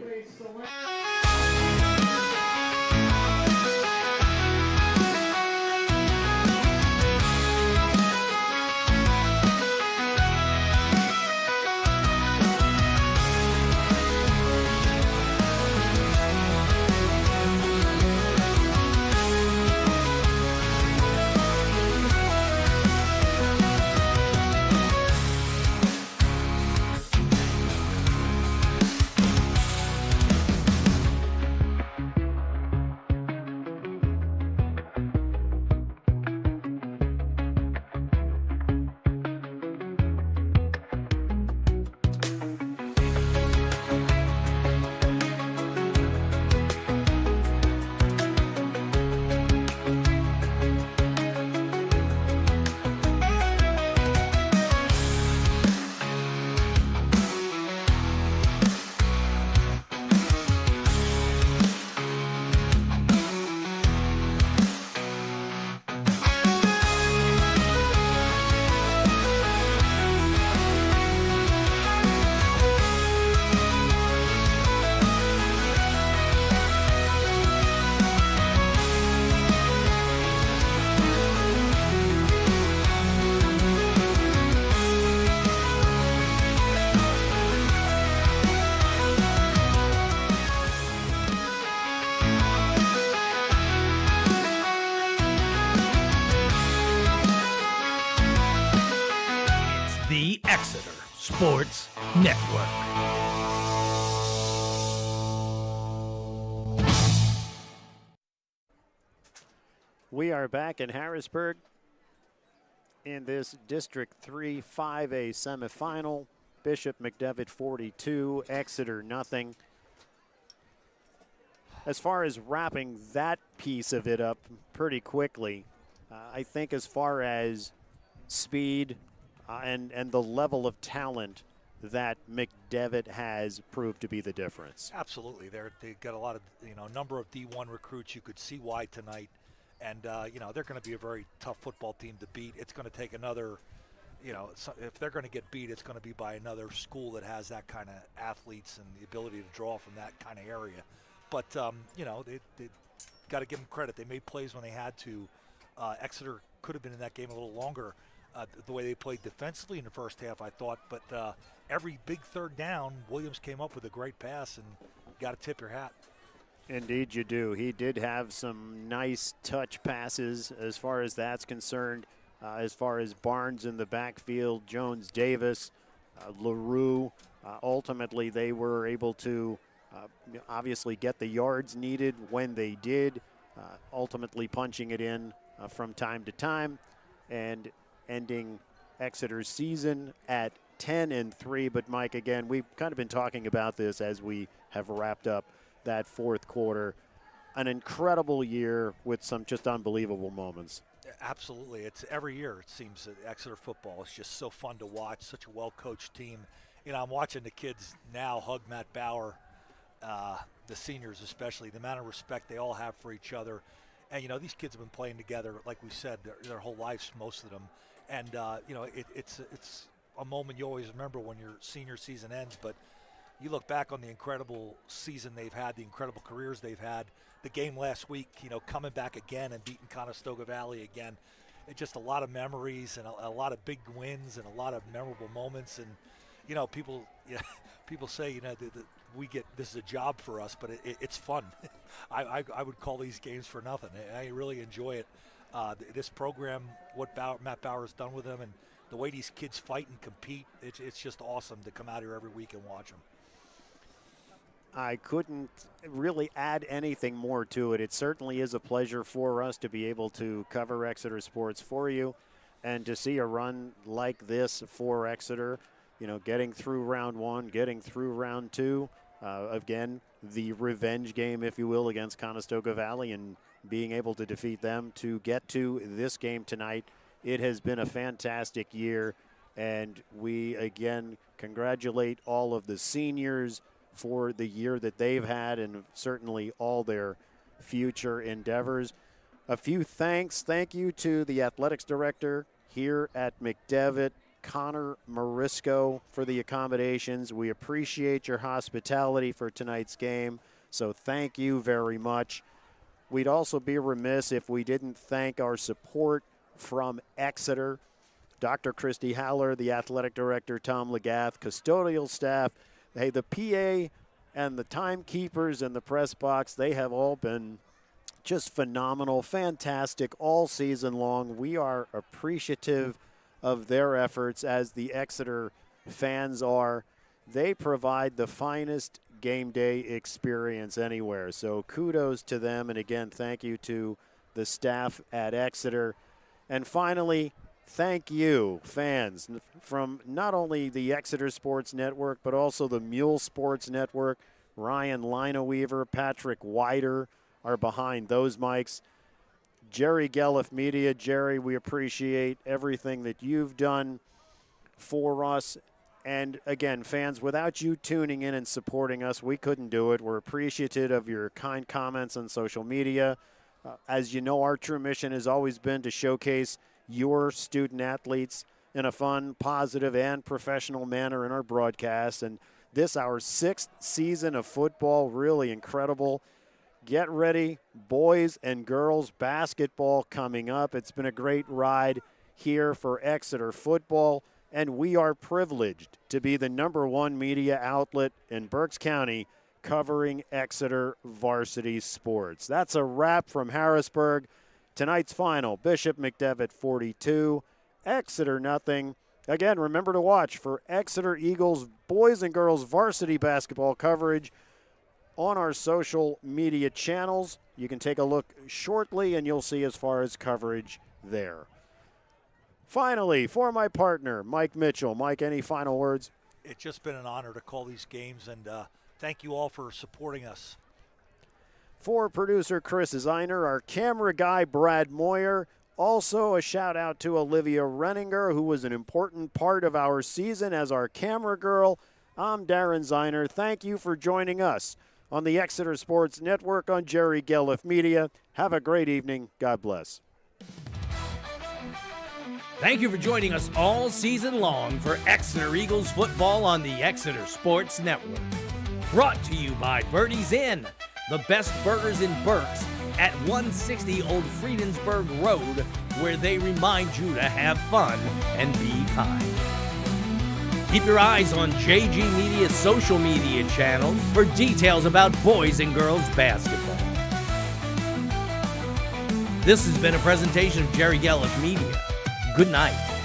Sports Network.
We are back in Harrisburg in this District 3 5A semifinal. Bishop McDevitt 42, Exeter nothing. As far as wrapping that piece of it up pretty quickly, I think as far as speed and the level of talent that McDevitt has proved to be the difference.
Absolutely. They've got a lot of, number of D1 recruits. You could see why tonight. And, they're going to be a very tough football team to beat. It's going to take another, if they're going to get beat, it's going to be by another school that has that kind of athletes and the ability to draw from that kind of area. But, they got to give them credit. They made plays when they had to. Exeter could have been in that game a little longer. The way they played defensively in the first half, I thought. But every big third down, Williams came up with a great pass, and you got to tip your hat.
Indeed you do. He did have some nice touch passes as far as that's concerned. As far as Barnes in the backfield, Jones Davis, LaRue, ultimately they were able to obviously get the yards needed when they did, ultimately punching it in from time to time and ending Exeter's season at 10-3. But Mike, again, we've kind of been talking about this as we have wrapped up that fourth quarter. An incredible year with some just unbelievable moments.
Absolutely. It's every year, it seems, that Exeter football is just so fun to watch, such a well-coached team. I'm watching the kids now hug Matt Bauer, the seniors especially, the amount of respect they all have for each other. And, these kids have been playing together, like we said, their whole lives, most of them. And, it's a moment you always remember when your senior season ends. But you look back on the incredible season they've had, the incredible careers they've had, the game last week, coming back again and beating Conestoga Valley again. It's just a lot of memories and a lot of big wins and a lot of memorable moments. And, people say, that this is a job for us, but it's fun. I would call these games for nothing. I really enjoy it. This program, what Matt Bauer has done with them, and the way these kids fight and compete, it's just awesome to come out here every week and watch them.
I couldn't really add anything more to it. It certainly is a pleasure for us to be able to cover Exeter sports for you and to see a run like this for Exeter, getting through round one, getting through round two. Again, the revenge game, if you will, against Conestoga Valley and being able to defeat them to get to this game tonight. It has been a fantastic year, and we, again, congratulate all of the seniors for the year that they've had and certainly all their future endeavors. A few thanks. Thank you to the athletics director here at McDevitt, Connor Morisco, for the accommodations. We appreciate your hospitality for tonight's game, so thank you very much. We'd also be remiss if we didn't thank our support from Exeter, Dr. Christy Haller, the athletic director, Tom Legath, custodial staff. Hey, the PA and the timekeepers and the press box, they have all been just phenomenal, fantastic all season long. We are appreciative of their efforts, as the Exeter fans are. They provide the finest game day experience anywhere. So kudos to them. And again, thank you to the staff at Exeter. And finally, thank you, fans, from not only the Exeter Sports Network, but also the Mule Sports Network. Ryan Lineweaver, Patrick Wider are behind those mics. Jerry Gelliff Media. Jerry, we appreciate everything that you've done for us. And again, fans, without you tuning in and supporting us, we couldn't do it. We're appreciative of your kind comments on social media. As you know, our true mission has always been to showcase your student athletes in a fun, positive, and professional manner in our broadcast. And this, our 6th season of football, really incredible. Get ready, boys and girls basketball coming up. It's been a great ride here for Exeter football, and we are privileged to be the #1 media outlet in Berks County covering Exeter varsity sports. That's a wrap from Harrisburg. Tonight's final, Bishop McDevitt 42, Exeter nothing. Again, remember to watch for Exeter Eagles boys and girls varsity basketball coverage on our social media channels. You can take a look shortly and you'll see as far as coverage there. Finally, for my partner, Mike Mitchell. Mike, any final words?
It's just been an honor to call these games, and thank you all for supporting us.
For producer Chris Zeiner, our camera guy Brad Moyer, also a shout out to Olivia Renninger, who was an important part of our season as our camera girl. I'm Darren Zeiner. Thank you for joining us on the Exeter Sports Network on Jerry Gelliff Media. Have a great evening. God bless.
Thank you for joining us all season long for Exeter Eagles football on the Exeter Sports Network. Brought to you by Birdie's Inn, the best burgers in Berks at 160 Old Friedensburg Road, where they remind you to have fun and be kind. Keep your eyes on JG Media's social media channels for details about boys and girls basketball. This has been a presentation of Jerry Gelliff Media. Good night.